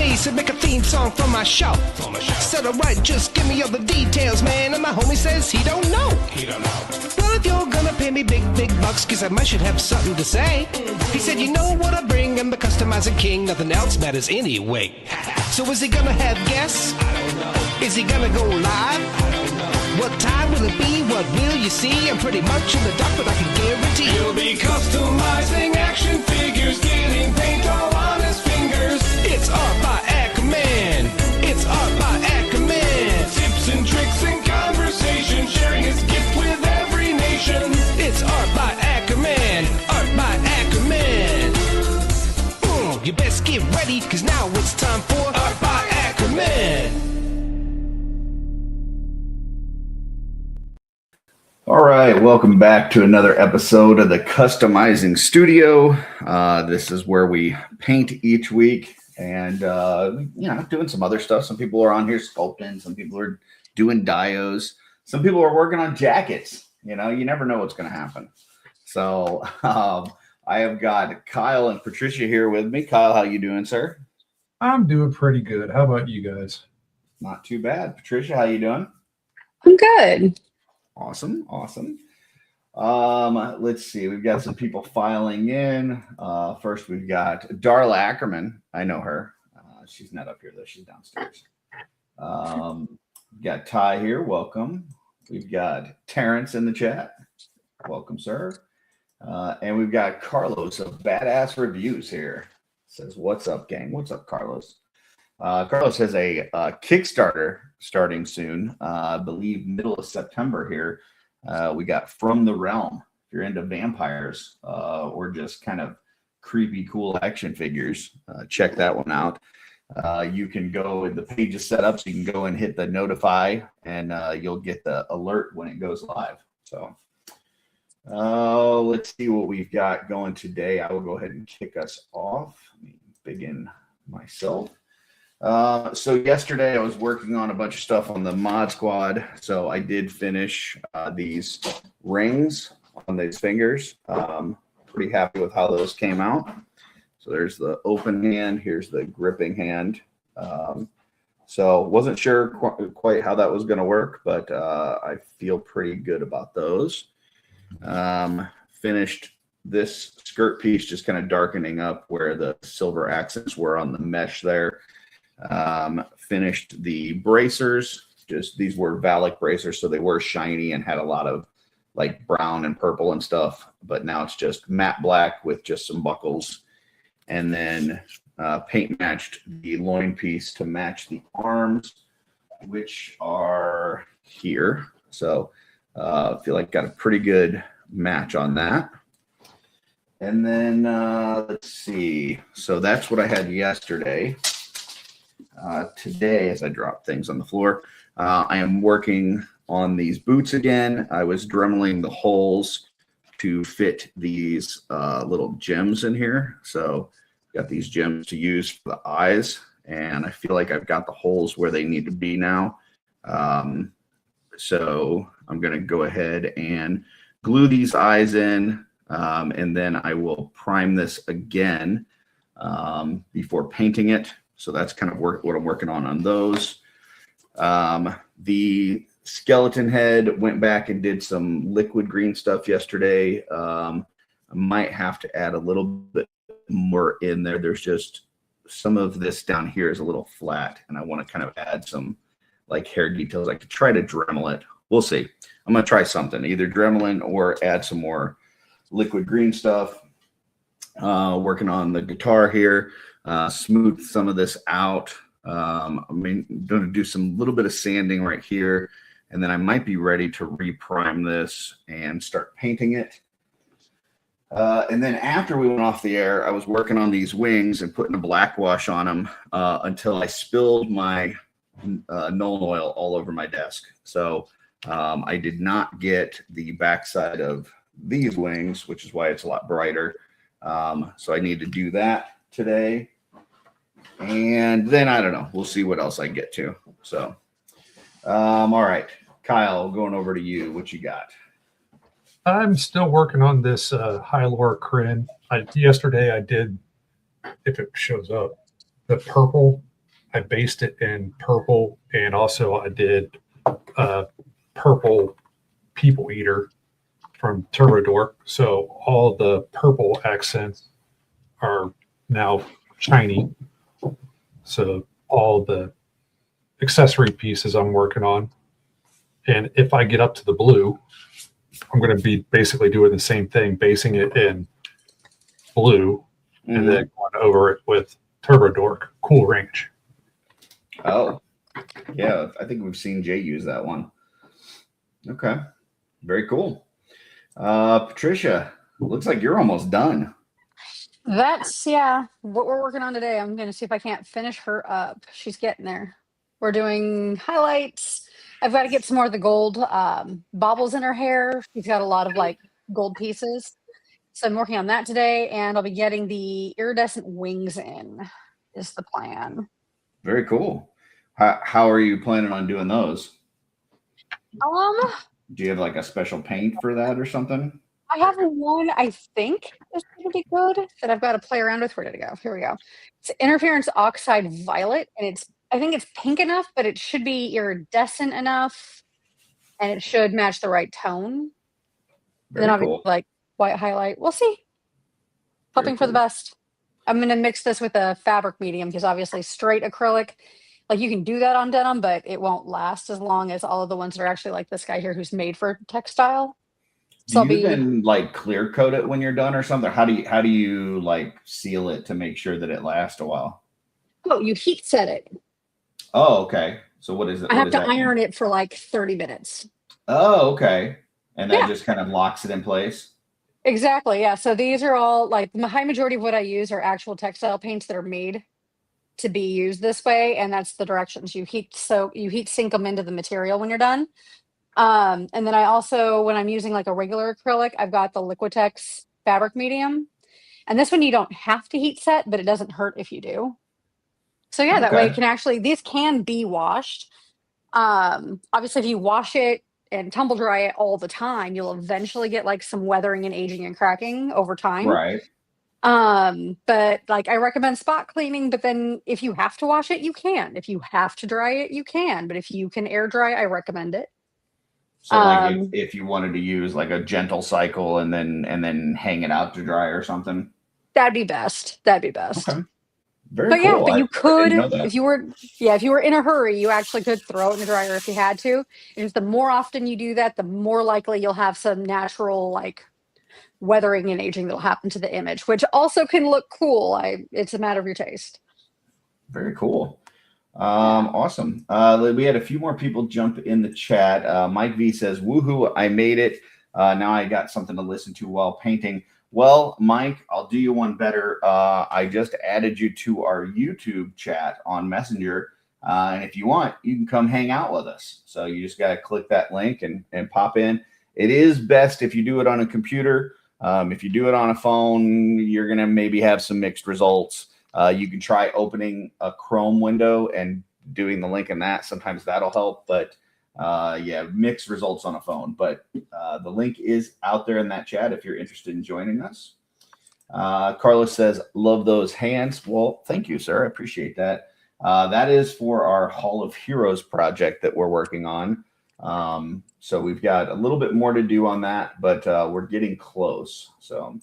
bass and make a theme song for my show. Said, alright, just give me all the details, man. And my homie says he don't know. Well, if you're gonna pay me big bucks, cause I might should have something to say. He said, you know what I bring, I'm the customizing king, nothing else matters anyway. So is he gonna have guests? I don't know. Is he gonna go live? I don't know. What time will it be? What will you see? I'm pretty much in the dark, but I can guarantee he'll be customizing action figures, getting paint all on his fingers. It's Art by Ackerman. It's Art by Ackerman. Tips and tricks and conversation, sharing his gift with every nation. It's Art by Ackerman. Art by Ackerman. You best get ready, cause now it's time for Art by Ackerman. All right, welcome back to another episode of the Customizing Studio. This is where we paint each week and, doing some other stuff. Some people are on here sculpting. Some people are doing dios. Some people are working on jackets. You never know what's going to happen. So I have got Kyle and Patricia here with me. Kyle, how you doing, sir? I'm doing pretty good. How about you guys? Not too bad. Patricia, how you doing? I'm good. Awesome. Let's see. We've got some people filing in. First, we've got Darla Ackerman. I know her. She's not up here, though. She's downstairs. We've got Ty here. Welcome. We've got Terrence in the chat. Welcome, sir. And we've got Carlos of Badass Reviews here. Says, what's up, gang? What's up, Carlos? Carlos has a Kickstarter starting soon. I believe middle of September here. We got From the Realm. If you're into vampires or just kind of creepy, cool action figures, check that one out. You can go, the page is set up so you can go and hit the notify and you'll get the alert when it goes live. So let's see what we've got going today. I will go ahead and kick us off. Let me begin myself. So yesterday I was working on a bunch of stuff on the Mod Squad. So I did finish these rings on these fingers. Pretty happy with how those came out. So there's the open hand. Here's the gripping hand. So wasn't sure quite how that was going to work, but I feel pretty good about those. Finished this skirt piece, just kind of darkening up where the silver accents were on the mesh there. Finished the bracers. Just these were Valak bracers, so they were shiny and had a lot of like brown and purple and stuff, but now it's just matte black with just some buckles. And then paint matched the loin piece to match the arms, which are here. So I feel like got a pretty good match on that. And then let's see. So that's what I had yesterday. Today, as I drop things on the floor, I am working on these boots again. I was dremeling the holes to fit these little gems in here. So got these gems to use for the eyes, and I feel like I've got the holes where they need to be now. So I'm going to go ahead and glue these eyes in, and then I will prime this again before painting it. So that's kind of what I'm working on those. The skeleton head went back and did some liquid green stuff yesterday. I might have to add a little bit more in there. There's just some of this down here is a little flat, and I want to kind of add some like hair details. I could try to Dremel it. We'll see. I'm going to try something, either Dremeling or add some more liquid green stuff. Working on the guitar here. Smooth some of this out. I'm going to do some little bit of sanding right here, and then I might be ready to reprime this and start painting it. And then after we went off the air, I was working on these wings and putting a black wash on them until I spilled my Nuln Oil all over my desk. So I did not get the backside of these wings, which is why it's a lot brighter. So I need to do that today. And then I don't know. We'll see what else I get to. So, all right, Kyle, going over to you. What you got? I'm still working on this Hylor Kryn. Yesterday I did, if it shows up, the purple I based it in purple, and also I did purple People Eater from TurboDork. So all the purple accents are now shiny. So all the accessory pieces I'm working on. And if I get up to the blue, I'm going to be basically doing the same thing, basing it in blue, and then going over it with TurboDork Cool Range. Oh, yeah. I think we've seen Jay use that one. Okay. Very cool. Patricia, looks like you're almost done. That's what we're working on today. I'm gonna see if I can't finish her up. She's getting there. We're doing highlights. I've got to get some more of the gold baubles in her hair. She's got a lot of like gold pieces. So I'm working on that today, and I'll be getting the iridescent wings in, is the plan. Very cool. How are you planning on doing those? Do you have like a special paint for that or something? I have one I think is going to be good that I've got to play around with. Where did it go? Here we go. It's Interference Oxide Violet, and I think it's pink enough, but it should be iridescent enough, and it should match the right tone. Very then I'll cool. be like white highlight. We'll see. Hoping for the best. I'm going to mix this with a fabric medium because obviously straight acrylic, like you can do that on denim, but it won't last as long as all of the ones that are actually like this guy here who's made for textile. So Do you even like clear coat it when you're done or something? How do you like seal it to make sure that it lasts a while? Oh, you heat set it. Oh, okay. So what is it? I have to iron it for like 30 minutes. Oh, okay. And that just kind of locks it in place. Exactly. Yeah. So these are all like the high majority of what I use are actual textile paints that are made to be used this way. And that's the directions you heat sink them into the material when you're done. And then I also, when I'm using like a regular acrylic, I've got the Liquitex fabric medium. And this one you don't have to heat set, but it doesn't hurt if you do. So yeah, that way it can actually, these can be washed. Obviously if you wash it and tumble dry it all the time, you'll eventually get like some weathering and aging and cracking over time. Right. But like I recommend spot cleaning, but then if you have to wash it, you can. If you have to dry it, you can. But if you can air dry, I recommend it. So like if you wanted to use like a gentle cycle and then hang it out to dry or something. That'd be best. Okay. Very cool. Yeah, but you could if you were in a hurry, you actually could throw it in the dryer if you had to. And just the more often you do that, the more likely you'll have some natural like weathering and aging that'll happen to the image, which also can look cool. It's a matter of your taste. Very cool. Awesome. We had a few more people jump in the chat. Mike V says, woohoo, I made it. Now I got something to listen to while painting. Well, Mike, I'll do you one better. I just added you to our YouTube chat on Messenger. And if you want, you can come hang out with us. So you just got to click that link and pop in. It is best if you do it on a computer. If you do it on a phone, you're going to maybe have some mixed results. You can try opening a Chrome window and doing the link in that. Sometimes that'll help, but mixed results on a phone. But the link is out there in that chat if you're interested in joining us. Carlos says, love those hands. Well, thank you, sir. I appreciate that. That is for our Hall of Heroes project that we're working on. So we've got a little bit more to do on that, but we're getting close. So.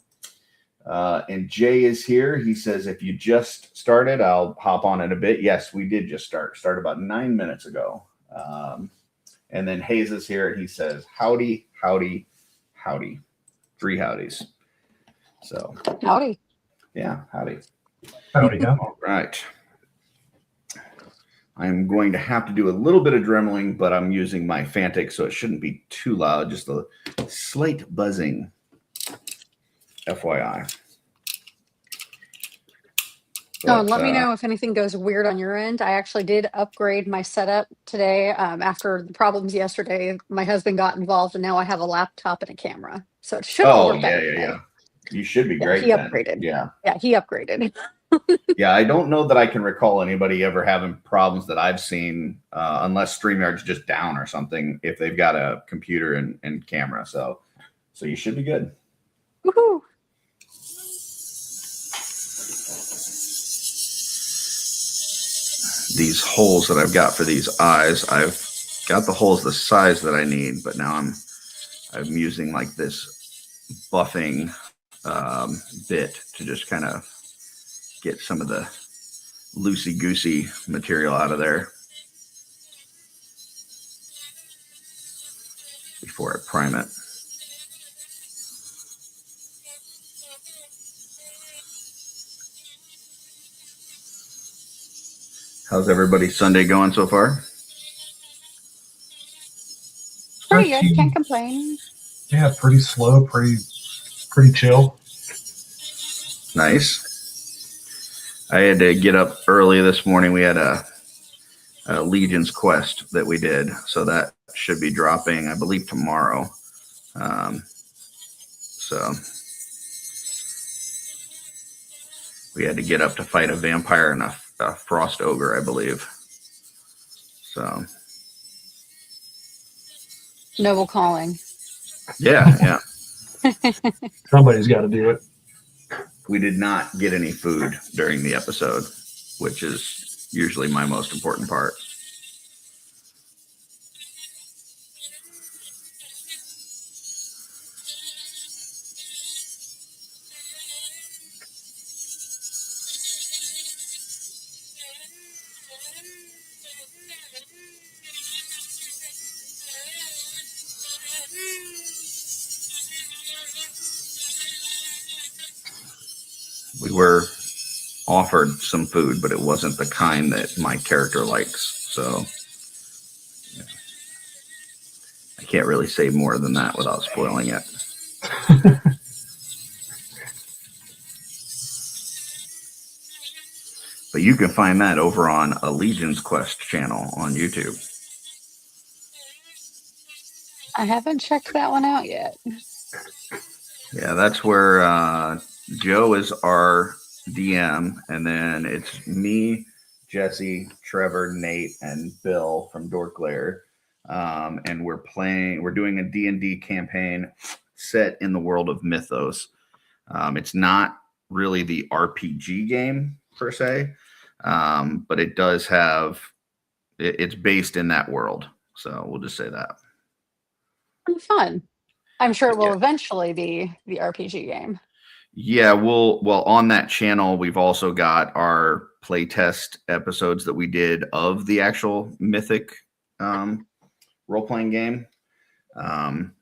And Jay is here. He says, if you just started, I'll hop on in a bit. Yes, we did just start about 9 minutes ago. And then Hayes is here and he says, howdy, howdy, howdy. 3 howdies. So howdy. Yeah, howdy. Howdy, yeah. All right. I'm going to have to do a little bit of dremeling, but I'm using my Fantic, so it shouldn't be too loud. Just a slight buzzing. FYI. And let me know if anything goes weird on your end. I actually did upgrade my setup today. After the problems yesterday, my husband got involved, and now I have a laptop and a camera. So it should all work better today. You should be great. He upgraded. Yeah, he upgraded. Yeah, I don't know that I can recall anybody ever having problems that I've seen, unless StreamYard's just down or something, if they've got a computer and camera. So you should be good. Woohoo! these holes that I've got for these eyes. I've got the holes the size that I need, but now I'm using like this buffing bit to just kind of get some of the loosey-goosey material out of there before I prime it. How's everybody's Sunday going so far? Pretty good. Can't complain. Yeah, pretty slow, pretty chill. Nice. I had to get up early this morning. We had a Legion's Quest that we did, so that should be dropping, I believe, tomorrow. So we had to get up to fight a vampire and a frost ogre, I believe. So Noble calling. yeah. Somebody's got to do it. We did not get any food during the episode, which is usually my most important part. We were offered some food, but it wasn't the kind that my character likes. So yeah. I can't really say more than that without spoiling it. But you can find that over on a Legion's Quest channel on YouTube. I haven't checked that one out yet. Yeah, that's where Joe is our DM, and then it's me, Jesse, Trevor, Nate, and Bill from Dork Lair. And we're doing a D&D campaign set in the world of Mythos. It's not really the RPG game per se, but it does have, it's based in that world. So we'll just say that. Fun. I'm sure it will Yeah. eventually be the RPG game. Yeah, well, on that channel, we've also got our playtest episodes that we did of the actual Mythic role-playing game.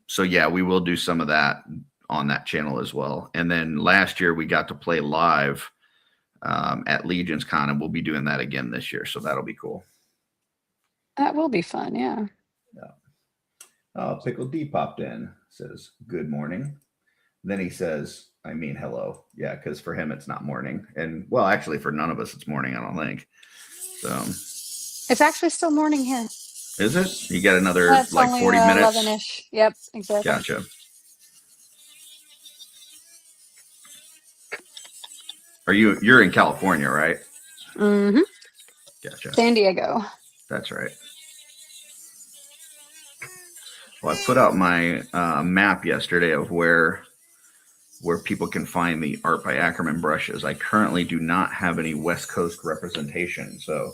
So yeah, we will do some of that on that channel as well. And then last year we got to play live at Legion's Con, and we'll be doing that again this year. So that'll be cool. That will be fun, yeah. Pickle D popped in, says good morning. Then he says, I mean, hello. Yeah, because for him, it's not morning. And well, actually, for none of us, it's morning, I don't think. So It's actually still morning here. is it? You got another That's like only 40 minutes? 11-ish. Yep, exactly. Gotcha. You're in California, right? Mm-hmm. Gotcha. San Diego. That's right. Well, I put out my map yesterday of where people can find the Art by Ackerman brushes. I currently do not have any West Coast representation. So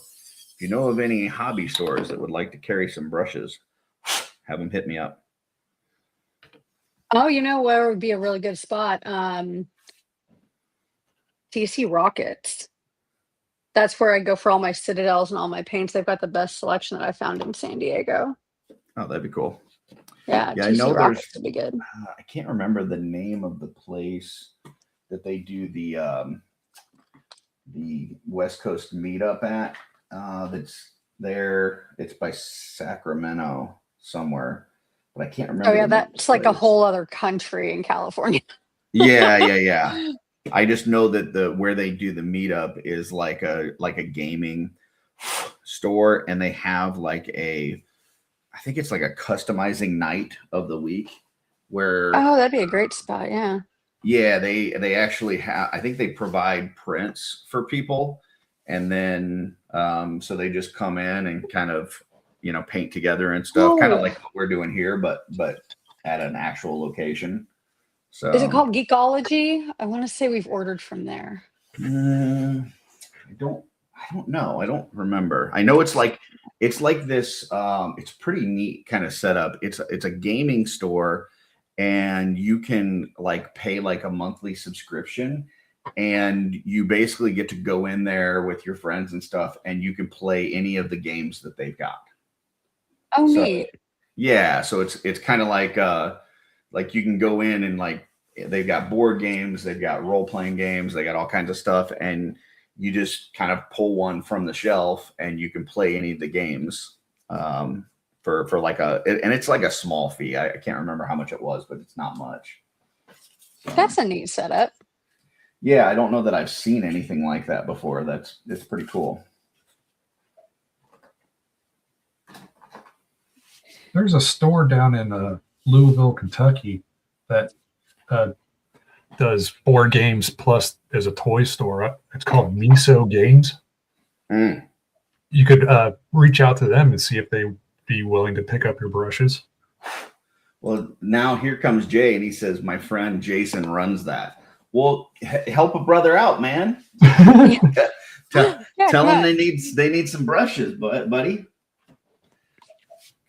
if you know of any hobby stores that would like to carry some brushes, have them hit me up. Oh, you know where would be a really good spot? DC Rockets. That's where I go for all my Citadels and all my paints. They've got the best selection that I found in San Diego. Oh, that'd be cool. Yeah, Yeah, I DC know Rockets would be good. I can't remember the name of the place that they do the West Coast meetup at. That's there. It's by Sacramento somewhere, but I can't remember. Oh yeah, the name of that's the like a place. whole other country in California. Yeah. I just know that where they do the meetup is like a gaming store, and they have like I think it's like a customizing night of the week where Oh, that'd be a great spot. Yeah. yeah, they actually have, I think they provide prints for people, and then so they just come in and kind of, paint together and stuff, kind of like what we're doing here, but at an actual location. So Is it called Geekology? I want to say we've ordered from there. I I don't know. I don't remember. I know it's like this. It's pretty neat kind of setup. It's a gaming store, and you can like pay like a monthly subscription, and you basically get to go in there with your friends and stuff, and you can play any of the games that they've got. Oh, So neat. yeah, so it's kind of like you can go in and like they've got board games, they've got role playing games, they got all kinds of stuff, and you just kind of pull one from the shelf and you can play any of the games for like and it's like a small fee. I can't remember how much it was, but it's not much. So, That's a neat setup. yeah, I don't know that I've seen anything like that before. It's pretty cool. There's a store down in Louisville, Kentucky that does board games plus there's a toy store. It's called Miso Games. Mm. You could reach out to them and see if they'd be willing to pick up your brushes. Well, now here comes Jay, and he says, "My friend Jason runs that." Well, help a brother out, man. Tell them they need some brushes, buddy.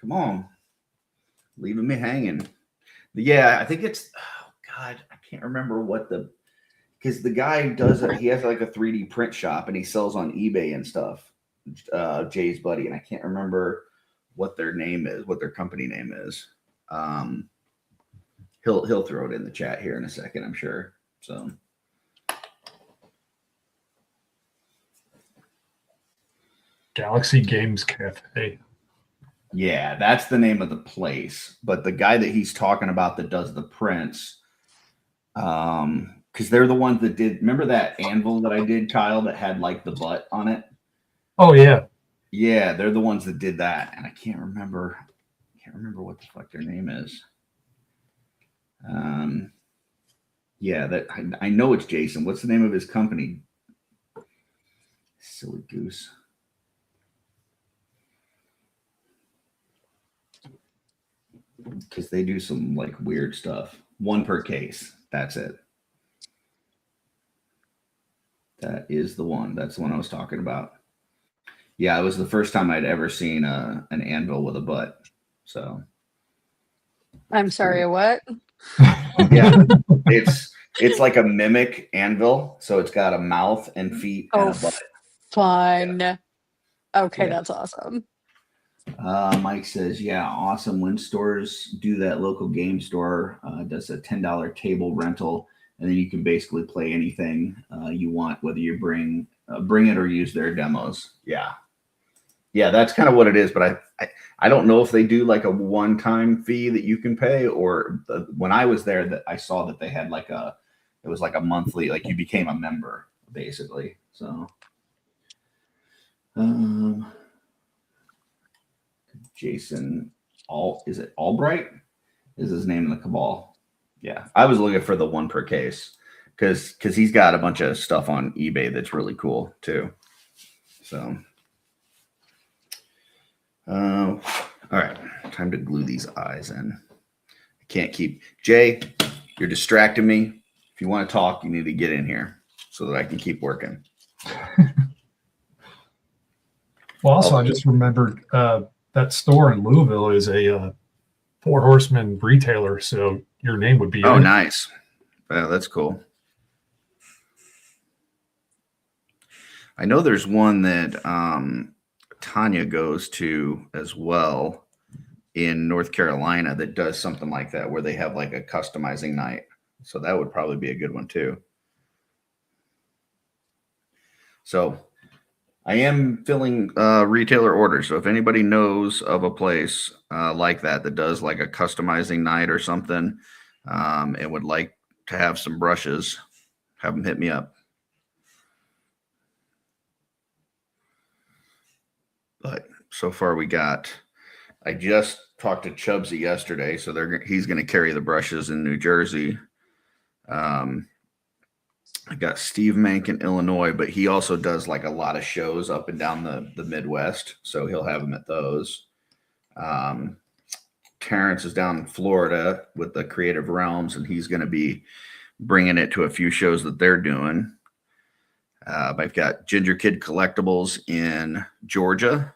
Come on, leaving me hanging. Yeah, I think it's. Oh God, I can't remember because the guy does it. He has like a 3D print shop, and he sells on eBay and stuff. Jay's buddy, and I can't remember what their name is, what their company name is. He'll throw it in the chat here in a second, I'm sure. So Galaxy Games Cafe. yeah, that's the name of the place. But the guy that he's talking about that does the prints, because they're the ones that did. Remember that anvil that I did, Kyle, that had like the butt on it? Oh yeah. Yeah, they're the ones that did that, and I can't remember what the fuck their name is. Yeah, that I know it's Jason. What's the name of his company? Silly goose. Because they do some like weird stuff. One per case. That's it. That is the one. That's the one I was talking about. Yeah, it was the first time I'd ever seen an anvil with a butt. So I'm sorry, what? yeah, it's like a mimic anvil. So it's got a mouth and feet and a butt. Fun. Yeah. Okay, Yeah. that's awesome. Mike says, yeah, awesome. When stores do that, local game store does a $10 table rental, and then you can basically play anything you want, whether you bring it or use their demos. Yeah, that's kind of what it is. But I don't know if they do like a one-time fee that you can pay, or when I was there, that I saw that they had it was like a monthly, like you became a member basically. So, Jason is it Albright? Is his name in the Cabal? Yeah, I was looking for the one per case because he's got a bunch of stuff on eBay that's really cool too. So, all right, time to glue these eyes in. I can't keep Jay. You're distracting me. If you want to talk, you need to get in here so that I can keep working. Well, also, I just remembered that store in Louisville is a Four Horsemen retailer, so your name would be. Oh, nice. That's cool. I know there's one that Tanya goes to as well in North Carolina that does something like that, where they have like a customizing night. So that would probably be a good one too. So I am filling retailer orders. So if anybody knows of a place like that does like a customizing night or something, and would like to have some brushes, have them hit me up. But so far I just talked to Chubbsy yesterday, so he's going to carry the brushes in New Jersey. I got Steve Mank in Illinois, but he also does like a lot of shows up and down the Midwest, so he'll have them at those. Terrence is down in Florida with the Creative Realms, and he's going to be bringing it to a few shows that they're doing. I've got Ginger Kid Collectibles in Georgia,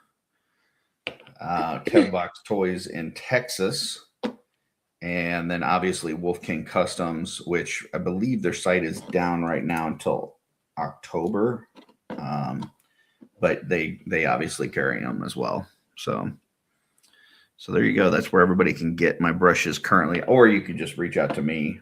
Kevin Box Toys in Texas, and then obviously Wolf King Customs, which I believe their site is down right now until October. But they obviously carry them as well. So there you go. That's where everybody can get my brushes currently, or you can just reach out to me.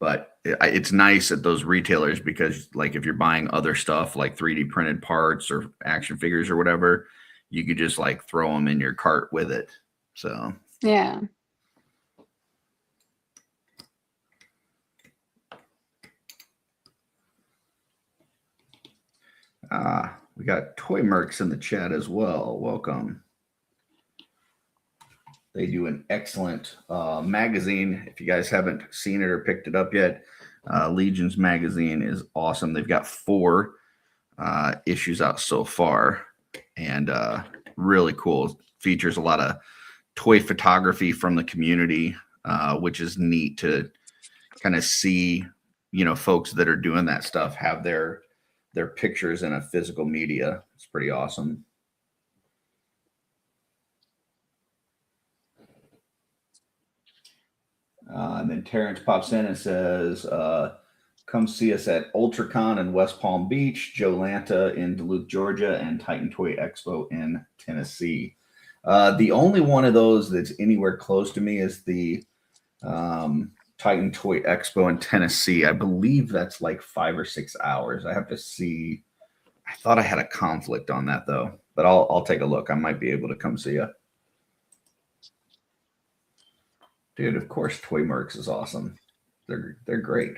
But it's nice at those retailers because, like, if you're buying other stuff like 3D printed parts or action figures or whatever, you could just like throw them in your cart with it. So Yeah. We got Toy Mercs in the chat as well. Welcome. They do an excellent magazine. If you guys haven't seen it or picked it up yet, Legions magazine is awesome. They've got 4 issues out so far, and really cool. Features a lot of toy photography from the community, which is neat to kind of see, folks that are doing that stuff have their pictures in a physical media. It's pretty awesome. And then Terrence pops in and says, come see us at UltraCon in West Palm Beach, Joe Lanta in Duluth, Georgia, and Titan Toy Expo in Tennessee. The only one of those that's anywhere close to me is the Titan Toy Expo in Tennessee. I believe that's like 5 or 6 hours. I have to see. I thought I had a conflict on that though, but I'll take a look. I might be able to come see you. Dude, of course, Toy Mercs is awesome. They're great.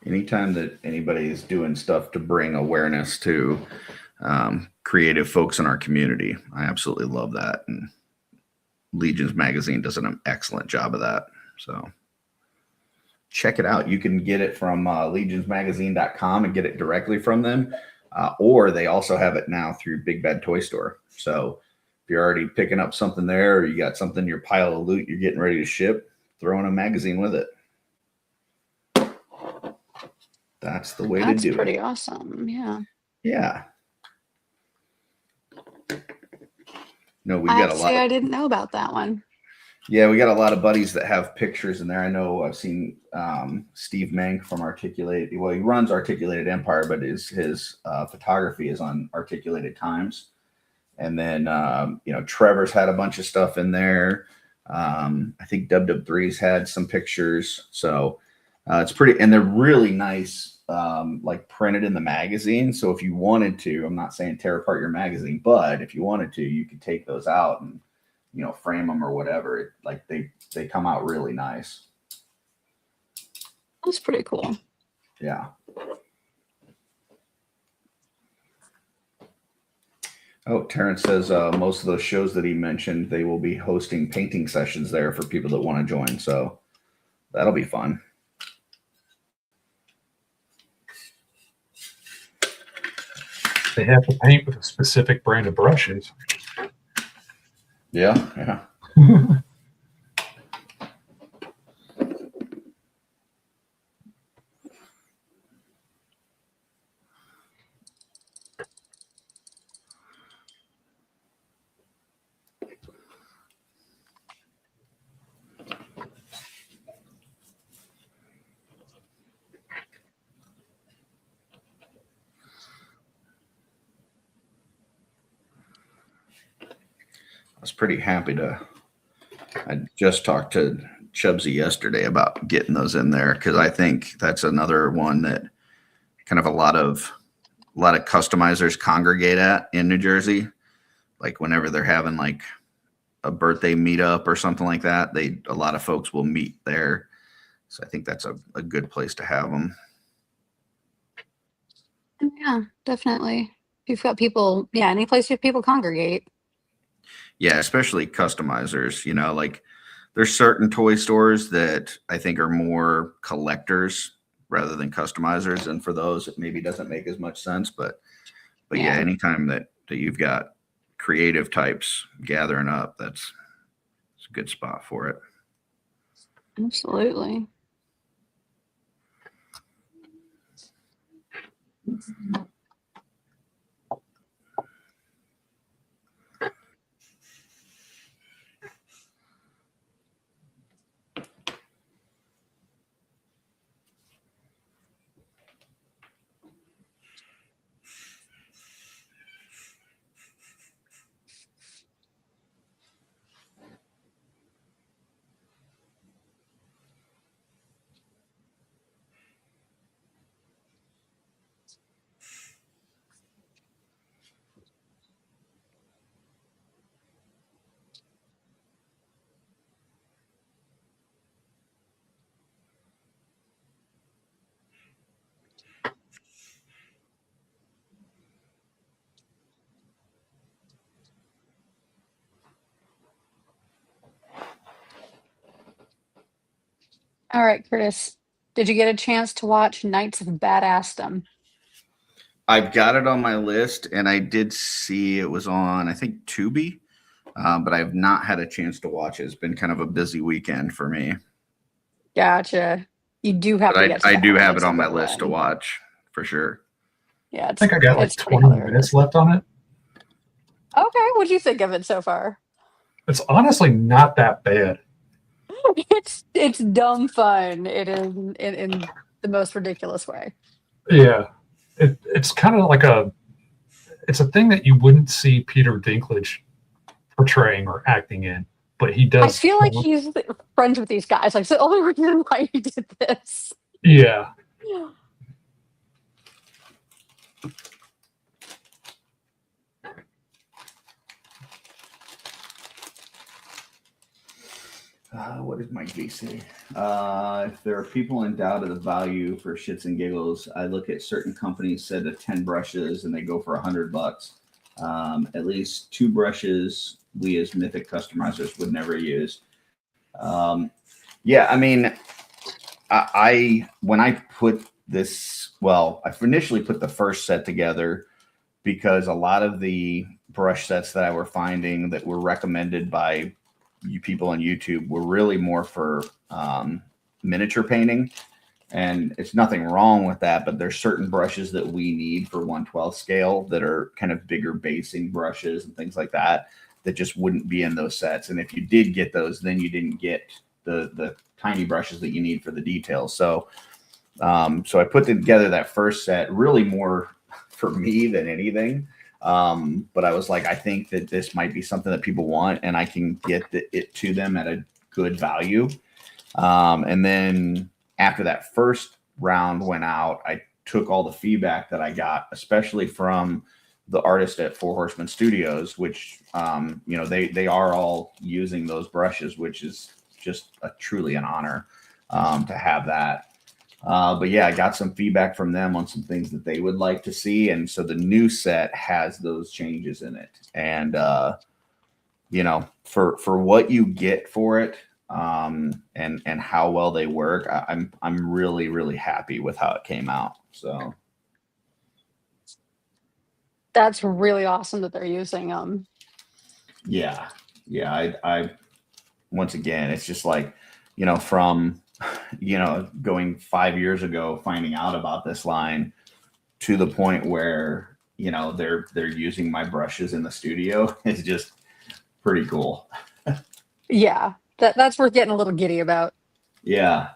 Anytime that anybody is doing stuff to bring awareness to creative folks in our community, I absolutely love that. And Legions magazine does an excellent job of that. So check it out. You can get it from legionsmagazine.com and get it directly from them. Or they also have it now through Big Bad Toy Store. So if you're already picking up something there, or you got something in your pile of loot you're getting ready to ship, throw in a magazine with it. That's the way to do it. That's pretty awesome. Yeah. Yeah. No, we've got a lot. I didn't know about that one. Yeah, we got a lot of buddies that have pictures in there. I know I've seen Steve Mank from Articulated. Well, he runs Articulated Empire, but his photography is on Articulated Times. And then Trevor's had a bunch of stuff in there. I think Dub3's had some pictures. So it's pretty, and they're really nice, like printed in the magazine. So if you wanted to, I'm not saying tear apart your magazine, but if you wanted to, you could take those out and, frame them or whatever. Like they come out really nice. That's pretty cool. Yeah. Oh, Terrence says most of those shows that he mentioned, they will be hosting painting sessions there for people that want to join. So that'll be fun. They have to paint with a specific brand of brushes. Yeah. I was pretty happy I just talked to Chubsy yesterday about getting those in there, because I think that's another one that kind of a lot of customizers congregate at in New Jersey. Like whenever they're having like a birthday meetup or something like that, a lot of folks will meet there. So I think that's a good place to have them. Yeah, definitely. You've got people, yeah, any place you have people congregate. Yeah, especially customizers, you know, like there's certain toy stores that I think are more collectors rather than customizers. And for those, it maybe doesn't make as much sense. But yeah, Yeah. anytime that you've got creative types gathering up, it's a good spot for it. Absolutely. All right, Curtis. Did you get a chance to watch Knights of Badassdom? I've got it on my list, and I did see it was on, I think, Tubi, but I have not had a chance to watch it. It's been kind of a busy weekend for me. Gotcha. You do have to But get to I that do one. have It's it a on my good list to one. watch for sure. Yeah, I think I got like it's pretty 20 hilarious. minutes left on it. Okay, what do you think of it so far? It's honestly not that bad. It's dumb fun. It is in the most ridiculous way. Yeah, it's kind of like it's a thing that you wouldn't see Peter Dinklage portraying or acting in, but he I does. feel like he's friends with these guys. Like, it's the only reason why he did this. Yeah, What did Mike V say? If there are people in doubt of the value for shits and giggles, I look at certain companies said of 10 brushes and they go for $100. At least 2 brushes we as Mythic customizers would never use. Yeah, I mean, I when I put this, well, I initially put the first set together because a lot of the brush sets that I were finding that were recommended by you people on YouTube were really more for miniature painting. And it's nothing wrong with that, but there's certain brushes that we need for 1/12 scale that are kind of bigger basing brushes and things like that just wouldn't be in those sets. And if you did get those, then you didn't get the tiny brushes that you need for the details. So so I put together that first set really more for me than anything. But I was like, I think that this might be something that people want and I can get it to them at a good value. And then after that first round went out, I took all the feedback that I got, especially from the artist at Four Horsemen Studios, which, you know, they are all using those brushes, which is just truly an honor to have that. But yeah, I got some feedback from them on some things that they would like to see. And so the new set has those changes in it. And, you know, for what you get for it, and how well they work, I'm really, really happy with how it came out. So That's really awesome that they're using them. yeah. I once again, it's just like, you know, from, you know, going 5 years ago, finding out about this line to the point where, you know, they're using my brushes in the studio is just pretty cool. Yeah, that's worth getting a little giddy about. Yeah.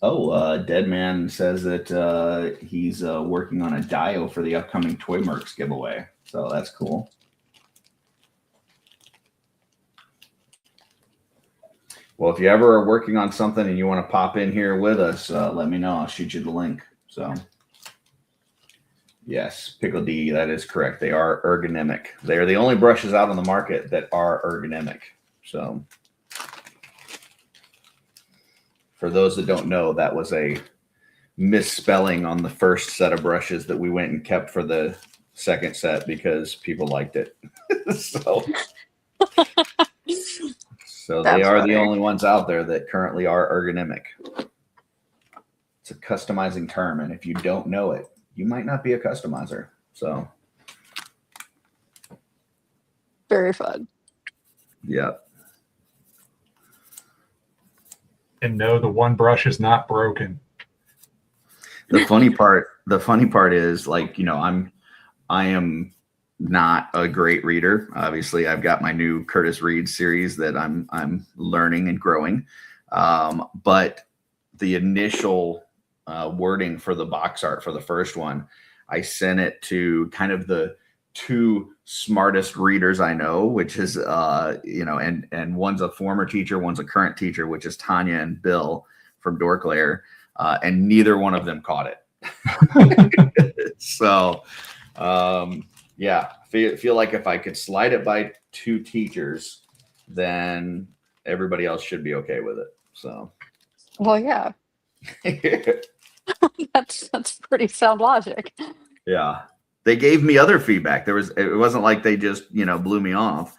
Oh, Dead Man says that he's working on a dio for the upcoming Toy Mercs giveaway. So that's cool. Well, if you ever are working on something and you want to pop in here with us, let me know. I'll shoot you the link. So, yes, Pickle D, that is correct. They are ergonomic. They are the only brushes out on the market that are ergonomic. So, for those that don't know, that was a misspelling on the first set of brushes that we went and kept for the second set because people liked it. so they are the only ones out there that currently are ergonomic. It's a customizing term, and if you don't know it, you might not be a customizer. So very fun. Yeah. And no, the one brush is not broken. The funny part is, like, you know, I am not a great reader. Obviously, I've got my new Curtis Reed series that I'm learning and growing. But the initial wording for the box art for the first one, I sent it to kind of the two smartest readers I know, which is you know, and one's a former teacher, one's a current teacher, which is Tanya and Bill from Dorklayer, and neither one of them caught it. So yeah, feel like if I could slide it by two teachers, then everybody else should be okay with it. So Well, yeah. That's pretty sound logic. Yeah. They gave me other feedback. It wasn't like they just, you know, blew me off.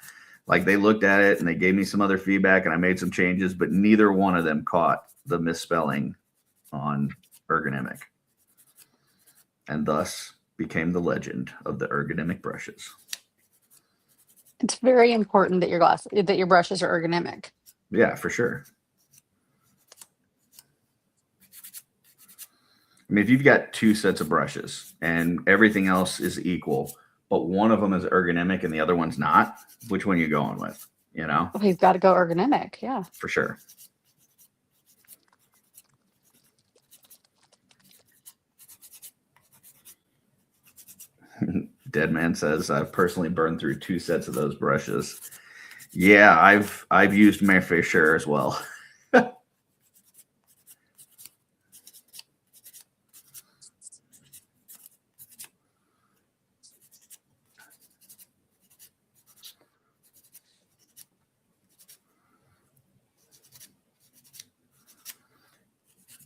Like, they looked at it and they gave me some other feedback and I made some changes, but neither one of them caught the misspelling on ergonomic, and thus became the legend of the ergonomic brushes. It's very important that your brushes are ergonomic. Yeah, for sure. I mean, if you've got two sets of brushes and everything else is equal, but one of them is ergonomic and the other one's not, which one are you going with? You know? Well, you've got to go ergonomic. Yeah. For sure. Dead Man says, I've personally burned through 2 sets of those brushes. Yeah, I've used my fair share as well.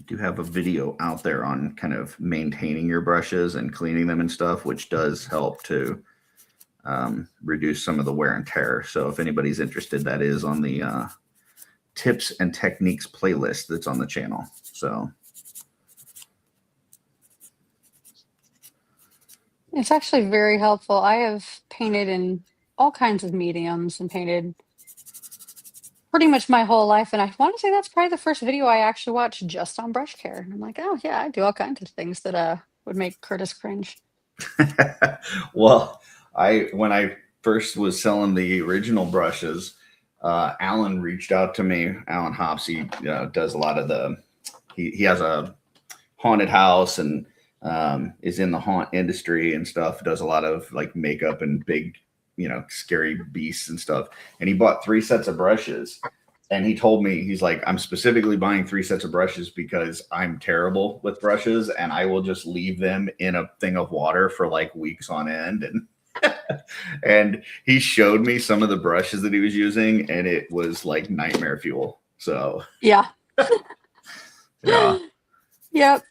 Do have a video out there on kind of maintaining your brushes and cleaning them and stuff, which does help to reduce some of the wear and tear. So if anybody's interested, that is on the tips and techniques playlist that's on the channel. So It's actually very helpful. I have painted in all kinds of mediums and painted pretty much my whole life. And I want to say that's probably the first video I actually watched just on brush care. And I'm like, oh yeah, I do all kinds of things that would make Curtis cringe. Well, when I first was selling the original brushes, Alan reached out to me. Alan Hops, he does a lot of he has a haunted house and is in the haunt industry and stuff, does a lot of like makeup and big, you know, scary beasts and stuff. And he bought 3 sets of brushes, and he told me, he's like, I'm specifically buying 3 sets of brushes because I'm terrible with brushes and I will just leave them in a thing of water for like weeks on end. And and he showed me some of the brushes that he was using, and it was like nightmare fuel. So yeah. Yeah. Yep.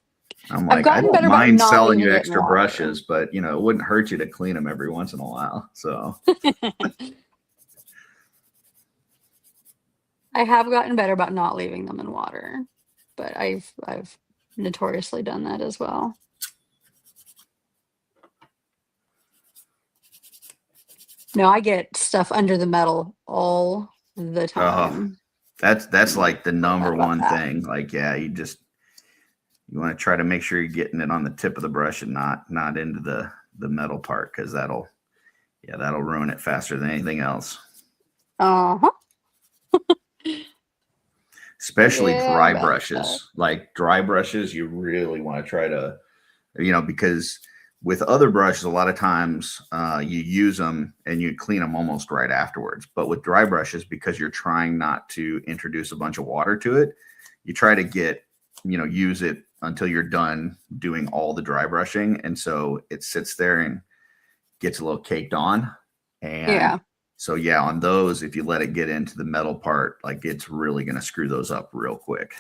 I'm like, I don't better about mind not selling you leaving it in extra water. brushes, but you know, it wouldn't hurt you to clean them every once in a while. So I have gotten better about not leaving them in water, but I've notoriously done that as well. No, I get stuff under the metal all the time. that's like the number about one that. thing. Like, yeah, you want to try to make sure you're getting it on the tip of the brush and not into the metal part, because that'll ruin it faster than anything else. Uh-huh. Especially Yeah, dry about brushes. that. Like dry brushes, you really want to try to, you know, because with other brushes, a lot of times you use them and you clean them almost right afterwards. But with dry brushes, because you're trying not to introduce a bunch of water to it, you try to use it until you're done doing all the dry brushing. And so it sits there and gets a little caked on. And Yeah. so yeah, on those, if you let it get into the metal part, like, it's really going to screw those up real quick.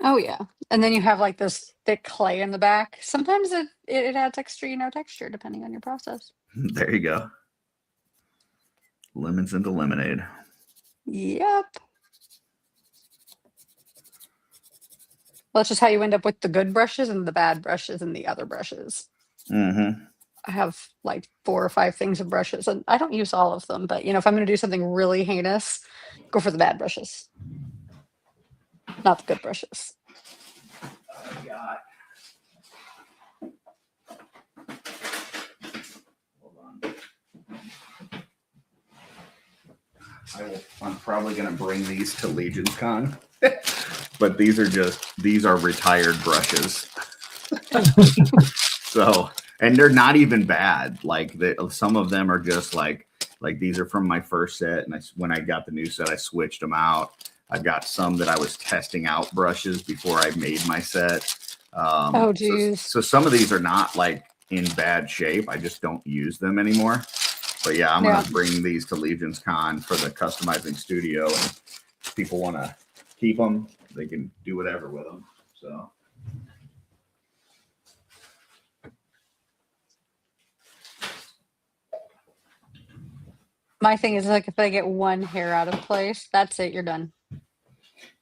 Oh yeah. And then you have like this thick clay in the back. Sometimes it adds extra, texture depending on your process. There you go. Lemons into lemonade. Yep. Well, that's just how you end up with the good brushes and the bad brushes and the other brushes. Mm-hmm. I have like 4 or 5 things of brushes, and I don't use all of them. But if I'm going to do something really heinous, go for the bad brushes, not the good brushes. I'm probably going to bring these to Legion's Con, but these are retired brushes. So, and they're not even bad. Like some of them are just like these are from my first set. And when I got the new set, I switched them out. I've got some that I was testing out brushes before I made my set. Oh, geez. So some of these are not like in bad shape. I just don't use them anymore. But yeah, I'm going to bring these to Legion's Con for the customizing studio. And if people want to keep them, they can do whatever with them. So. My thing is like if I get one hair out of place, that's it. You're done.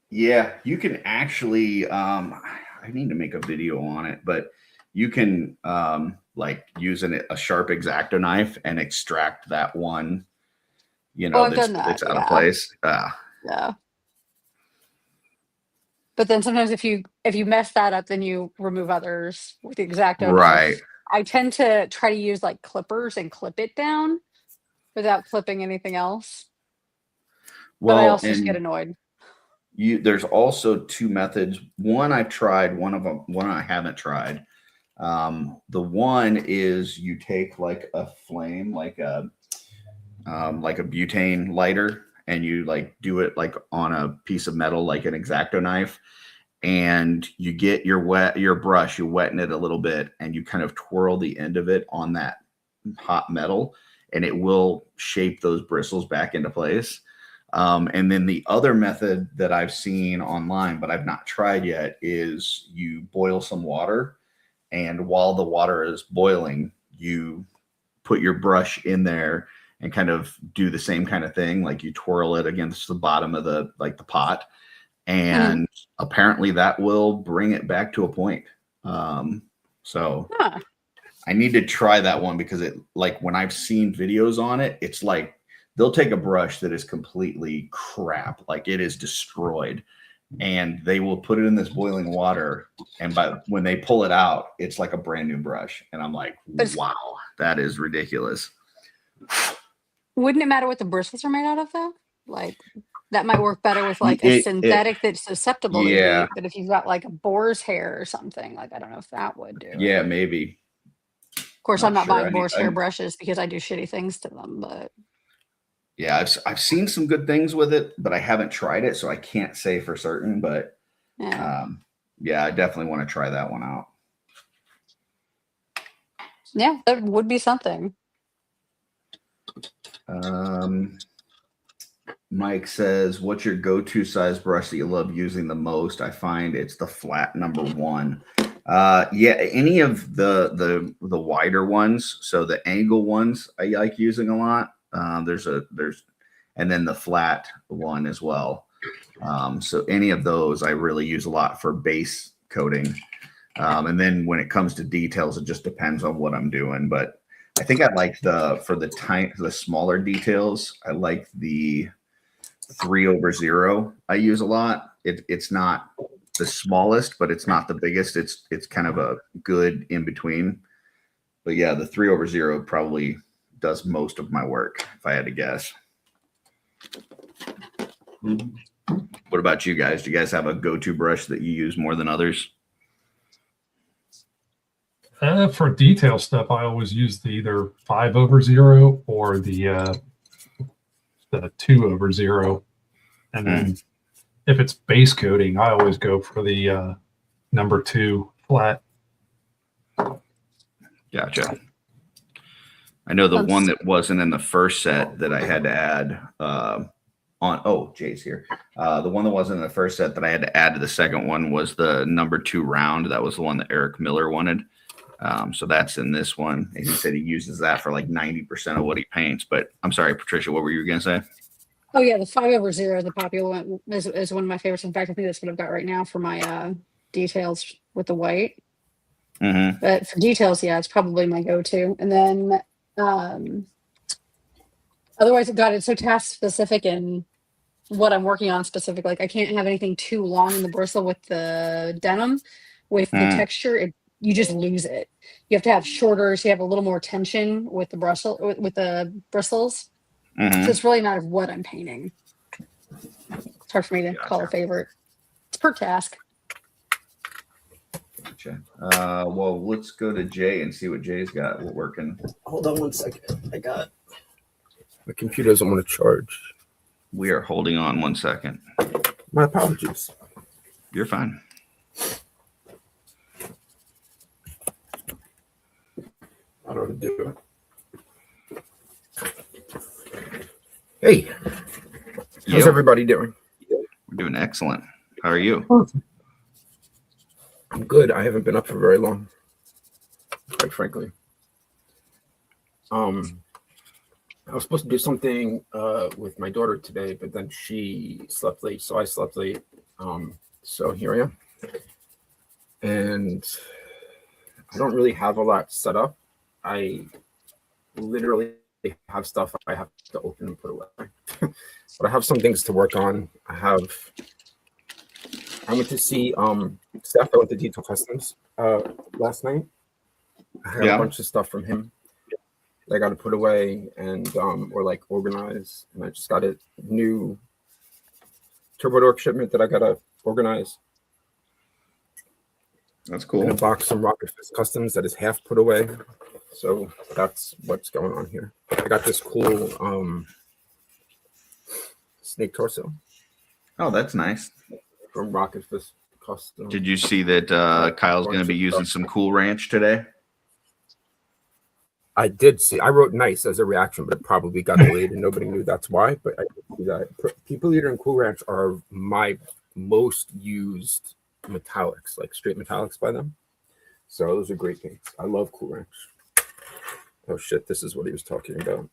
Yeah, you can actually. I need to make a video on it, but you can like using a sharp X-Acto knife and extract that one. That's out of place. Yeah. But then sometimes if you mess that up, then you remove others with the X-Acto knife. I tend to try to use like clippers and clip it down without clipping anything else. Well, but I also just get annoyed. There's also 2 methods. One I've tried, one I haven't tried. The one is you take like a flame, like a butane lighter, and you like do it like on a piece of metal, like an X-Acto knife, and you get your brush, you wetten it a little bit, and you kind of twirl the end of it on that hot metal, and it will shape those bristles back into place. And then the other method that I've seen online, but I've not tried yet, is you boil some water, and while the water is boiling, you put your brush in there and kind of do the same kind of thing. Like you twirl it against the bottom of the pot. And apparently that will bring it back to a point. So I need to try that one because it, like when I've seen videos on it, it's like they'll take a brush that is completely crap, like it is destroyed, and they will put it in this boiling water. And when they pull it out, it's like a brand new brush. And I'm like, wow, that is ridiculous. Wouldn't it matter what the bristles are made out of though? Like that might work better with like a synthetic that's susceptible to heat. But if you've got like a boar's hair or something, like I don't know if that would do. Yeah, maybe. Of course, I'm not buying boar's hair brushes because I do shitty things to them, but yeah, I've seen some good things with it, but I haven't tried it, so I can't say for certain. But yeah, I definitely want to try that one out. Yeah, that would be something. Mike says, "What's your go-to size brush that you love using the most?" I find it's the flat number 1. Yeah, any of the wider ones. So the angle ones I like using a lot. And then the flat one as well. So any of those I really use a lot for base coating. And then when it comes to details, it just depends on what I'm doing. But I think I like for the smaller details, I like the 3/0. I use a lot. It's not the smallest, but it's not the biggest. It's kind of a good in between. But yeah, the 3/0 probably does most of my work, if I had to guess. What about you guys? Do you guys have a go-to brush that you use more than others? For detail stuff, I always use the either 5/0 or the 2/0. And then if it's base coating, I always go for the number 2 flat. Gotcha. I know the one that wasn't in the first set that I had to add on. Oh, Jay's here. The one that wasn't in the first set that I had to add to the second one was the number 2 round. That was the one that Eric Miller wanted. So that's in this one. And he said he uses that for like 90% of what he paints. But I'm sorry, Patricia, what were you going to say? Oh yeah, the 5/0, the popular one, is one of my favorites. In fact, I think that's what I've got right now for my details with the white. Mm-hmm. But for details, yeah, it's probably my go-to. And then otherwise, God, it's so task specific and what I'm working on specific. Like I can't have anything too long in the bristle with the denim. With the texture, you just lose it. You have to have shorter, so you have a little more tension with the with the bristles. So it's really not what I'm painting. It's hard for me to call a favorite. It's per task. Gotcha. Well, let's go to Jay and see what Jay's got working. Hold on one second. My computer doesn't want to charge. We are holding on 1 second. My apologies. You're fine. I don't know how to do it. Hey, how's everybody doing? We're doing excellent. How are you? I'm good. I haven't been up for very long, quite frankly. I was supposed to do something with my daughter today, but then she slept late, so I slept late. So here I am. And I don't really have a lot set up. I literally have stuff I have to open and put away. But I have some things to work on. I went to see Steph. I went to Detail Customs last night. I had a bunch of stuff from him that I got to put away and or like organize. And I just got a new Turbo Dork shipment that I got to organize. That's cool. In a box from Rocket Fist Customs that is half put away. So that's what's going on here. I got this cool snake torso. Oh, that's nice. From Rocket Fist Customs. Did you see that Kyle's going to be using some Cool Ranch today? I did see. I wrote nice as a reaction, but it probably got delayed and nobody knew that's why. But I did see that. People Eater and Cool Ranch are my most used metallics, like straight metallics by them. So those are great paints. I love Cool Ranch. Oh shit, this is what he was talking about.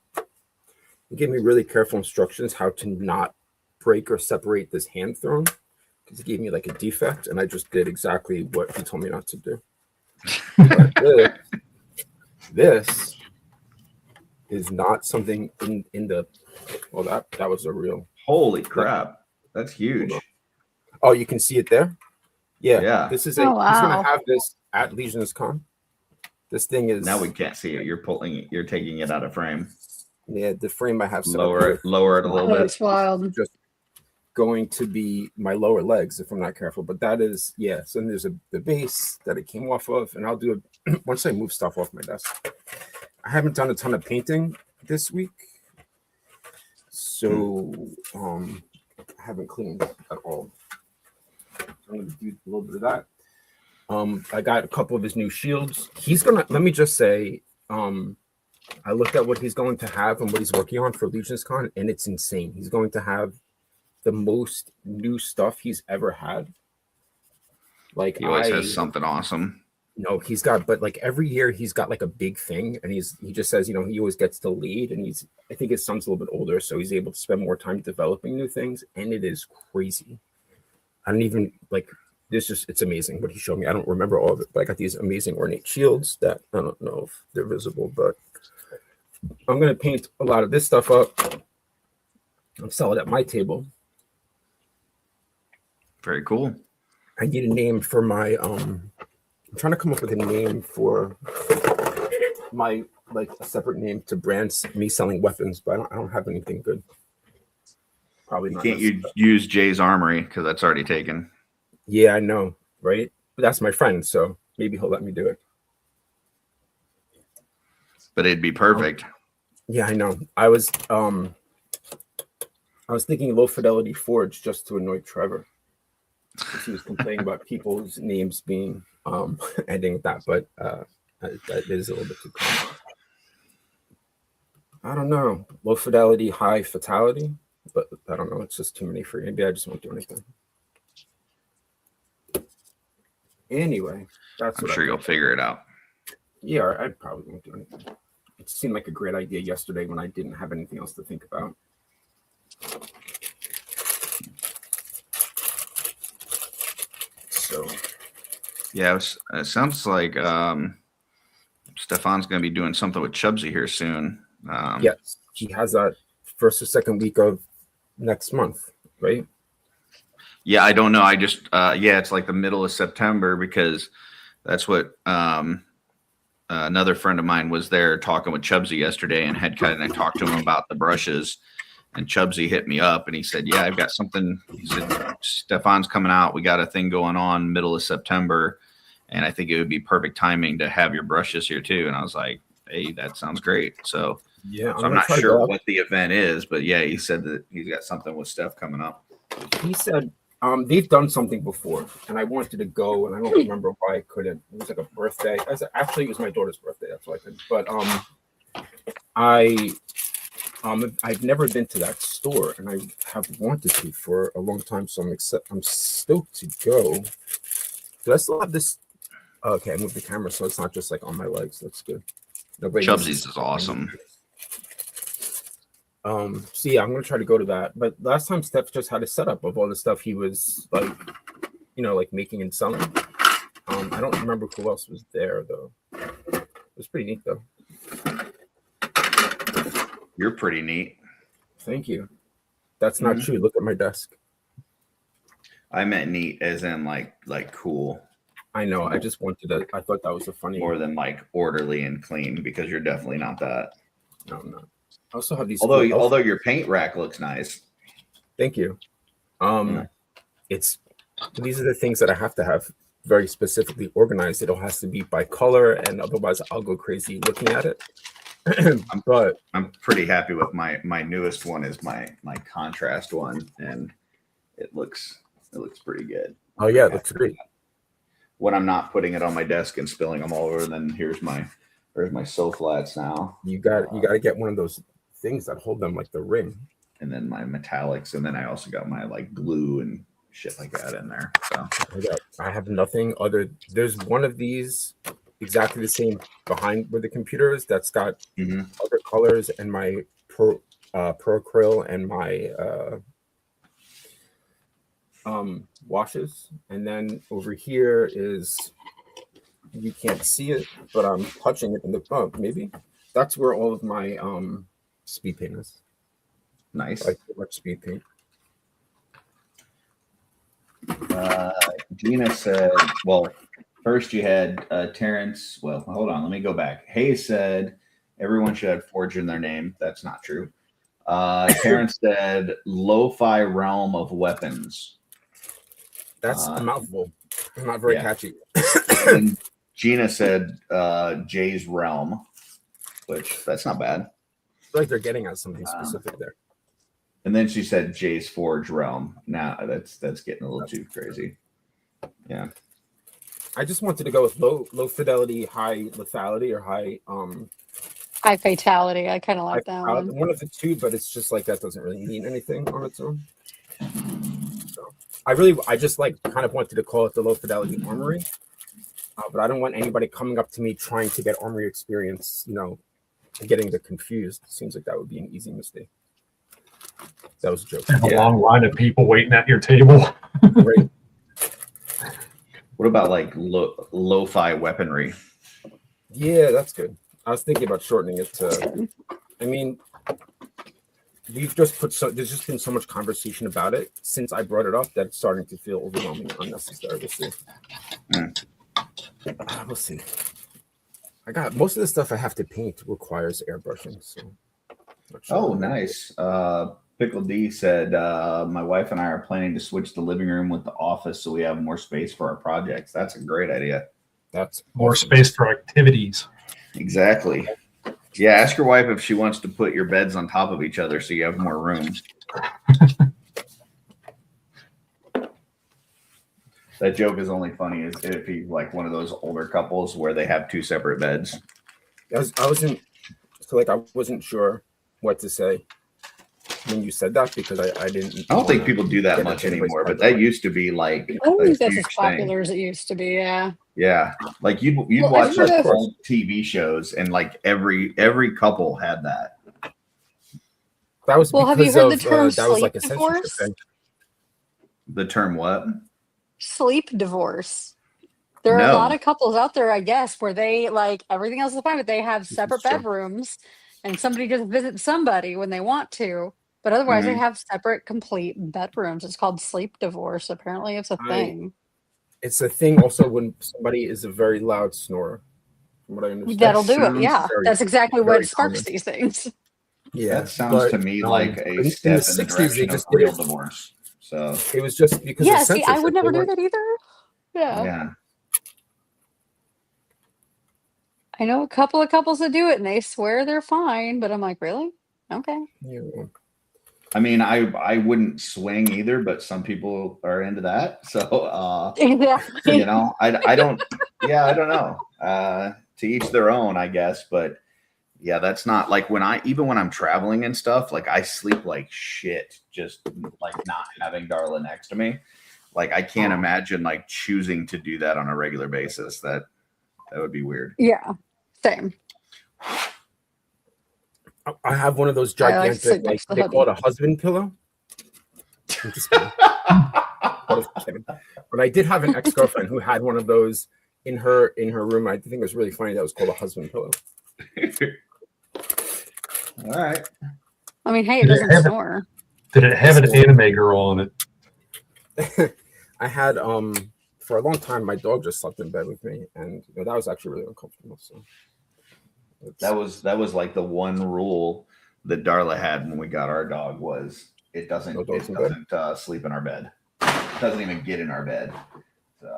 He gave me really careful instructions how to not break or separate this hand throne, because he gave me like a defect and I just did exactly what he told me not to do. But this is not something in the, well, that was a real, holy crap, that's huge. Oh, you can see it there. Yeah. This is Oh, wow. He's gonna have this at Legion's Con. This thing is, Now we can't see it. You're pulling it. You're taking it out of frame. yeah, the frame I have set up Lower here it a little Oh, bit. it's wild. just going to be my lower legs if I'm not careful. But that is, yeah. So then there's the base that it came off of, and I'll do it once I move stuff off my desk. I haven't done a ton of painting this week, so I haven't cleaned at all. So I'm gonna do a little bit of that. I got a couple of his new shields. He's gonna, let me just say, I looked at what he's going to have and what he's working on for Legion's Con, and it's insane. He's going to have the most new stuff he's ever had. Like, He always has something awesome. No, he's got, but like every year he's got like a big thing, and he just says, he always gets to lead, and I think his son's a little bit older, so he's able to spend more time developing new things, and it is crazy. I don't even like. It's amazing what he showed me. I don't remember all of it, but I got these amazing ornate shields that I don't know if they're visible, but I'm going to paint a lot of this stuff up and sell it at my table. Very cool. I need a name for my, I'm trying to come up with a name for my, like a separate name to brand me selling weapons, but I don't have anything good. Probably not. Can't you use Jay's Armory because that's already taken? Yeah, I know, right? But that's my friend, so maybe he'll let me do it. But it'd be perfect. Yeah, I know. I was thinking Low Fidelity Forge just to annoy Trevor. He was complaining about people's names being ending with that, but that is a little bit too common. I don't know. Low Fidelity, High Fatality. but I don't know. It's just too many free. Maybe I just won't do anything. Anyway, that's I'm what sure I you'll thought. figure it out. Yeah, I probably won't do anything. It seemed like a great idea yesterday when I didn't have anything else to think about. So Yeah, it sounds like Stefan's going to be doing something with Chubsy here soon. yes, he has that first or second week of next month, right? Yeah, I don't know. I just yeah, it's like the middle of September because that's what another friend of mine was there talking with Chubsy yesterday and had kind of talked to him about the brushes. And Chubsy hit me up and he said, "Yeah, I've got something." He said, "Stefan's coming out. We got a thing going on middle of September, and I think it would be perfect timing to have your brushes here too." And I was like, "Hey, that sounds great." So Yeah, I'm not sure what the event is, but yeah, he said that he's got something with Steph coming up. He said they've done something before, and I wanted to go, and I don't remember why I couldn't. It was like a birthday. Actually, it was my daughter's birthday. That's why I couldn't. But I've never been to that store, and I have wanted to for a long time. So I'm stoked to go. Do I still have this? Okay, I moved the camera so it's not just like on my legs. That's good. Nobody needs Chubsy's to- is awesome. So yeah, I'm gonna try to go to that. But last time Steph just had a setup of all the stuff he was like, like making and selling. I don't remember who else was there though. It was pretty neat though. You're pretty neat. Thank you. That's not true. Look at my desk. I meant neat as in like cool, I know. I just wanted to. I thought that was a funny. more than like orderly and clean because you're definitely not that. No, I'm not. I also have these. Although your paint rack looks nice. Thank you. Yeah. These are the things that I have to have very specifically organized. It all has to be by color, and otherwise I'll go crazy looking at it. But I'm pretty happy with my newest one is my contrast one, and it looks pretty good. oh yeah, it looks great. When I'm not putting it on my desk and spilling them all over, then here's my SoFlats now, You got to get one of those things that hold them like the ring. and then my metallics, and then I also got my like glue and shit like that in there. So I have nothing other. There's one of these exactly the same behind where the computer is that's got other colors, and my pro acryl and my washes, and then over here is, you can't see it, but I'm touching it in the maybe that's where all of my speed paint is. nice. Like too much speed paint. Gina said, well, first you had Terrence. Well, hold on, let me go back. Hayes said everyone should have Forge in their name. That's not true. Terrence said lo-fi realm of weapons. That's a mouthful. Not very yeah. catchy. And Gina said Jay's realm, which that's not bad. I feel like they're getting at something specific there. And then she said Jay's Forge realm. Now that's getting a little too crazy. Yeah. I just wanted to go with low fidelity, high lethality, or high High fatality. I kind of like that one. one of the two, but it's just like that doesn't really mean anything on its own. So I just like kind of wanted to call it the low fidelity armory, but I don't want anybody coming up to me trying to get armory experience, getting the confused. Seems like that would be an easy mistake. That was a joke. And a long line of people waiting at your table. Right. What about like lo-fi weaponry? Yeah, that's good. I was thinking about shortening it to. I mean, we've just there's just been so much conversation about it since I brought it up that it's starting to feel overwhelming and unnecessary. We'll see. We'll see. I got most of the stuff I have to paint requires airbrushing. So. Oh, nice. Pickle D said, my wife and I are planning to switch the living room with the office so we have more space for our projects. That's a great idea. That's More space for activities. Exactly. Yeah, ask your wife if she wants to put your beds on top of each other so you have more room. That joke is only funny if he's like one of those older couples where they have two separate beds. I wasn't sure what to say. when you said that because I didn't. I don't think wanna people do that get much into anybody's anymore, but private that life. used to be like I don't a think that's huge as popular thing. as it used to be. Yeah. Yeah, like you'd Well, I watch remember like the- old TV shows, and like every couple had that. That was Well, have because you heard the of term that was like a sleep censorship divorce? thing. The term what? Sleep divorce. There are a No. lot of couples out there, I guess, where they like everything else is fine, but they have separate true. bedrooms and somebody just visits somebody when they want to. But otherwise, they Mhm. have separate, complete bedrooms. It's called sleep divorce. Apparently, it's a thing. It's a thing also when somebody is a very loud snorer. From what I understand. That'll do it. sounds Yeah. very- That's exactly what very sparks common. these things. Yeah, That sounds but, to me um, like a in step the in the 60s, they direction of just did real it. divorce. So It was just because Yeah, of see, I would censorship. never They do weren't- that either. Yeah. yeah, I know a couple of couples that do it and they swear they're fine, but I'm like, really? Okay. Yeah. I mean, I wouldn't swing either, but some people are into that. So Exactly. you know, I don't. Yeah, I don't know. To each their own, I guess. But yeah, that's not like when I'm traveling and stuff. Like I sleep like shit, just like not having Darla next to me. Like I can't imagine like choosing to do that on a regular basis. That would be weird. Yeah. Same. I have one of those I like to gigantic, sleep like next to the they call it hoodie. a husband pillow. I'm just kidding. I was kidding. But I did have an ex-girlfriend who had one of those in her room. I think it was really funny. That was called a husband pillow. All right. I mean, hey, it Did it doesn't have it? snore. Did it have an anime girl on it? I had for a long time my dog just slept in bed with me, and that was actually really uncomfortable. So That was like the one rule that Darla had when we got our dog was it doesn't No dogs in bed? sleep in our bed. It doesn't even get in our bed.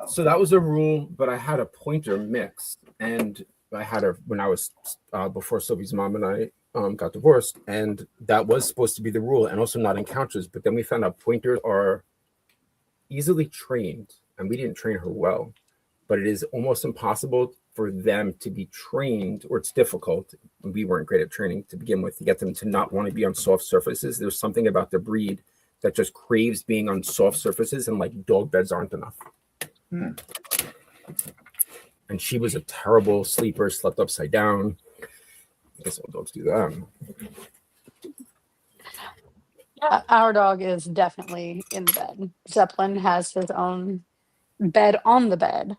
So that was a rule, but I had a pointer mix, and I had her when I was before Sophie's mom and I got divorced, and that was supposed to be the rule, and also not encounters. But then we found out pointers are easily trained, and we didn't train her well. But it is almost impossible for them to be trained, or it's difficult. We weren't great at training to begin with to get them to not want to be on soft surfaces. There's something about the breed that just craves being on soft surfaces, and like dog beds aren't enough. And she was a terrible sleeper, slept upside down. I guess all dogs do that. Yeah, our dog is definitely in the bed. Zeppelin has his own bed on the bed.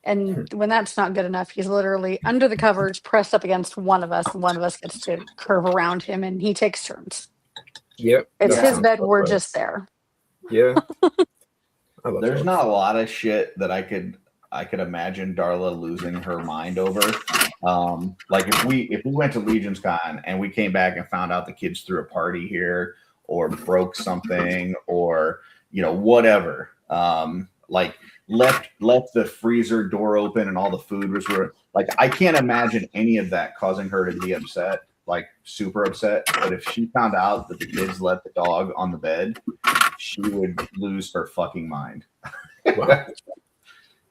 And when that's not good enough, he's literally under the covers, pressed up against one of us, and one of us gets to curve around him, and he takes turns. Yep. It's Yeah. his bed, we're just there. Yeah. I love There's dogs. not a lot of shit that I could imagine Darla losing her mind over. Like if we went to Legion's Con and we came back and found out the kids threw a party here or broke something or whatever. Like left the freezer door open and all the food was like I can't imagine any of that causing her to be upset, like super upset. But if she found out that the kids left the dog on the bed, she would lose her fucking mind. Wow.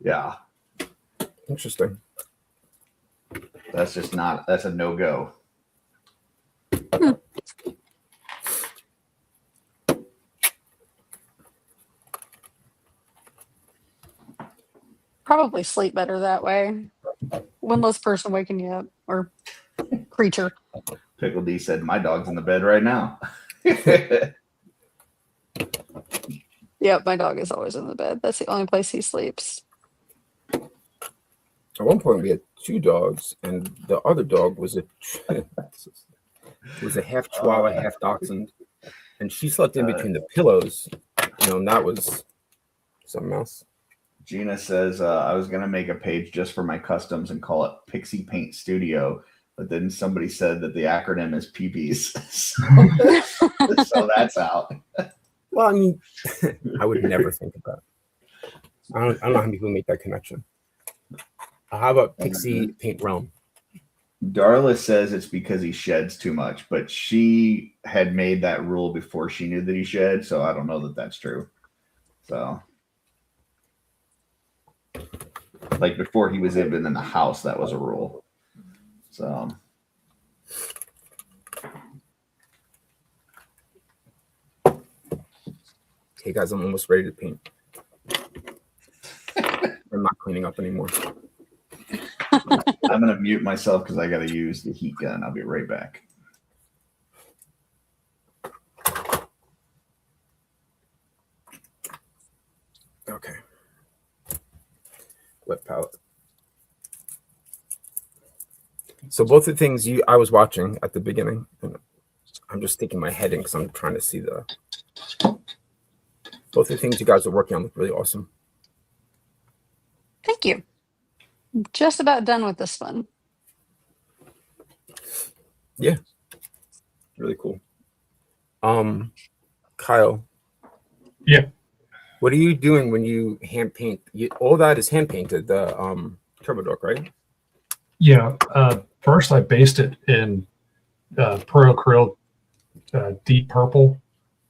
Yeah, Interesting. that's a no-go. Probably sleep better that way. One less person waking you up or creature. Pickle D said, "My dog's in the bed right now." Yep, my dog is always in the bed. That's the only place he sleeps. At one point, we had two dogs, and the other dog was a half Chihuahua, half Dachshund, and she slept in between the pillows. And that was something else. Gina says, I was going to make a page just for my customs and call it Pixie Paint Studio, but then somebody said that the acronym is PPs. So that's out. Well, I mean, I would never think of that. I don't know how many people make that connection. How about Pixie Paint Realm? Darla says it's because he sheds too much, but she had made that rule before she knew that he shed, so I don't know that that's true. So, like before he was even in the house, that was a rule. So, Hey guys, I'm almost ready to paint. I'm not cleaning up anymore. I'm gonna mute myself because I gotta use the heat gun. I'll be right back. Okay. Wet palette. So both the things I was watching at the beginning, and I'm just sticking my head in because I'm trying to see both the things you guys are working on look really awesome. Thank you. I'm just about done with this one. Yeah. Really cool. Kyle. Yeah. What are you doing when you hand paint? All that is hand painted, the Turbo Dork, right? Yeah. First, I based it in Pro Acrylic deep purple.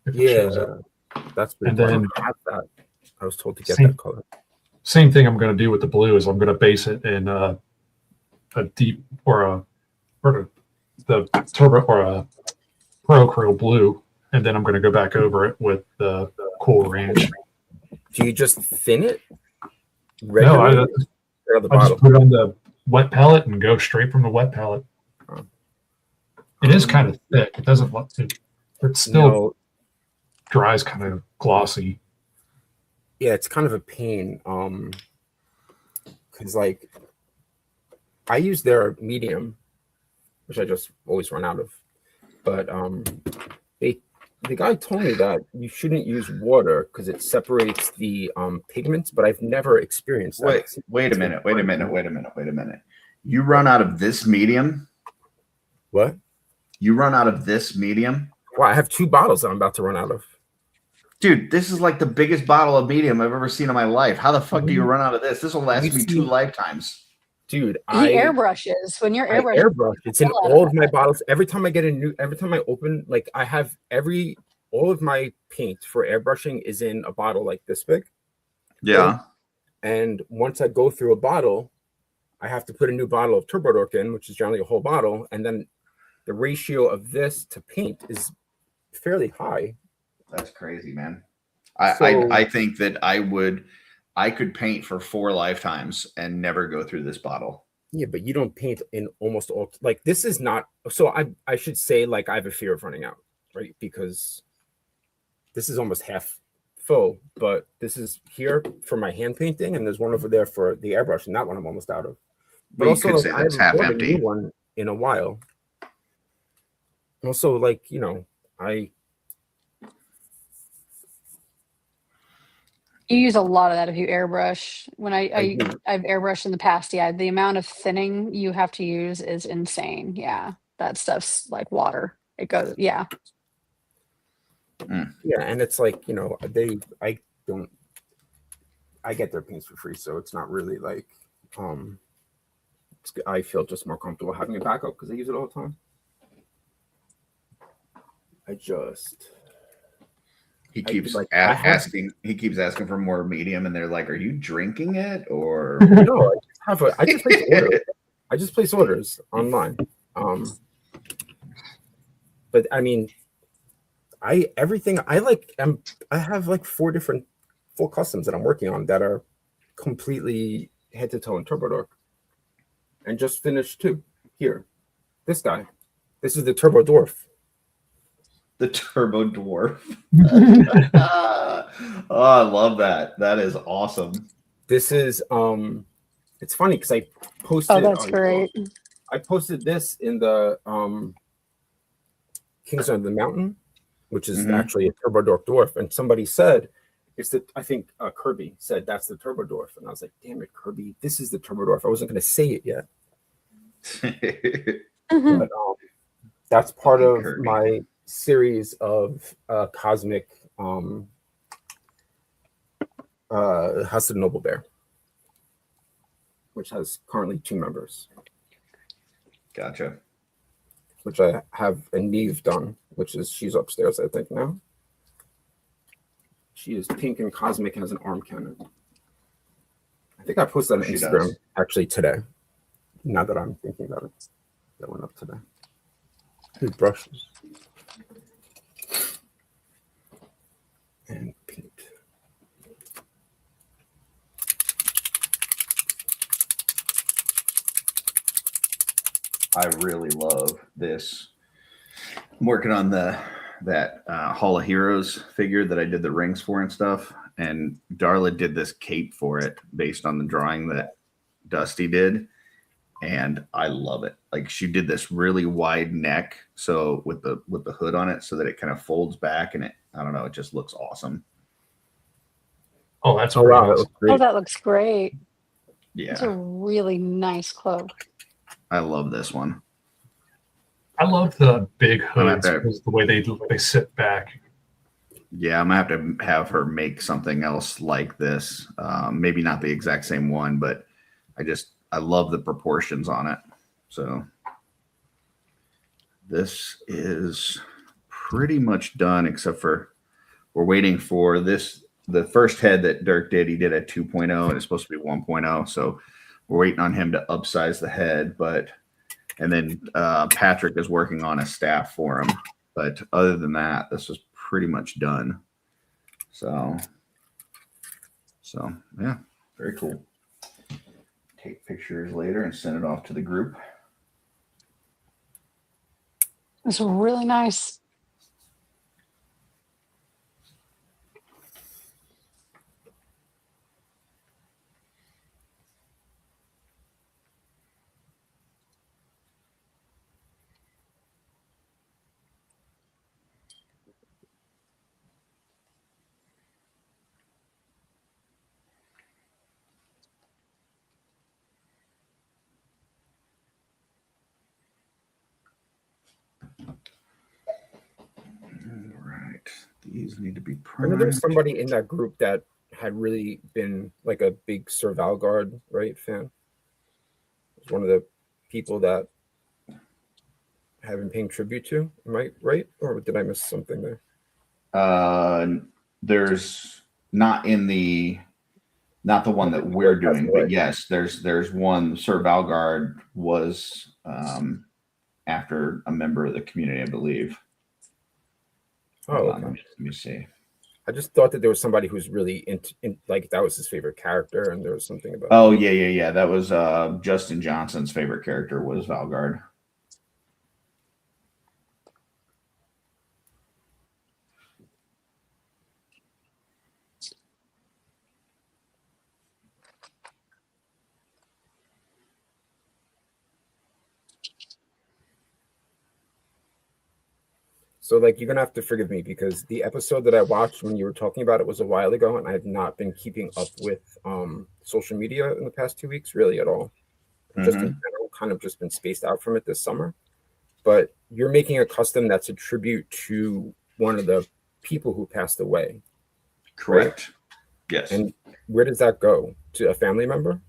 If it shows up. That's pretty And cool. I then don't have that. I was told to get same- that color. Same thing I'm going to do with the blue is I'm going to base it in a deep or the turbo or a Pro Acrylic blue, and then I'm going to go back over it with the Cool Ranch. Do you just thin it? No, I Regularly? Or out of the just bottle? put it on the wet palette and go straight from the wet palette. Oh. It is kind of thick. It doesn't look it still No, dries kind of glossy. yeah, it's kind of a pain. Because like I use their medium, which I just always run out of. But the guy told me that you shouldn't use water because it separates the pigments, but I've never experienced that. Wait a minute. You run out of this medium? What? You run out of this medium? Well, I have 2 bottles that I'm about to run out of. Dude, this is like the biggest bottle of medium I've ever seen in my life. How the fuck do you run out of this? This will last me 2 lifetimes. Dude, He airbrushes. When you're I airbrushing, airbrush. It's in all of my bottles. Every time I open, like I have all of my paint for airbrushing is in a bottle like this big. Yeah. And once I go through a bottle, I have to put a new bottle of Turbo Dork in, which is generally a whole bottle. And then the ratio of this to paint is fairly high. That's crazy, man. So- I think that I could paint for 4 lifetimes and never go through this bottle. Yeah, but you don't paint in almost all, like this is not, so I should say like I have a fear of running out, right? Because this is almost half full, but this is here for my hand painting and there's one over there for the airbrush and that one I'm almost out of. But You also could say I that's haven't half bought a new empty. one in a while. Also, like, you know, you use a lot of that if you airbrush. When I do. I've airbrushed in the past, yeah, the amount of thinning you have to use is insane. Yeah, that stuff's like water. It goes, yeah. Yeah, and it's like, you know, I get their paints for free, so it's not really like I feel just more comfortable having a backup because I use it all the time. He keeps like, asking for more medium and they're like, "Are you drinking it or No, I just place orders. I just place orders online. But I mean, I have like 4 different full customs that I'm working on that are completely head to toe in Turbo Dork. And just finished 2 here. This guy. This is the Turbo Dwarf. the Turbo Dwarf?" Oh, I love that. That is awesome. This is it's funny because I posted Oh, that's great. I posted this in the Kings of the Mountain, which is Mhm. actually a Turbo Dork dwarf, and somebody said it's the I think Kirby said that's the Turbo Dwarf, and I was like, damn it, Kirby, this is the Turbo Dwarf. I wasn't going to say it yet, Mhm. but that's part of Kirby. my series of cosmic House of the Noble Bear, which has currently 2 members, Gotcha. which I have a Neve done, which is she's upstairs, I think now. She is pink and cosmic and has an arm cannon. I think I posted that on She Instagram does. actually today. Now that I'm thinking about it, that went up today. His brushes and pink. I really love this. I'm working on that Hall of Heroes figure that I did the rings for and stuff. And Darla did this cape for it based on the drawing that Dusty did. And I love it. Like she did this really wide neck, so with the hood on it, so that it kind of folds back, and I don't know, it just looks awesome. Oh, that's Oh wow, awesome. that looks great. Oh, that looks great. It's a Yeah, really nice cloak. I love this one. I love the big I'm at hoods there. because the way they sit back. Yeah, I'm gonna have to have her make something else like this. Maybe not the exact same one, but I love the proportions on it. So this is pretty much done, except for we're waiting for this. The first head that Dirk did, he did a 2.0 and it's supposed to be 1.0. So we're waiting on him to upsize the head, and then Patrick is working on a staff for him. But other than that, this is pretty much done. So yeah, very cool. Take pictures later and send it off to the group. It's really nice. All right, these need to be I know there was primed. somebody in that group that had really been like a big Sir Valgard, right, fan. Was one of the people that have been paying tribute to. Am I right, or did I miss something there? There's not the one that we're doing, but yes, there's one. Sir Valgard was after a member of the community, I believe. Oh, Hold on, okay. let me see. I just thought that there was somebody who's really in like that was his favorite character, and there was something about. Oh yeah. That was Justin Johnson's favorite character was Valgard. So like you're gonna have to forgive me because the episode that I watched when you were talking about it was a while ago, and I have not been keeping up with social media in the past 2 weeks really at all. Just in general, kind of just been spaced out from it this summer. But you're making a custom that's a tribute to one of the people who passed away. Correct. Yes. And where does that go? To a family member?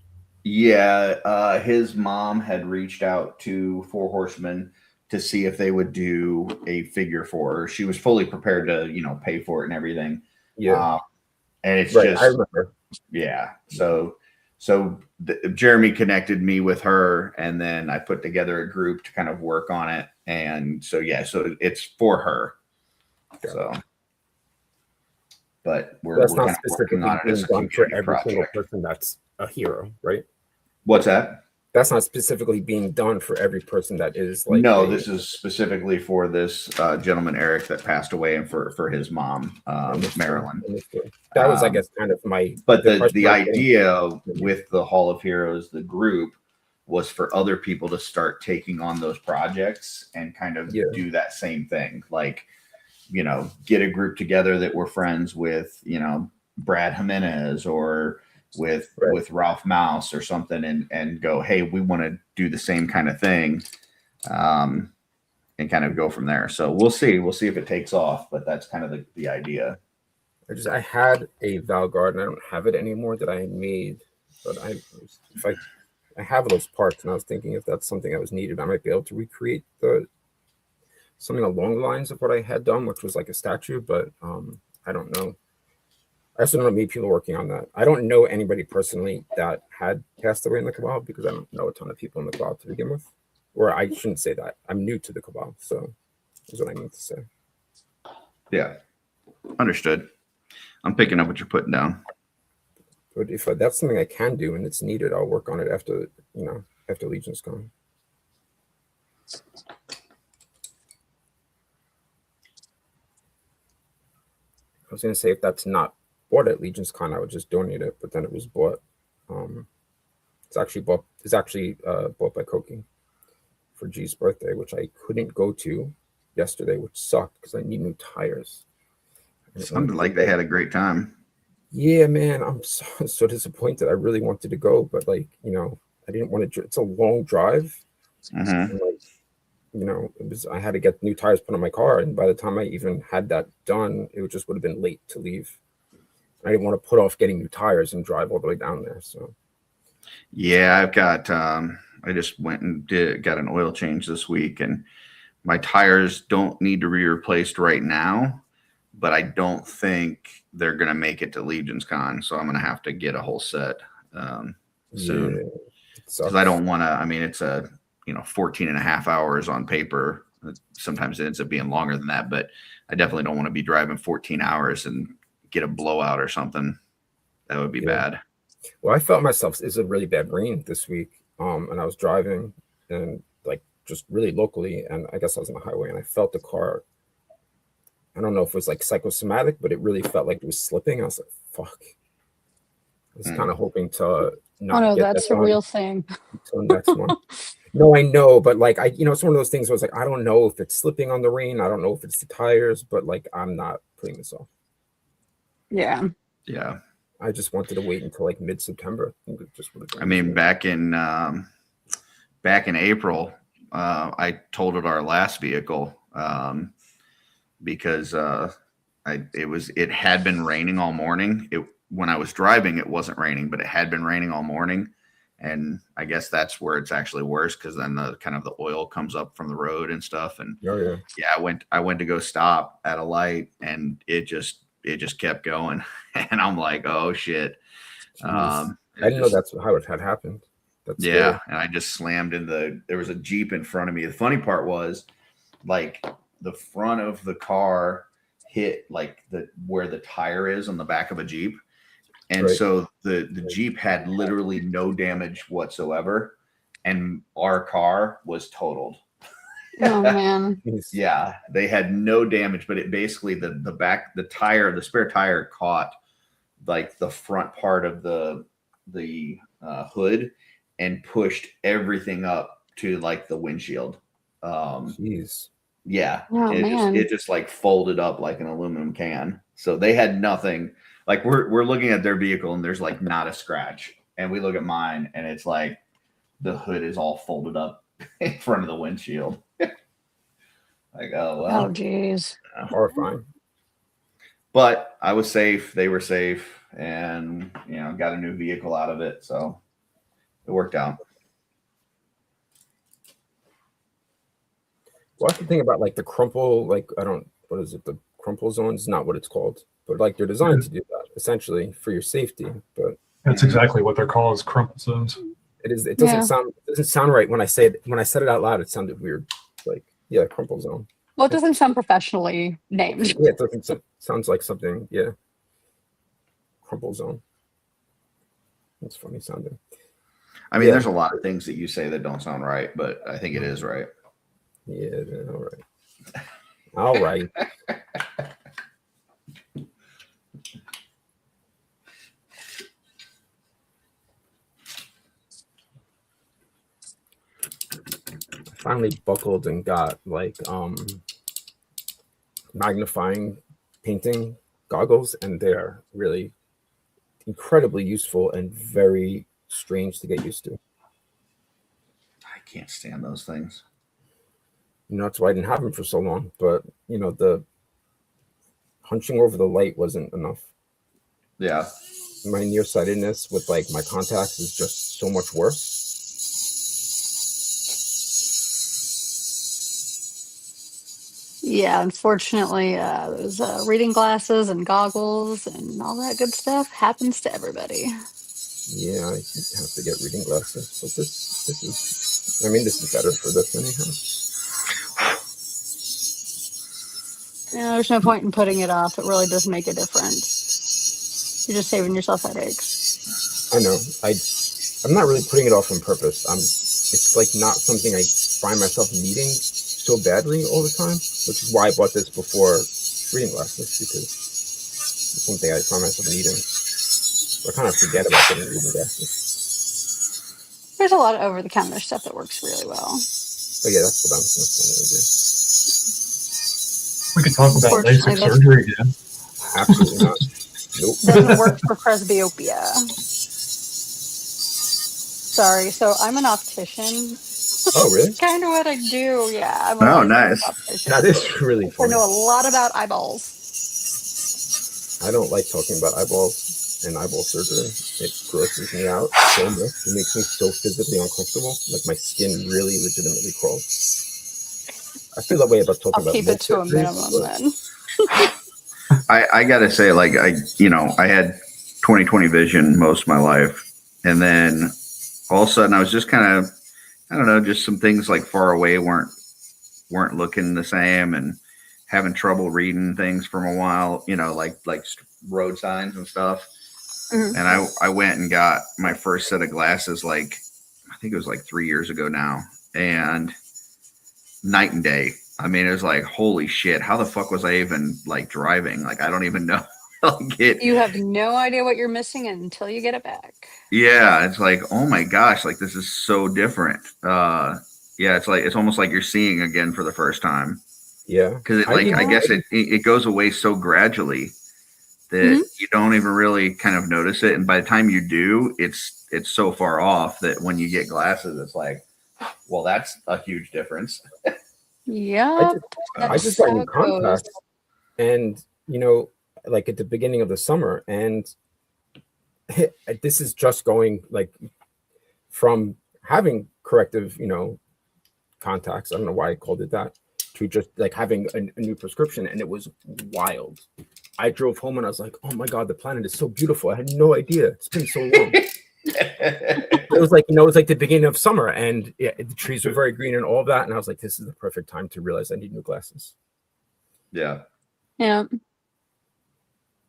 Yeah, his mom had reached out to Four Horsemen to see if they would do a figure for her. She was fully prepared to, pay for it and everything. Yeah. And it's right, just, I remember. yeah. So Jeremy connected me with her, and then I put together a group to kind of work on it. And so, yeah, so it's for her. Okay. So, but That's we're not kind of specifically working on it being as a done for community every single project. person that's a hero, right? What's that? That's not specifically being done for every person that is like. No, this is specifically for this gentleman Eric that passed away, and for his mom, Marilyn. That was, I guess, kind of my. But the question I was getting- idea with the Hall of Heroes, the group, was for other people to start taking on those projects and kind of do that same thing. Like, get a group together that we're friends with, Brad Jimenez or with Ralph Mouse or something, and go, hey, we want to do the same kind of thing, and kind of go from there. So we'll see if it takes off, but that's kind of the idea. I had a Valgard and I don't have it anymore that I made, but if I have those parts, and I was thinking if that's something that was needed, I might be able to recreate something along the lines of what I had done, which was like a statue, but I don't know. I also don't know many people working on that. I don't know anybody personally that had passed away in the Cabal because I don't know a ton of people in the Cabal to begin with. Or I shouldn't say that. I'm new to the Cabal, so is what I mean to say. Yeah, understood. I'm picking up what you're putting down. But if that's something I can do and it's needed, I'll work on it after Legion's gone. I was gonna say if that's not bought at Legion's Con, I would just donate it, but then it was bought. It's actually bought by Koki for G's birthday, which I couldn't go to yesterday, which sucked because I need new tires. It sounded like they had a great time. Yeah, man, I'm so disappointed. I really wanted to go, but like, you know, I didn't want to. It's a long drive. Mm-hmm. And like, you know, I had to get new tires put on my car, and by the time I even had that done, it just would have been late to leave. I didn't want to put off getting new tires and drive all the way down there. So, yeah, I've got. I just went and got an oil change this week, and my tires don't need to be replaced right now, but I don't think they're going to make it to Legion's Con, so I'm going to have to get a whole set soon. Because I don't want to. I mean, it's 14 and a half hours on paper. Sometimes it ends up being longer than that, but I definitely don't want to be driving 14 hours and get a blowout or something. That would be bad. Well, I felt myself. It's a really bad rain this week. And I was driving and like just really locally, and I guess I was on the highway, and I felt the car. I don't know if it was like psychosomatic, but it really felt like it was slipping. I was like, fuck. I was kind of hoping to not. Oh no, get that's that a real thing. Until the next one. No, I know, but like it's one of those things where I was like, I don't know if it's slipping on the rain. I don't know if it's the tires, but like I'm not putting this off. Yeah. Yeah. I just wanted to wait until like mid-September. I mean, back in April, I totaled our last vehicle because it had been raining all morning. When I was driving, it wasn't raining, but it had been raining all morning, and I guess that's where it's actually worse because then the oil comes up from the road and stuff. And I went to go stop at a light, and it just kept going. And I'm like, oh shit. I didn't know that's how it had happened. That's scary. And I just slammed there was a Jeep in front of me. The funny part was like the front of the car hit like where the tire is on the back of a Jeep. And so the Jeep had literally no damage whatsoever. And our car was totaled. Oh man. Yeah, they had no damage, but it basically the spare tire caught like the front part of the hood and pushed everything up to like the windshield. Jeez. Yeah, oh, it just like folded up like an aluminum can. So they had nothing. Like we're looking at their vehicle and there's like not a scratch, and we look at mine and it's like the hood is all folded up in front of the windshield. Like, oh well. Oh geez. Horrifying. But I was safe. They were safe, and got a new vehicle out of it, so it worked out. Well, that's the thing about like the crumple. Like what is it? The crumple zone is not what it's called, but like they're designed to do that essentially for your safety. But that's exactly what they're called, is crumple zones. It is. It doesn't sound right when I say it. When I said it out loud, it sounded weird. Like crumple zone. Well, it doesn't sound professionally named. Yeah, it doesn't. Sounds like something. Yeah. Crumple zone. That's funny sounding. I mean, there's a lot of things that you say that don't sound right, but I think it is right. Yeah. All right. All right. Finally buckled and got like magnifying painting goggles, and they're really incredibly useful and very strange to get used to. I can't stand those things. That's why I didn't have them for so long, but the hunching over the light wasn't enough. Yeah. My nearsightedness with like my contacts is just so much worse. Yeah, unfortunately, those reading glasses and goggles and all that good stuff happens to everybody. Yeah, I have to get reading glasses, but this is better for this anyhow. Yeah, there's no point in putting it off. It really does make a difference. You're just saving yourself headaches. I know. I'm not really putting it off on purpose. It's like not something I find myself needing so badly all the time, which is why I bought this before reading glasses, because it's one thing I find myself needing. I kind of forget about getting reading glasses. There's a lot of over-the-counter stuff that works really well. But yeah, that's what I'm going to do. We could talk about Unfortunately, LASIK surgery again. Absolutely not. Nope. Doesn't work for presbyopia. Sorry, so I'm an optician. Oh, really? Kind of what I do, yeah. I'm a Oh, licensed nice. optician. That is really I funny. know a lot about eyeballs. I don't like talking about eyeballs and eyeball surgery. It grosses me out so much. It makes me so physically uncomfortable. Like my skin really legitimately crawls. I feel that way about talking I'll about keep lip it to a surgery, minimum but- then. I gotta say, like, I had 20/20 vision most of my life, and then all of a sudden I was just kind of, I don't know, just some things like far away weren't looking the same, and having trouble reading things from a while, like road signs and stuff. Mhm. And I went and got my first set of glasses, like, I think it was like 3 years ago now, and night and day. I mean, it was like, holy shit, how the fuck was I even like driving? Like, I don't even know. You have no idea what you're missing until you get it back. Yeah, it's like, oh my gosh, like this is so different. Yeah, it's like, it's almost like you're seeing again for the first time. Yeah. Because I guess it goes away so gradually that you don't even really kind of notice it. And by the time you do, it's so far off that when you get glasses, it's like, well, that's a huge difference. Yeah. I just got new contacts, and like at the beginning of the summer, and this is just going like from having corrective, contacts. I don't know why I called it that, to just like having a new prescription, and it was wild. I drove home and I was like, "Oh my god, the planet is so beautiful! I had no idea. It's been so long." It was like, it's like the beginning of summer, and the trees were very green and all of that, and I was like, "This is the perfect time to realize I need new glasses." Yeah. Yeah.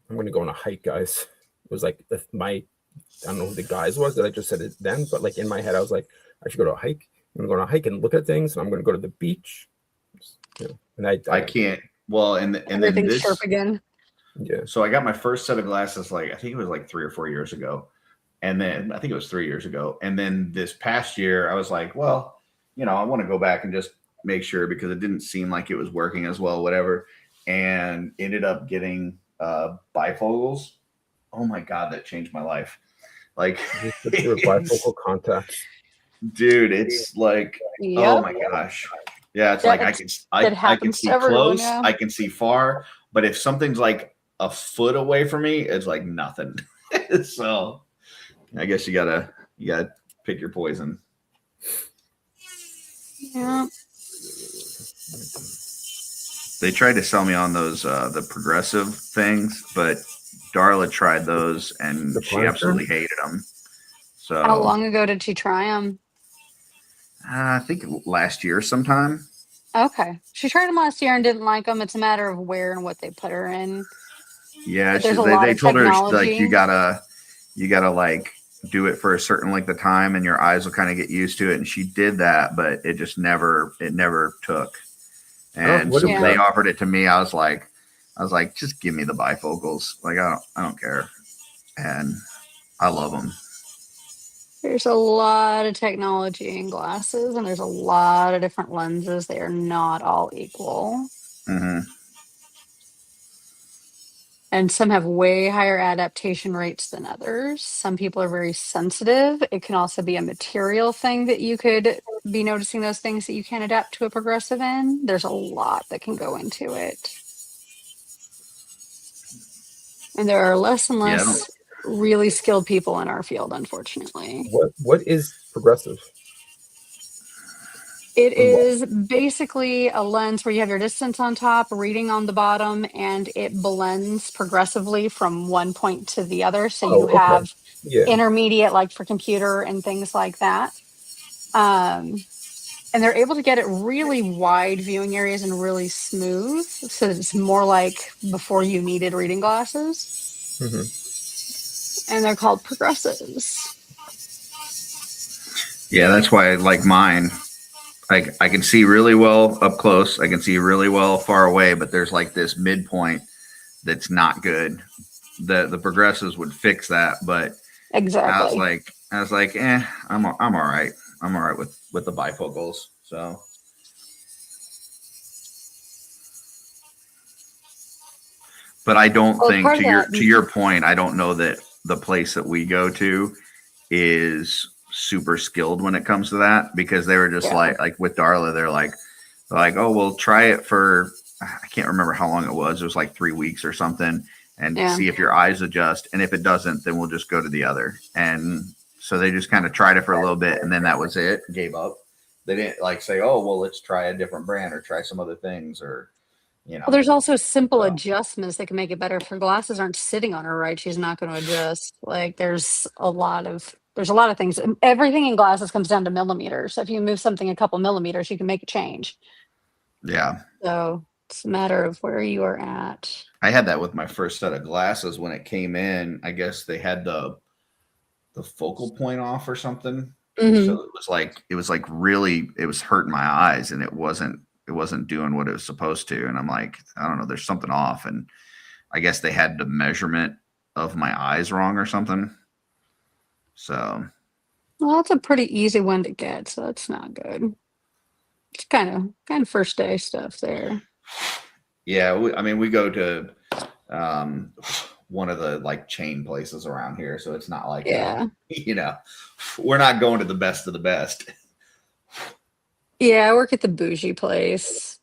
I'm going to go on a hike, guys. It was like I don't know who the guys was that I just said it then, but like in my head, I was like, I should go to a hike. I'm going to go on a hike and look at things, and I'm going to go to the beach. And I can't. Well, and then Everything's this, sharp again. Yeah. so I got my first set of glasses, like, I think it was like 3 or 4 years ago. And then I think it was 3 years ago. And then this past year, I was like, well, I want to go back and just make sure, because it didn't seem like it was working as well, whatever. And ended up getting bifocals. Oh my God, that changed my life. Like, Your bifocal contacts. dude, it's like, oh my gosh. Yeah, it's like I can see everyone, close, yeah. I can see far, but if something's like a foot away from me, it's like nothing. So I guess you gotta pick your poison. Yeah. They tried to sell me on those the progressive things, but Darla tried those and she absolutely hated them. So How long ago did she try them? I think last year sometime. Okay. She tried them last year and didn't like them. It's a matter of where and what they put her in. Yeah, But there's a lot they of told her, like, technology. you gotta like do it for a certain length of time and your eyes will kind of get used to it. And she did that, but it just never took. And so Yeah. they offered it to me. I was like, just give me the bifocals. Like, I don't care. And I love them. There's a lot of technology in glasses, and there's a lot of different lenses. They are not all equal. Mm-hmm. And some have way higher adaptation rates than others. Some people are very sensitive. It can also be a material thing that you could be noticing those things that you can adapt to a progressive in. There's a lot that can go into it. And there are less and Yeah, I less really skilled people in our field, unfortunately. What is progressive? It is basically a lens where you have your distance on top, reading on the bottom, and it blends progressively from one point to the other. So you okay. have Yeah. intermediate, like for computer and things like that. And they're able to get it really wide viewing areas and really smooth. So that it's more like before you needed reading glasses. Mm-hmm. And they're called progressives. Yeah, that's why, like mine, like I can see really well up close. I can see really well far away, but there's like this midpoint that's not good. The progressives would fix that, but Exactly. I was like, I'm all right. I'm all right with the bifocals. So. But I don't think to your point, I don't know that the place that we go to is super skilled when it comes to that, because they were just like with Darla, they're like, oh, we'll try it for, I can't remember how long it was. It was like 3 weeks or something, and see if your eyes adjust. And if it doesn't, then we'll just go to the other. And so they just kind of tried it for a little bit, and then that was it. Gave up. They didn't like say, oh, well, let's try a different brand or try some other things, or Well, there's also simple adjustments that can make it better. If her glasses aren't sitting on her right, she's not going to adjust. Like there's a lot of things. Everything in glasses comes down to millimeters. So if you move something a couple millimeters, you can make a change. Yeah. So it's a matter of where you are at. I had that with my first set of glasses when it came in. I guess they had the focal point off or something. Mm-hmm. So it was really, it was hurting my eyes, and it wasn't doing what it was supposed to. And I'm like, I don't know, there's something off. And I guess they had the measurement of my eyes wrong or something. So. Well, that's a pretty easy one to get. So that's not good. It's kind of first day stuff there. Yeah. We go to one of the like chain places around here. So it's not like, we're not going to the best of the best. Yeah, I work at the bougie place.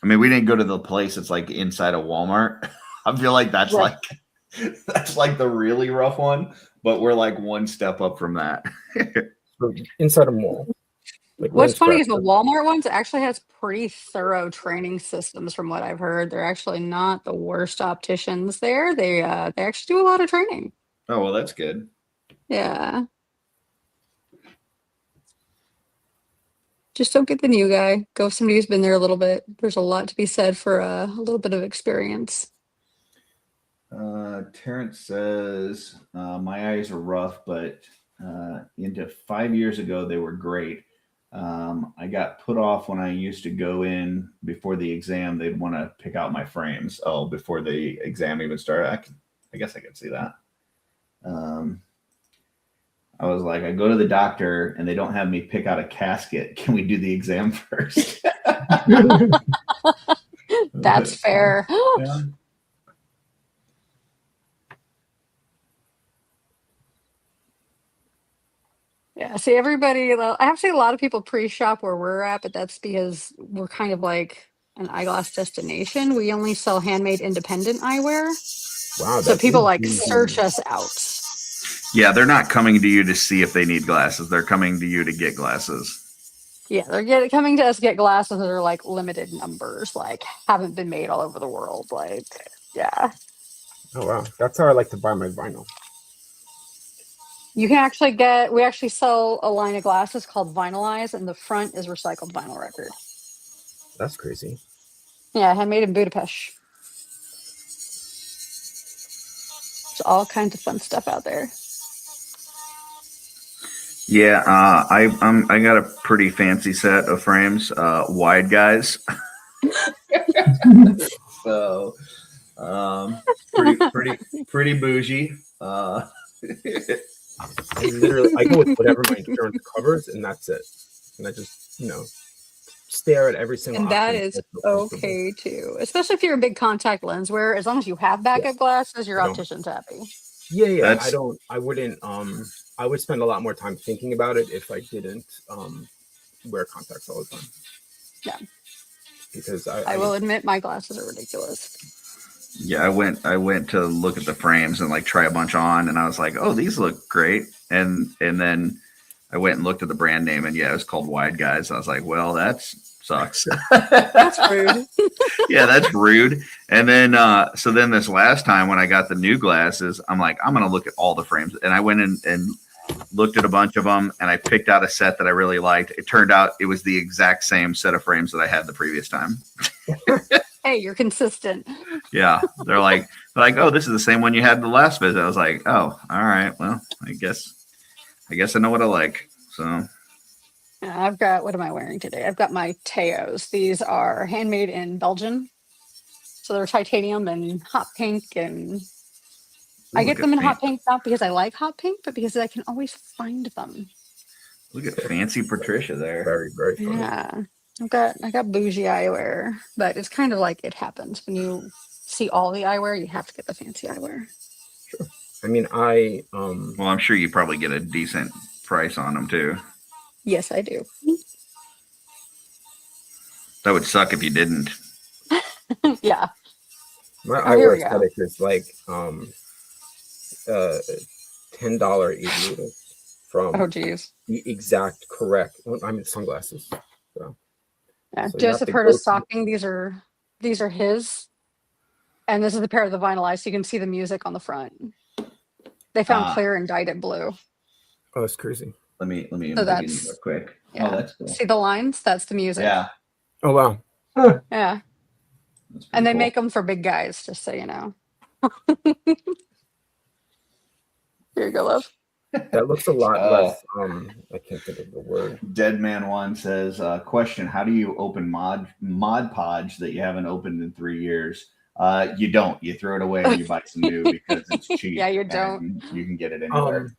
I mean, we didn't go to the place that's like inside a Walmart. I feel like that's like the really rough one, but we're like one step up from that. Inside a mall. Like what's funny is the Walmart ones actually has pretty thorough training systems from what I've heard. They're actually not the worst opticians there. They actually do a lot of training. Oh, well, that's good. Yeah. Just don't get the new guy. Go with somebody who's been there a little bit. There's a lot to be said for a little bit of experience. Terrence says, my eyes are rough, but into 5 years ago, they were great. I got put off when I used to go in before the exam. They'd want to pick out my frames. Oh, before the exam even started. I guess I could see that. I was like, I go to the doctor and they don't have me pick out a casket. Can we do the exam first? That's fair. Yeah. Yeah, see, everybody, I have to say a lot of people pre-shop where we're at, but that's because we're kind of like an eyeglass destination. We only sell handmade independent eyewear. Wow. So people like search us out. Yeah, they're not coming to you to see if they need glasses. They're coming to you to get glasses. Yeah, they're coming to us to get glasses that are like limited numbers, like haven't been made all over the world. Like, yeah. Oh, wow. That's how I like to buy my vinyl. You can actually we actually sell a line of glasses called Vinylize, and the front is recycled vinyl record. That's crazy. Yeah, handmade in Budapest. There's all kinds of fun stuff out there. Yeah, I got a pretty fancy set of frames, wide guys. So, pretty bougie. I go with whatever my insurance covers, and that's it. And I just, stare at every single. And that is okay too, especially if you're a big contact lens wearer. As long as you have backup glasses, your optician's happy. Yeah. I wouldn't. I would spend a lot more time thinking about it if I didn't wear contacts all the time. Yeah. Because I will admit my glasses are ridiculous. Yeah, I went to look at the frames and like try a bunch on, and I was like, oh, these look great. And then I went and looked at the brand name, and yeah, it was called Wide Guys. I was like, well, that sucks. That's rude. Yeah, that's rude. And then so then this last time when I got the new glasses, I'm like, I'm gonna look at all the frames. And I went in and looked at a bunch of them, and I picked out a set that I really liked. It turned out it was the exact same set of frames that I had the previous time. Hey, you're consistent. Yeah, they're like, oh, this is the same one you had the last visit. I was like, oh, all right, well, I guess I know what I like. So Yeah, I've got, what am I wearing today? I've got my Teos. These are handmade in Belgium. So they're titanium and hot pink. And I Look get at them in fan- hot pink, not because I like hot pink, but because I can always find them. Look at fancy Patricia there. Very, very funny. Yeah. I got bougie eyewear, but it's kind of like it happens. When you see all the eyewear, you have to get the fancy eyewear. I mean, Well, I'm sure you probably get a decent price on them too. Yes, I do. That would suck if you didn't. Yeah. my Oh, here eyewear we go. aesthetic is like $10 aviators from Oh, geez. the exact correct. I mean, sunglasses. So Yeah. So you have Joseph to heard go of to- stocking. These are his. And this is the pair of the vinyl so you can see the music on the front. They found clear and dyed it blue. oh, it's crazy. Let me So dig in that's- real quick. Yeah. Oh, that's cool. See the lines? That's the music. Yeah. Oh wow. Yeah. That's And pretty they cool. make them for big guys, just so you know. Here you go, love. That looks a lot Oh. less. I can't think of the word. Dead Man One says, question: how do you open Mod Podge that you haven't opened in 3 years? You don't. You throw it away and you buy some new because it's cheap. Yeah, you don't. and you can get it anywhere.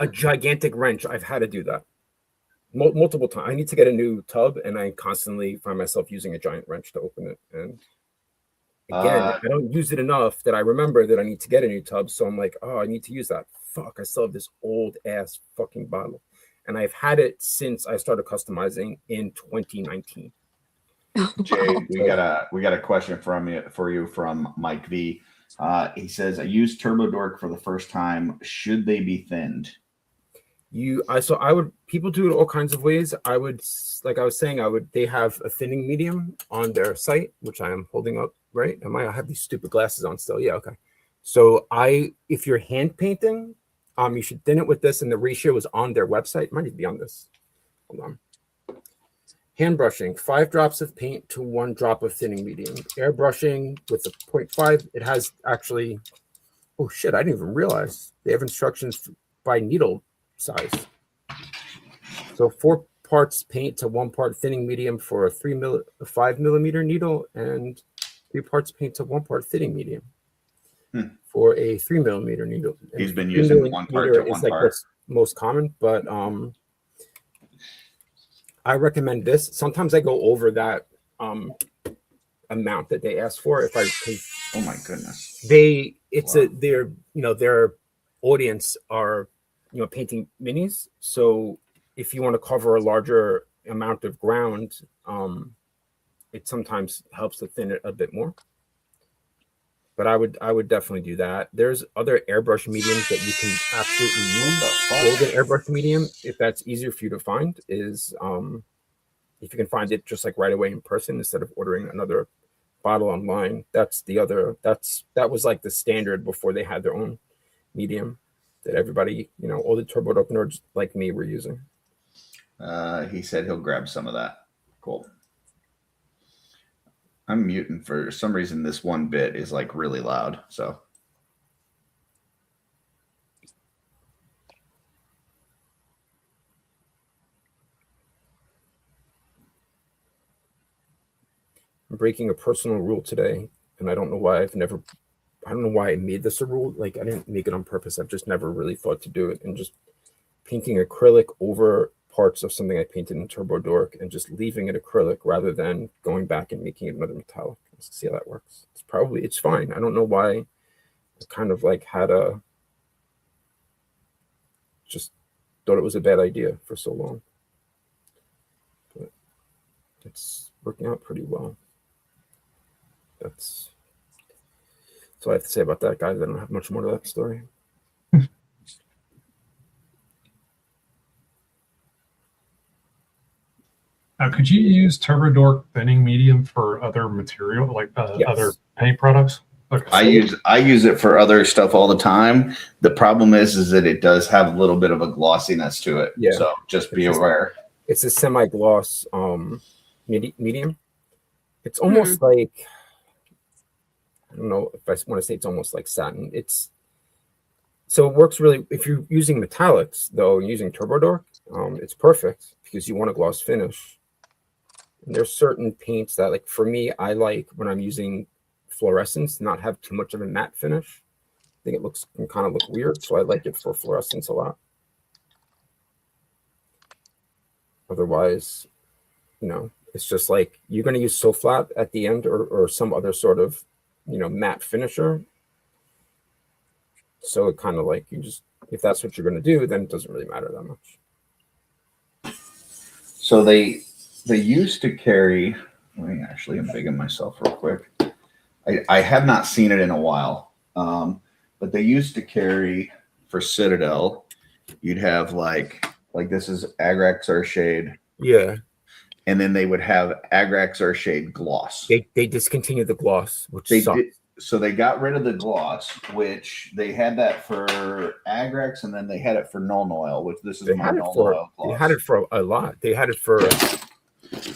A gigantic wrench. I've had to do that multiple times. I need to get a new tub, and I constantly find myself using a giant wrench to open it. And again, I don't use it enough that I remember that I need to get a new tub. So I'm like, oh, I need to use that. Fuck, I still have this old ass fucking bottle, and I've had it since I started customizing in 2019. Jay, we got a question for you from Mike V. He says, I used Turbo Dork for the first time. Should they be thinned? People do it all kinds of ways. I would, like I was saying, they have a thinning medium on their site, which I am holding up, right? I have these stupid glasses on still. Yeah, okay. So if you're hand painting, you should thin it with this, and the ratio is on their website. It might even be on this. Hold on. Hand brushing, 5 drops of paint to 1 drop of thinning medium. Airbrushing with a 0.5, it has actually, oh shit, I didn't even realize. They have instructions by needle size. So 4 parts paint to 1 part thinning medium for a 5 millimeter needle, and 3 parts paint to 1 part thinning medium for a 3 millimeter needle. He's been And using 3 1 part millimeter to 1 is like part. what's most common, but I recommend this. Sometimes I go over that amount that they ask for. Oh my goodness. Their audience are painting minis. So if you want to cover a larger amount of ground, it sometimes helps to thin it a bit more. But I would definitely do that. There's other airbrush mediums that you can absolutely use. Golden airbrush medium, if that's easier for you to find, is if you can find it just like right away in person instead of ordering another bottle online. That was like the standard before they had their own medium that everybody, all the Turbo Dork nerds like me were using. He said he'll grab some of that. Cool. I'm muting for some reason. This one bit is like really loud. So I'm breaking a personal rule today, and I don't know why I don't know why I made this a rule. Like, I didn't make it on purpose. I've just never really thought to do it. And just painting acrylic over parts of something I painted in Turbo Dork and just leaving it acrylic rather than going back and making it another metallic. Let's see how that works. It's fine. I don't know why I kind of like just thought it was a bad idea for so long. But it's working out pretty well. That's all I have to say about that, guys. I don't have much more to that story. Could you use Turbo Dork thinning medium for other material, like Yes. other paint products? Okay. I use it for other stuff all the time. The problem is that it does have a little bit of a glossiness to it. Yeah. So just be aware. It's a semi-gloss medium. It's almost like, I don't know if I want to say it's almost like satin. So it works really, if you're using metallics though, using Turbo Dork, it's perfect because you want a gloss finish. And there's certain paints that, like for me, I like when I'm using fluorescence, not have too much of a matte finish. I think it can kind of look weird, so I like it for fluorescence a lot. Otherwise, it's just like you're going to use So Flat at the end or some other sort of, matte finisher. So it kind of like if that's what you're going to do, then it doesn't really matter that much. So they used to carry, let me actually embiggen myself real quick. I have not seen it in a while, but they used to carry for Citadel, you'd have like this is Agrax Earthshade. Yeah. And then they would have Agrax Earthshade gloss. They discontinued the gloss, which sucks. So they got rid of the gloss, which they had that for Agrax, and then they had it for Nuln Oil, which this is my Nuln Oil gloss. They had it for a lot. They had it for.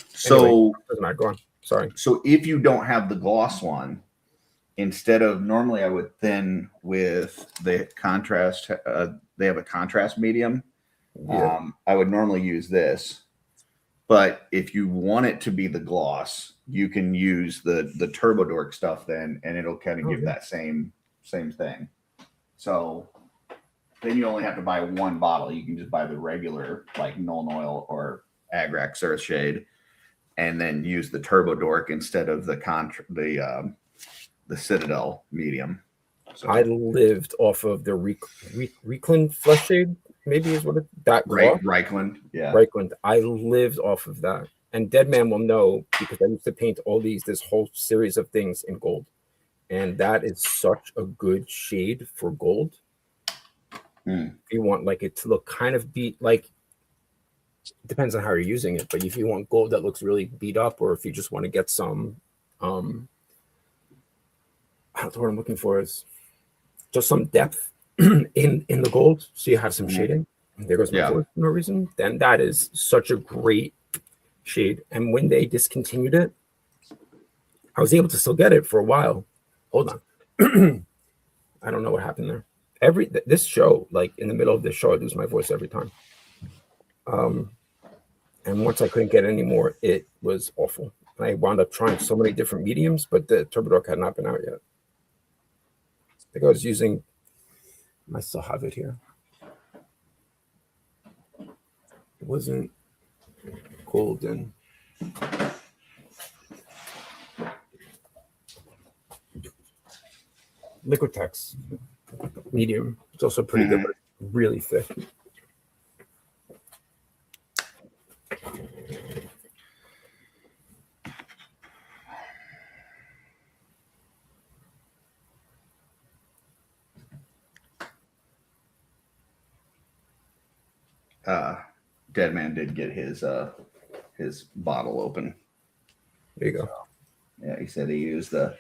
So anyway, doesn't matter. Go on. Sorry. So if you don't have the gloss one, instead of normally I would thin with the contrast. They have a contrast medium. Yeah. I would normally use this, but if you want it to be the gloss, you can use the Turbo Dork stuff then, and it'll kind of give that same thing. So then you only have to buy one bottle. You can just buy the regular like Nuln Oil or Agrax Earthshade, and then use the Turbo Dork instead of the Citadel medium. So I lived off of the Reikland Flesh Shade, maybe is what that right, Reikland. Yeah. Reikland. I lived off of that. And Deadman will know because I used to paint this whole series of things in gold. And that is such a good shade for gold. If you want like it to look kind of beat, like it depends on how you're using it, but if you want gold that looks really beat up, or if you just want to get some I don't know what I'm looking for is just some depth in the gold, so you have some shading. And there goes my voice for no reason. Then that is such a great shade. And when they discontinued it, I was able to still get it for a while. Hold on. I don't know what happened there. This show, like in the middle of this show, I lose my voice every time. And once I couldn't get it anymore, it was awful. I wound up trying so many different mediums, but the Turbo Dork had not been out yet. I think I was using, I still have it here. It wasn't golden. Liquitex medium. It's also pretty good, but really thick. Deadman did get his bottle open. There you go. Yeah, he said he used the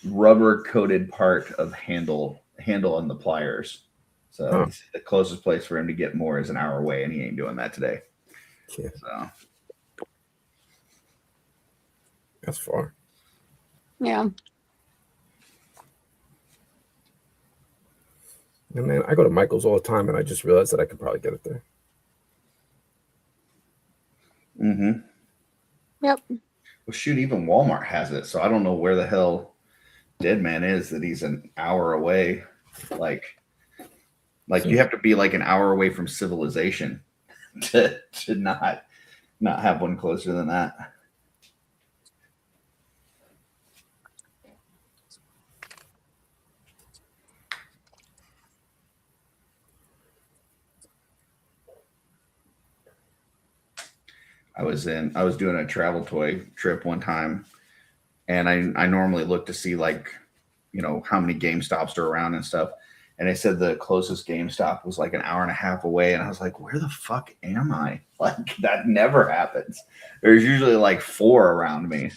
rubber coated part of handle on the pliers. So the closest place for him to get more is an hour away, and he ain't doing that today. Yeah. So that's far. Yeah. And man, I go to Michael's all the time, and I just realized that I could probably get it there. Yep. Well, shoot, even Walmart has it, so I don't know where the hell Deadman is that he's an hour away. Like you have to be like an hour away from civilization to not have one closer than that. I was doing a travel toy trip one time, and I normally look to see like, how many GameStops are around and stuff. And they said the closest GameStop was like an hour and a half away. And I was like, where the fuck am I? Like, that never happens. There's usually like 4 around me.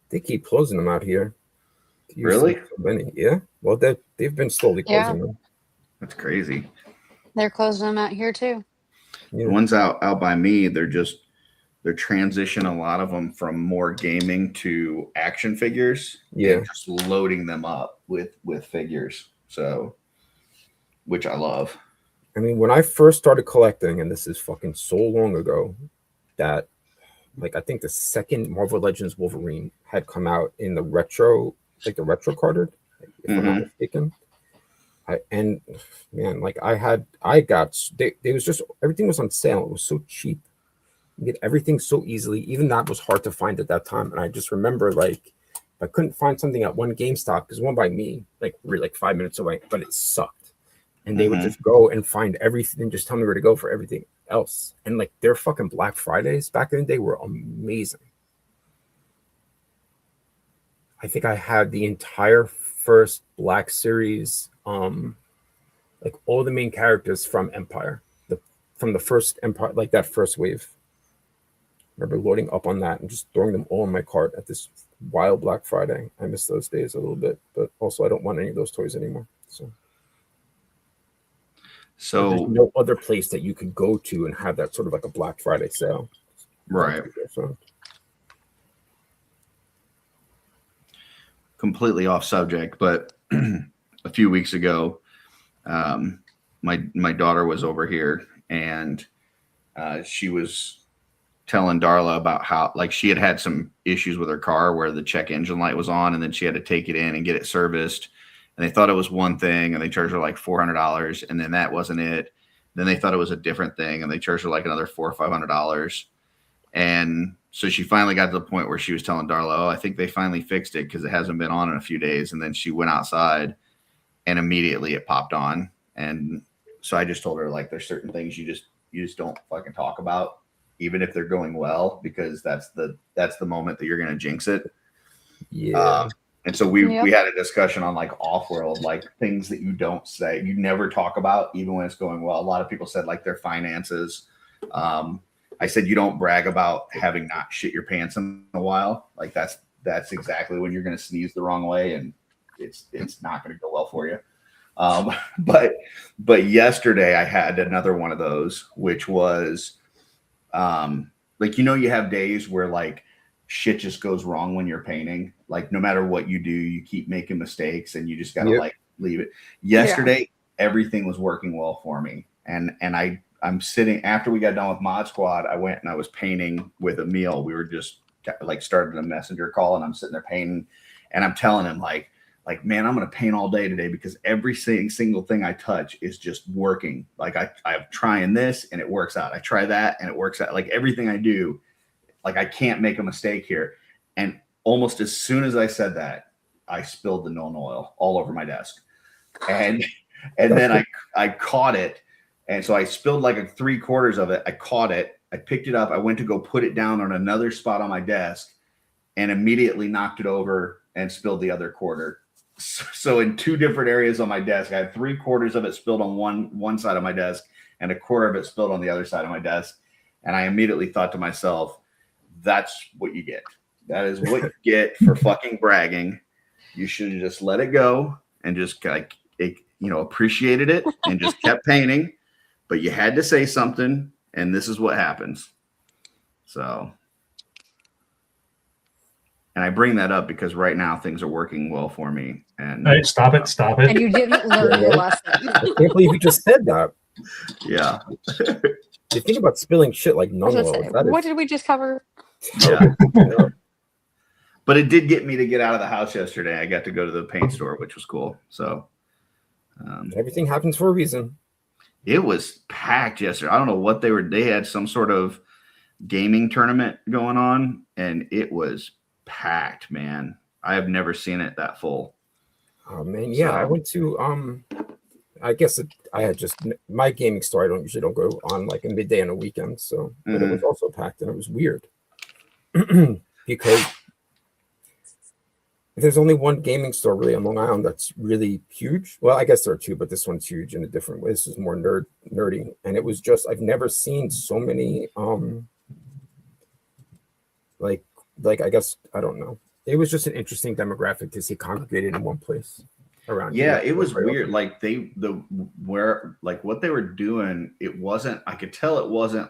They keep closing them out here. Really? So many. Yeah. Well, they've been slowly closing them. That's crazy. They're closing them out here too. Yeah. The ones out by me, they're transitioning a lot of them from more gaming to action figures. Yeah. And just loading them up with figures. So, which I love. I mean, when I first started collecting, and this is fucking so long ago, that like I think the second Marvel Legends Wolverine had come out in the retro, like the retro carded, if I'm not mistaken. And man, like it was just everything was on sale. It was so cheap. You get everything so easily. Even that was hard to find at that time. And I just remember like I couldn't find something at one GameStop because one by me, like we're like 5 minutes away, but it sucked. And they would just go and find everything and just tell me where to go for everything else. And like their fucking Black Fridays back in the day were amazing. I think I had the entire first Black Series, like all the main characters from Empire, from the first Empire, like that first wave. I remember loading up on that and just throwing them all in my cart at this wild Black Friday. I miss those days a little bit, but also I don't want any of those toys anymore. So there's no other place that you could go to and have that sort of like a Black Friday sale. Right. So. Completely off subject, but a few weeks ago, my daughter was over here and she was telling Darla about how like she had some issues with her car where the check engine light was on, and then she had to take it in and get it serviced. And they thought it was one thing, and they charged her like $400, and then that wasn't it. Then they thought it was a different thing, and they charged her like another $400 or $500. And so she finally got to the point where she was telling Darla, "Oh, I think they finally fixed it because it hasn't been on in a few days." And then she went outside, and immediately it popped on. And so I just told her like, there's certain things you just don't fucking talk about, even if they're going well, because that's the moment that you're gonna jinx it. Yeah. And so we had a discussion on like off-world, like things that you don't say, you never talk about, even when it's going well. A lot of people said like their finances. I said, you don't brag about having not shit your pants in a while. Like that's exactly when you're going to sneeze the wrong way, and it's not going to go well for you. But yesterday I had another one of those, which was like, you have days where like shit just goes wrong when you're painting. Like no matter what you do, you keep making mistakes and you just got to like leave it. Yesterday, everything was working well for me. And I'm sitting after we got done with Mod Squad. I went and I was painting with Emil. We were just like started a messenger call, and I'm sitting there painting, and I'm telling him like, man, I'm going to paint all day today because every single thing I touch is just working. Like I'm trying this and it works out. I try that and it works out. Like everything I do, like I can't make a mistake here. And almost as soon as I said that, I spilled the Nuln Oil all over my desk, and then I caught it. And so I spilled like 3/4 of it. I caught it. I picked it up. I went to go put it down on another spot on my desk and immediately knocked it over and spilled the other quarter. So in two different areas on my desk, I had 3/4 of it spilled on one side of my desk and 1/4 of it spilled on the other side of my desk. And I immediately thought to myself, that's what you get. That is what you get for fucking bragging. You should have just let it go and just like, appreciated it and just kept painting. But you had to say something, and this is what happens. So, and I bring that up because right now things are working well for me. And hey, stop it. And you didn't learn your lesson. I can't believe you just said that. Yeah. You think about spilling shit like Nuln Oil. What did we just cover? Yeah. But it did get me to get out of the house yesterday. I got to go to the paint store, which was cool. So everything happens for a reason. It was packed yesterday. I don't know what they had some sort of gaming tournament going on, and it was packed, man. I have never seen it that full. Oh man, yeah. I went to I guess I had just my gaming store. I usually don't go on like a midday on a weekend, so but it was also packed, and it was weird because there's only one gaming store really on Long Island that's really huge. Well, I guess there are two, but this one's huge in a different way. This is more nerdy, and it was just I've never seen so many like I guess I don't know. It was just an interesting demographic to see congregated in one place around. Yeah, it was weird. Like what they were doing, it wasn't. I could tell it wasn't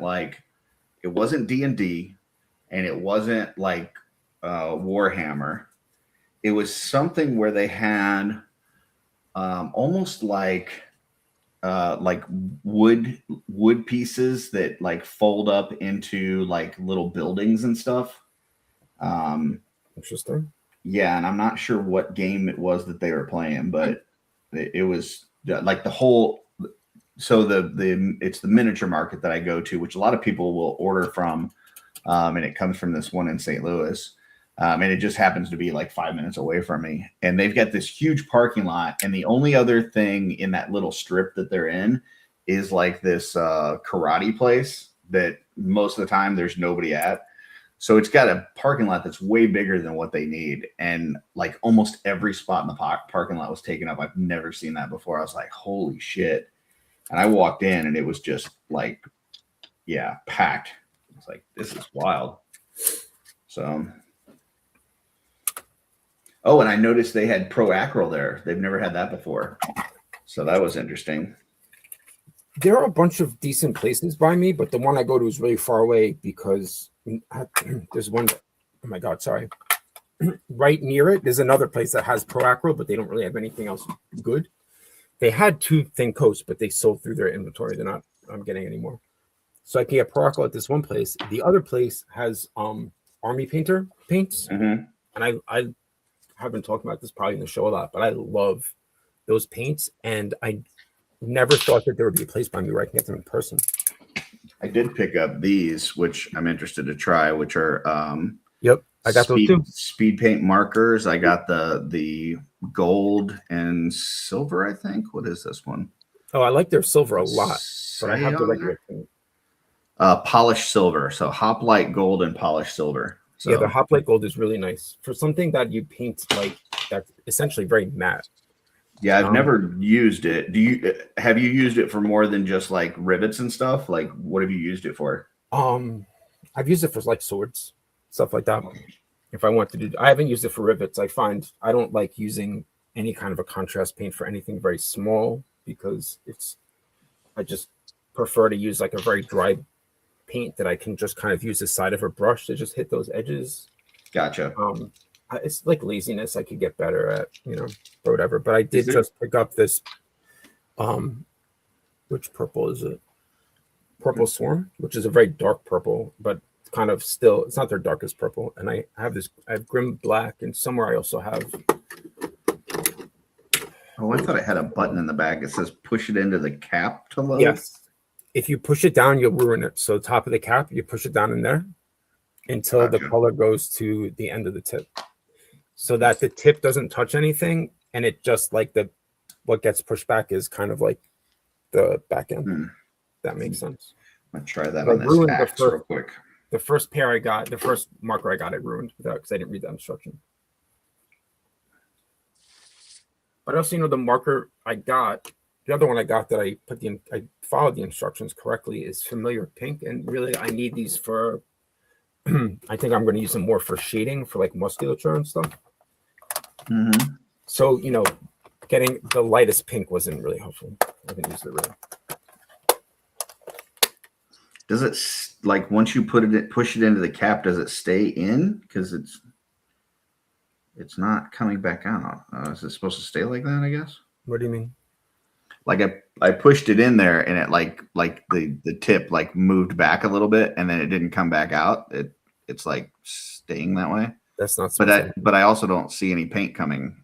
D&D, and it wasn't like Warhammer. It was something where they had almost like like wood pieces that like fold up into like little buildings and stuff. Interesting. Yeah, and I'm not sure what game it was that they were playing, but it was like the whole. So it's the miniature market that I go to, which a lot of people will order from, and it comes from this one in St. Louis, and it just happens to be like 5 minutes away from me. And they've got this huge parking lot, and the only other thing in that little strip that they're in is like this karate place that most of the time there's nobody at. So it's got a parking lot that's way bigger than what they need. And like almost every spot in the parking lot was taken up. I've never seen that before. I was like, holy shit. And I walked in and it was just like, yeah, packed. I was like, this is wild. So, oh, and I noticed they had Pro Acryl there. They've never had that before. So that was interesting. There are a bunch of decent places by me, but the one I go to is really far away because there's one. Oh my God, sorry. Right near it, there's another place that has Pro Acryl, but they don't really have anything else good. They had two thin coats, but they sold through their inventory. They're not getting any more. So I can get Pro Acryl at this one place. The other place has Army Painter paints. Mm-hmm. And I have been talking about this probably in the show a lot, but I love those paints. And I never thought that there would be a place by me where I can get them in person. I did pick up these, which I'm interested to try, which are Yep, I got those too. Speed paint markers. I got the gold and silver, I think. What is this one? Oh, I like their silver a lot, but I have the regular paint. Polished silver. So Hoplite gold and polished silver. So yeah, the Hoplite gold is really nice for something that you paint like that's essentially very matte. yeah, I've never used it. Have you used it for more than just like rivets and stuff? Like what have you used it for? I've used it for like swords, stuff like that. If I want to do, I haven't used it for rivets. I find I don't like using any kind of a contrast paint for anything very small because I just prefer to use like a very dry paint that I can just kind of use the side of a brush to just hit those edges. Gotcha. It's like laziness. I could get better at, or whatever. But I did just pick up this. Which purple is it? Purple Swarm, which is a very dark purple, but kind of still, it's not their darkest purple. And I have Grim Black, and somewhere I also have. Oh, I thought it had a button in the back. It says push it into the cap to load. Yes. If you push it down, you'll ruin it. So top of the cap, you push it down in there until the color goes to the end of the tip, so that the tip doesn't touch anything, and it just like what gets pushed back is kind of like the back end. That makes sense. I'm gonna try that on this axe real quick. The first marker I got, it ruined because I didn't read the instruction. But also, the marker I got, the other one I got that I followed the instructions correctly is Familiar Pink, and really I need these for. I think I'm going to use them more for shading for like musculature and stuff. Mm-hmm. So getting the lightest pink wasn't really helpful. I haven't used it really. Does it like once you push it into the cap? Does it stay in? Because it's not coming back out. Is it supposed to stay like that? I guess. What do you mean? Like I pushed it in there and it like the tip like moved back a little bit and then it didn't come back out. It's like staying that way. That's not. But I also don't see any paint coming.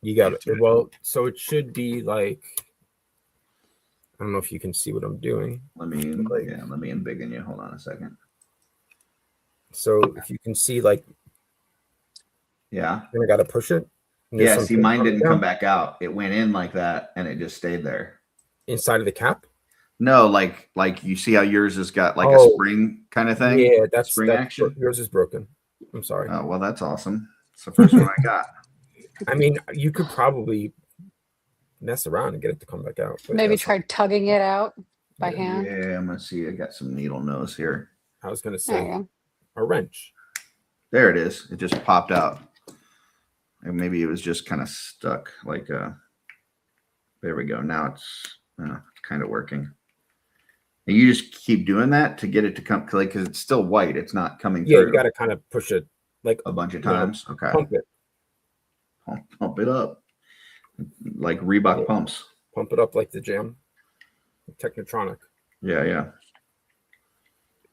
You got it. Well, so it should be like. I don't know if you can see what I'm doing. Let me embiggen you. Hold on a second. So if you can see, like, yeah, I got to push it. Yeah, see, mine didn't come back out. It went in like that, and it just stayed there. Inside of the cap? No, like you see how yours has got like a spring kind of thing? Yeah, that's spring action. Yours is broken. I'm sorry. Oh, well, that's awesome. It's the first one I got. I mean, you could probably mess around and get it to come back out. Maybe try tugging it out by hand. Yeah, I'm gonna see. I got some needle nose here. I was gonna say a wrench. There it is. It just popped out. And maybe it was just kind of stuck. Like there we go. Now it's kind of working. And you just keep doing that to get it to come, like, because it's still white. It's not coming through. Yeah, you got to kind of push it like a bunch of times. Okay. Pump it. Pump it up. Like Reebok pumps. Pump it up like the Jam. Technotronic. Yeah, yeah.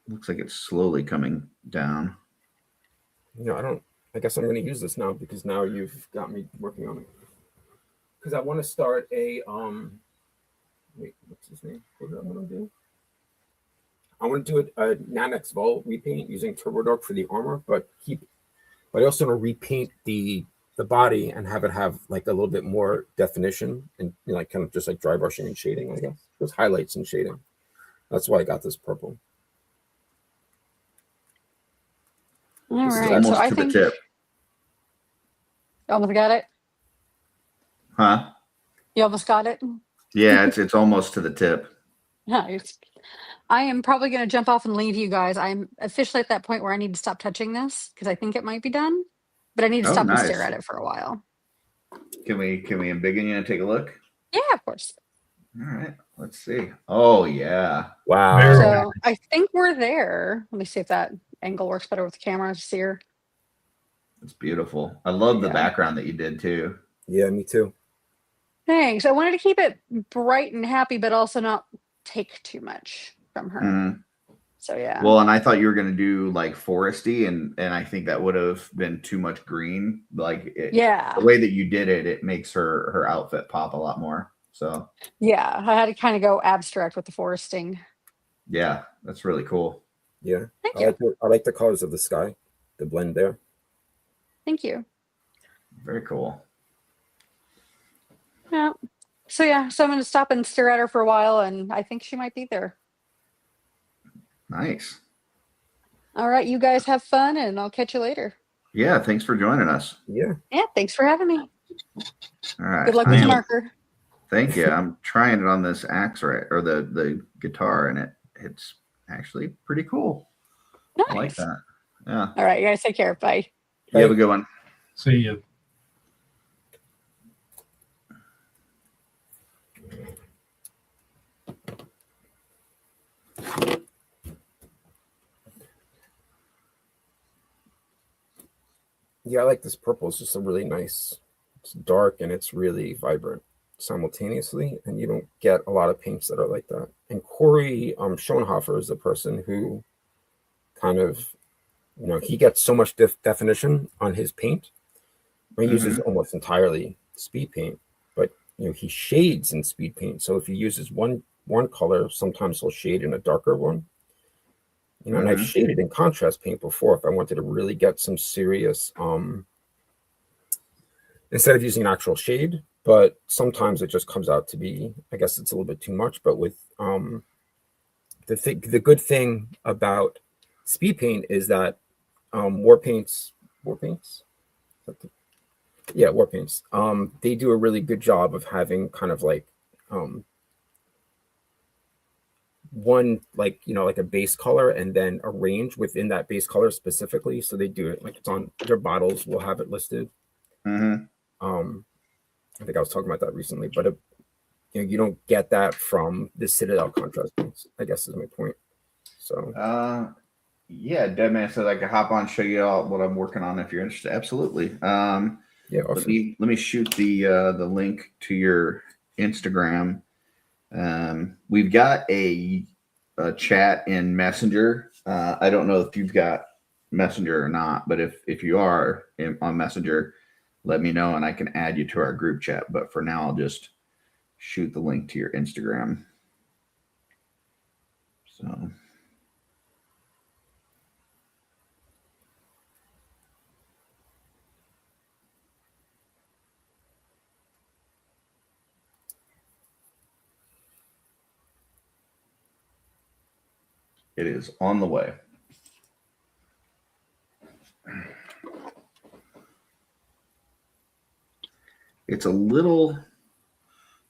Looks like it's slowly coming down. I guess I'm going to use this now because now you've got me working on it. Because I want to start a wait, what's his name? What do I want to do? I want to do a Nanex Vol repaint using TurboDark for the armor, but I also want to repaint the body and have it have like a little bit more definition and like kind of just like dry brushing and shading, I guess. Just highlights and shading. That's why I got this purple. All This is right. almost So I to think the tip. you almost got it. Huh? You almost got it. Yeah, it's almost to the tip. Nice. I am probably going to jump off and leave you guys. I'm officially at that point where I need to stop touching this because I think it might be done, but I need to Oh, stop and nice. stare at it for a while. Can we embiggen you and take a look? Yeah, of course. All right, let's see. Oh yeah. Wow. Very So I think we're there. Let me see if that angle works better with the camera. See her. It's beautiful. I love the Yeah. background that you did too. Yeah, me too. Thanks. I wanted to keep it bright and happy, but also not take too much from her. Mhm. So yeah. Well, and I thought you were gonna do like foresty, and I think that would have been too much green. Like Yeah. the way that you did it, it makes her outfit pop a lot more. So Yeah. I had to kind of go abstract with the foresting. yeah, that's really cool. Yeah. Thank I you. like the colors of the sky, the blend there. Thank you. Very cool. Yeah. So yeah, so I'm going to stop and stare at her for a while, and I think she might be there. Nice. All right, you guys have fun, and I'll catch you later. Yeah, thanks for joining us. Yeah. Yeah, thanks for having me. All right. Good luck with the Man. marker. Thank you. I'm trying it on this axe right or the guitar, and it's actually pretty cool. Nice. I like that. Yeah. All right, you guys take care. Bye. You have a good one. See you. Yeah, I like this purple. It's just a really nice, it's dark and it's really vibrant simultaneously. And you don't get a lot of paints that are like that. And Corey Schoenhofer is the person who kind of, he gets so much definition on his paint. He uses almost entirely speed paint, but he shades in speed paint. So if he uses one color, sometimes he'll shade in a darker one. And I've shaded in contrast paint before if I wanted to really get some serious, instead of using an actual shade, but sometimes it just comes out to be, I guess it's a little bit too much. But with the good thing about speed paint is that war paints, they do a really good job of having kind of like one like a base color and then a range within that base color specifically. So they do it like it's on their bottles will have it listed. I think I was talking about that recently, but you don't get that from the Citadel contrast paints, I guess is my point. So yeah, Deadman said I could hop on, show you all what I'm working on if you're interested. Absolutely. yeah, awesome. Let me shoot the link to your Instagram. We've got a chat in Messenger. I don't know if you've got Messenger or not, but if you are on Messenger, let me know and I can add you to our group chat. But for now, I'll just shoot the link to your Instagram. So. It is on the way. It's a little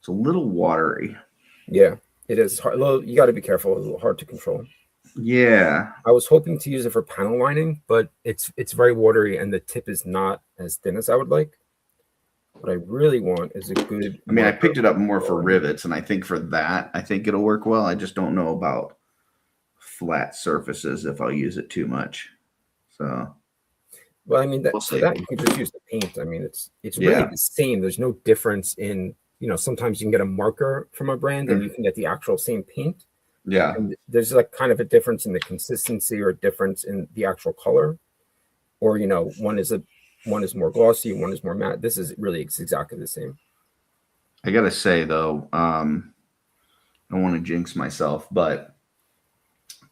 watery. Yeah, it is hard. You got to be careful. It's a little hard to control. Yeah. I was hoping to use it for panel lining, but it's very watery and the tip is not as thin as I would like. What I really want is a good. I mean, I picked it up more for rivets, and I think for that, I think it'll work well. I just don't know about flat surfaces if I'll use it too much. So. Well, I mean, We'll for see. that you can just use the paint. I mean, it's really the same. There's no difference in sometimes you can get a marker from a brand and you can get the actual same paint. Yeah. And there's like kind of a difference in the consistency or a difference in the actual color, or one is more glossy, one is more matte. This is really exactly the same. I gotta say though, I don't want to jinx myself, but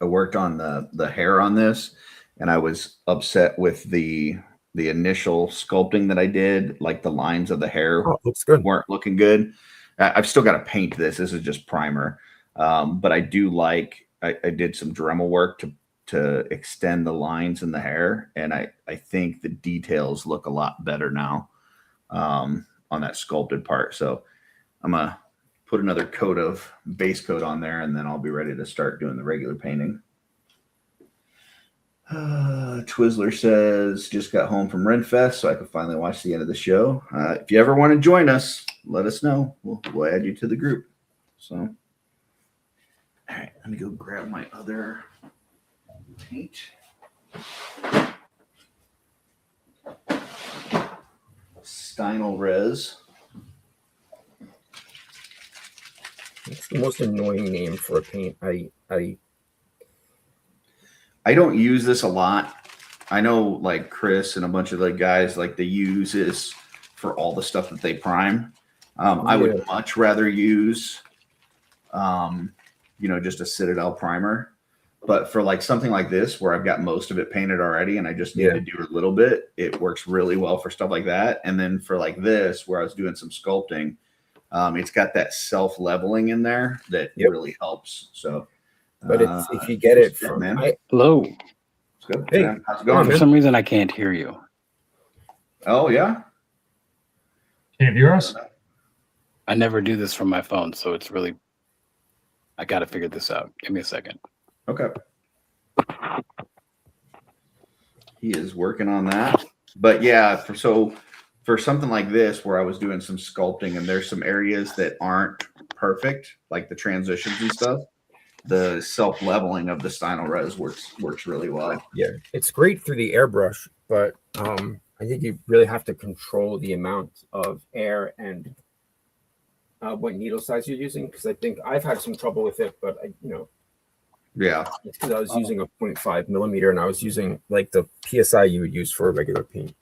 I worked on the hair on this, and I was upset with the initial sculpting that I did. Like the lines of the hair looks good. weren't looking good. I've still got to paint this. This is just primer, but I do like. I did some Dremel work to extend the lines in the hair, and I think the details look a lot better now on that sculpted part. So I'm gonna put another coat of base coat on there, and then I'll be ready to start doing the regular painting. Twizzler says, just got home from Renfest, so I could finally watch the end of the show. If you ever want to join us, let us know. We'll add you to the group. So, all right, let me go grab my other paint. Stynel Res. It's the most annoying name for a paint. I don't use this a lot. I know like Chris and a bunch of the guys, like they use this for all the stuff that they prime. I would much rather use, just a Citadel primer. But for like something like this, where I've got most of it painted already and I just need to do a little bit, it works really well for stuff like that. And then for like this, where I was doing some sculpting, it's got that self-leveling in there that really helps. So, but if you get it from hello, it's good. Hey, how's it going? for some reason I can't hear you. Oh yeah, Can't hear us? I never do this from my phone, so it's really, I got to figure this out. Give me a second. okay. He is working on that, but yeah, for something like this, where I was doing some sculpting and there's some areas that aren't perfect, like the transitions and stuff, the self-leveling of the Stynel Res works really well. Yeah, it's great through the airbrush, but I think you really have to control the amount of air and what needle size you're using, because I think I've had some trouble with it, but Yeah, it's because I was using a 0.5 millimeter and I was using like the PSI you would use for a regular paint.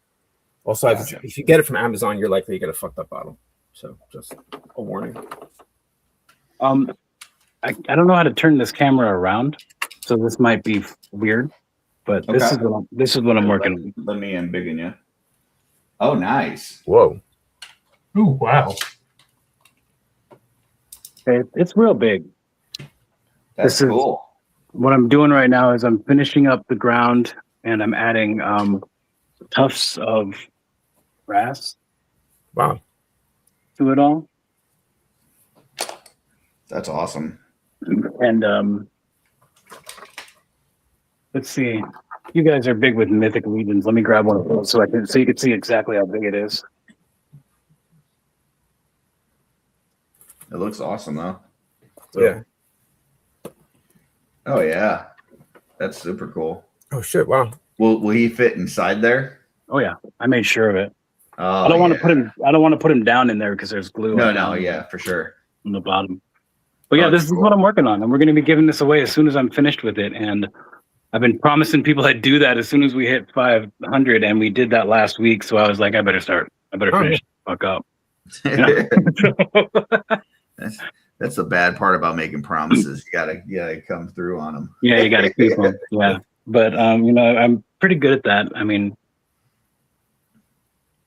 Also, if you get it from Amazon, you're likely to get a fucked up bottle. So just a warning. I don't know how to turn this camera around, so this might be weird, but this is what I'm working on. Let me embiggen you. Oh, nice. Whoa. Ooh, wow. Okay, it's real big. That's cool. What I'm doing right now is I'm finishing up the ground and I'm adding tufts of grass. Wow. To it all. That's awesome. And let's see. You guys are big with Mythic Legions. Let me grab one of those so you can see exactly how big it is. It looks awesome though. So, Yeah. Oh yeah. That's super cool. Oh shit! Wow. Will he fit inside there? Oh yeah, I made sure of it. Oh, I don't want to put him. I don't want to put him down in there because there's glue. No, yeah, for sure. On the bottom. But yeah, this is what I'm working on, and we're going to be giving this away as soon as I'm finished with it. And I've been promising people I'd do that as soon as we hit 500, and we did that last week. So I was like, I better start. I better finish the fuck up. That's the bad part about making promises. You gotta come through on them. Yeah, you got to keep them. Yeah, but I'm pretty good at that. I mean,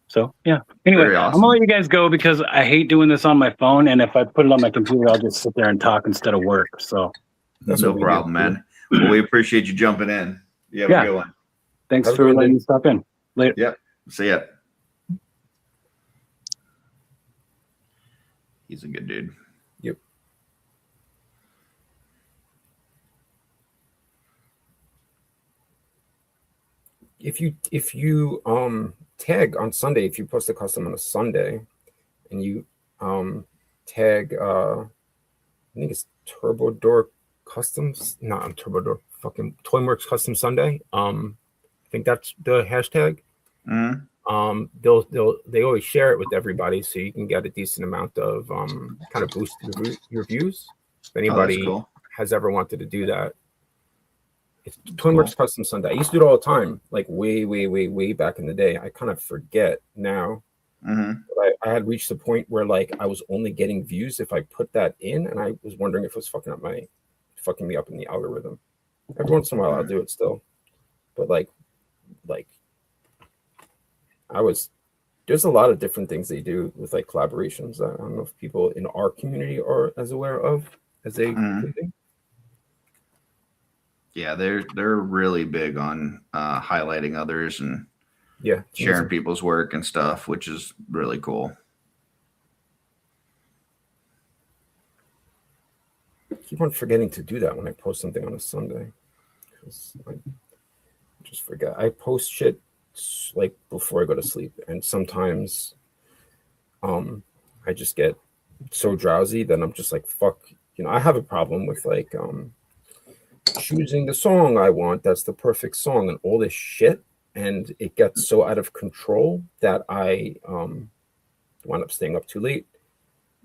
so yeah. Anyway, Very awesome. I'm gonna let you guys go because I hate doing this on my phone, and if I put it on my computer, I'll just sit there and talk instead of work. So That's no problem, man. Well, we appreciate you jumping in. You have a good one. Thanks for letting me stop in. Later. Yep. See ya. He's a good dude. Yep. If you tag on Sunday, if you post a custom on a Sunday and you tag I think it's Turbo Door Customs, not Turbo Door, fucking Toyworks Custom Sunday. I think that's the hashtag. Mm-hmm. they always share it with everybody, so you can get a decent amount of kind of boost your views. If anybody cool. has ever wanted to do that, it's cool. Twinworks Custom Sunday. I used to do it all the time, like way back in the day. I kind of forget now. But I had reached the point where like I was only getting views if I put that in, and I was wondering if it was fucking me up in the algorithm. Every once in a while I'll do it still, but like there's a lot of different things they do with like collaborations that I don't know if people in our community are as aware of as they could be. Yeah, they're really big on highlighting others and sharing people's work and stuff, which is really cool. I keep on forgetting to do that when I post something on a Sunday, because I just forget. I post shit like before I go to sleep, and sometimes I just get so drowsy that I'm just like, fuck, I have a problem with like choosing the song I want that's the perfect song and all this shit, and it gets so out of control that I wind up staying up too late.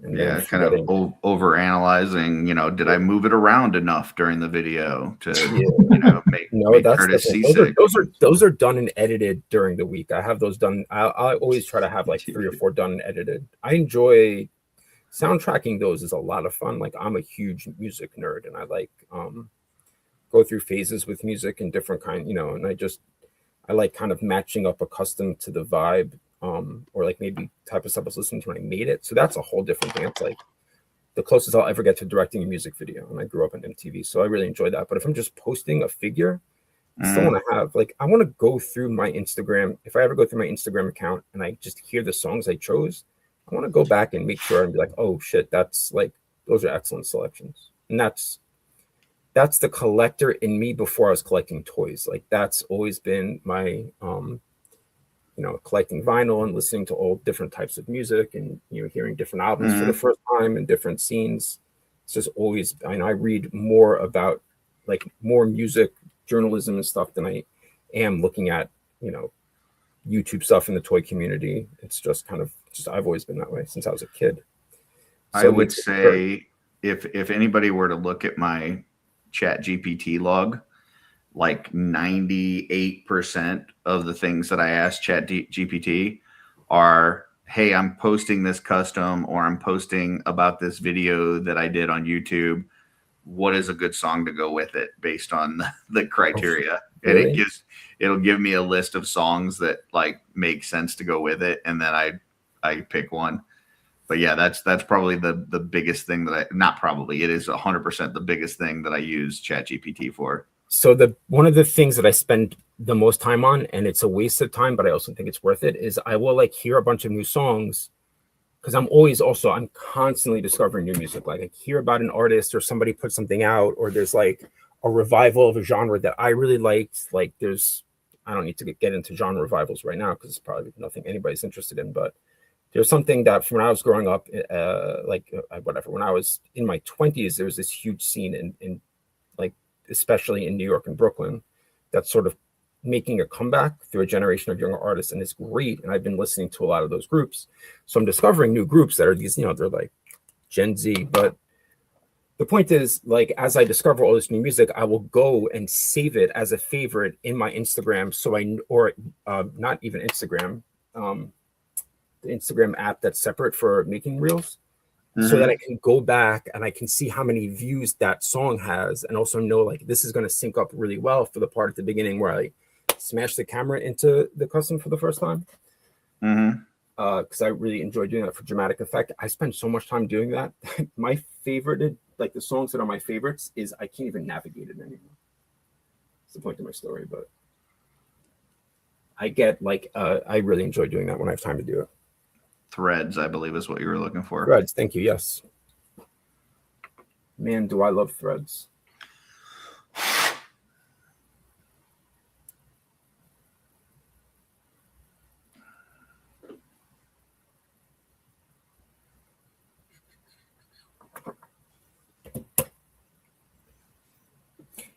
And kind of over analyzing, did I move it around enough during the video to make Curtis seasick? Those are done and edited during the week. I have those done. I always try to have like 3 or 4 done and edited. I enjoy soundtracking those. Is a lot of fun. Like I'm a huge music nerd, and I like go through phases with music and different kind, and I like kind of matching up a custom to the vibe. Or like maybe type of stuff I was listening to when I made it. So that's a whole different thing. It's like the closest I'll ever get to directing a music video. And I grew up on MTV, so I really enjoy that. But if I'm just posting a figure, I still want to have I want to go through my Instagram. If I ever go through my Instagram account and I just hear the songs I chose, I want to go back and make sure and be like, oh shit, that's like those are excellent selections. And that's the collector in me before I was collecting toys. Like that's always been my collecting vinyl and listening to all different types of music and hearing different albums for the first time and different scenes. It's just always, I read more about like more music journalism and stuff than I am looking at YouTube stuff in the toy community. It's just kind of I've always been that way since I was a kid. So I would say if anybody were to look at my ChatGPT log, like 98% of the things that I asked ChatGPT are, hey, I'm posting this custom, or I'm posting about this video that I did on YouTube. What is a good song to go with it based on the criteria? Really? And it'll give me a list of songs that like make sense to go with it. And then I pick one. But yeah, that's probably the biggest thing that it is 100% the biggest thing that I use ChatGPT for. So one of the things that I spend the most time on, and it's a waste of time, but I also think it's worth it, is I will like hear a bunch of new songs because I'm constantly discovering new music. Like I hear about an artist or somebody put something out, or there's like a revival of a genre that I really liked. Like I don't need to get into genre revivals right now because it's probably nothing anybody's interested in, but there's something that from when I was growing up, when I was in my 20s, there was this huge scene in like, especially in New York and Brooklyn, that's sort of making a comeback through a generation of younger artists. And it's great. And I've been listening to a lot of those groups. So I'm discovering new groups that are these, they're like Gen Z. But the point is, like, as I discover all this new music, I will go and save it as a favorite in my Instagram. Not even Instagram, the Instagram app that's separate for making reels. So that I can go back and I can see how many views that song has, and also know like this is going to sync up really well for the part at the beginning where I smash the camera into the custom for the first time. Because I really enjoy doing that for dramatic effect. I spend so much time doing that. My favorite, like the songs that are my favorites, is I can't even navigate it anymore. It's the point of my story, but I get like I really enjoy doing that when I have time to do it. Threads, I believe, is what you were looking for. Threads, thank you. Yes. Man, do I love Threads.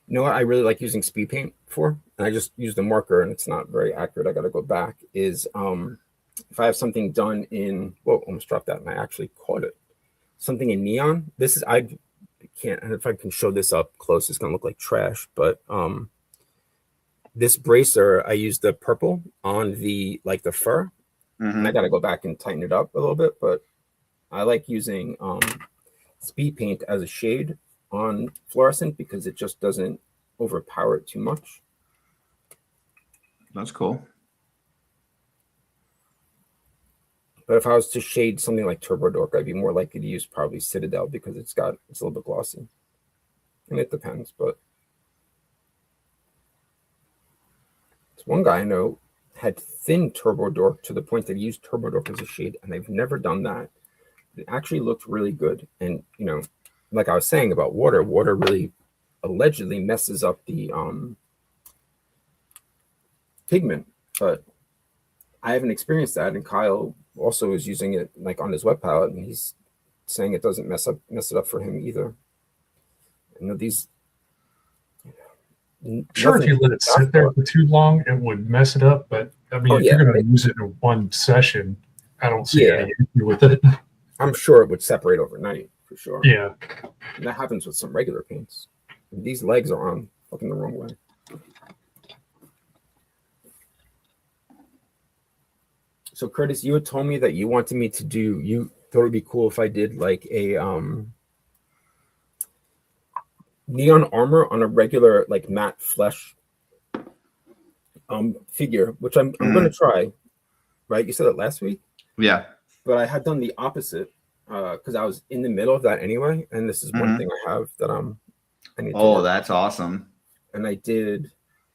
You know what? I really like using Speed Paint before, and I just used a marker and it's not very accurate. I got to go back. Is if I have something done in, whoa, almost dropped that and I actually caught it. Something in neon. This is, I can't, and if I can show this up close, it's going to look like trash, but this bracer, I used the purple on the, like the fur, and I got to go back and tighten it up a little bit, but I like using speed paint as a shade on fluorescent because it just doesn't overpower it too much. That's cool. But if I was to shade something like Turbo Dork, I'd be more likely to use probably Citadel because it's a little bit glossy. And it depends, but there's one guy I know had thin Turbo Dork to the point that he used Turbo Dork as a shade, and I've never done that. It actually looked really good. And you know, like I was saying about water really allegedly messes up the pigment, but I haven't experienced that. And Kyle also is using it like on his wet palette, and he's saying it doesn't mess it up for him either. You know, these. Sure, if you let it sit there for too long, it would mess it up. But I mean, if you're going to use it in one session, I don't see any issue with it. I'm sure it would separate overnight for sure. Yeah, and that happens with some regular paints. And these legs are on fucking the wrong way. So Curtis, you had told me that you wanted me to do. You thought it'd be cool if I did like a neon armor on a regular like matte flesh figure, which I'm gonna try. Right? You said that last week. Yeah. But I had done the opposite because I was in the middle of that anyway, and this is one thing I have that I need. Oh, that's awesome. And I did.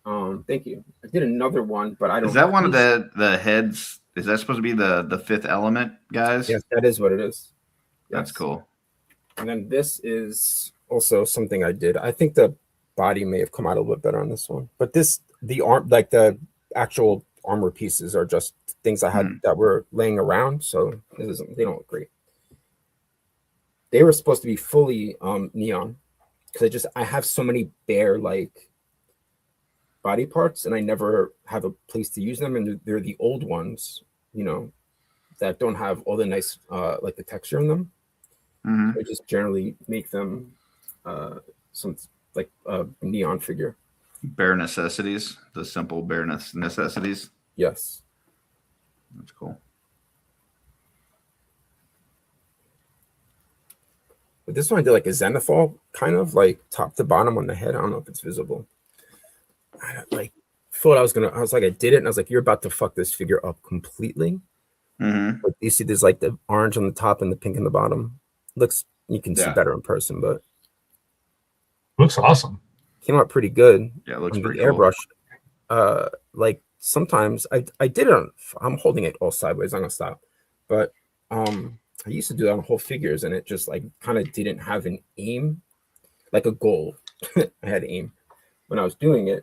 Thank you. I did another one, but I don't. Is that one of the heads? Is that supposed to be the fifth element, guys? Yes, that is what it is. That's cool. And then this is also something I did. I think the body may have come out a little bit better on this one, but the arm, like the actual armor pieces, are just things I had that were laying around. So they don't look great. They were supposed to be fully neon because I have so many bare like body parts, and I never have a place to use them, and they're the old ones, you know, that don't have all the nice like the texture in them. So I just generally make them some like a neon figure. Bare necessities, the simple bare necessities. Yes, that's cool. But this one I did like a Zenithal, kind of like top to bottom on the head. I don't know if it's visible. I was like, I did it, and I was like, you're about to fuck this figure up completely. But you see, there's like the orange on the top and the pink in the bottom. You can see better in person, but looks awesome. Came out pretty good. Yeah, it looks pretty airbrush. Cool. Like sometimes I did it on. I'm holding it all sideways. I'm gonna stop. But I used to do that on whole figures, and it just like kind of didn't have an aim, like a goal. I had aim when I was doing it,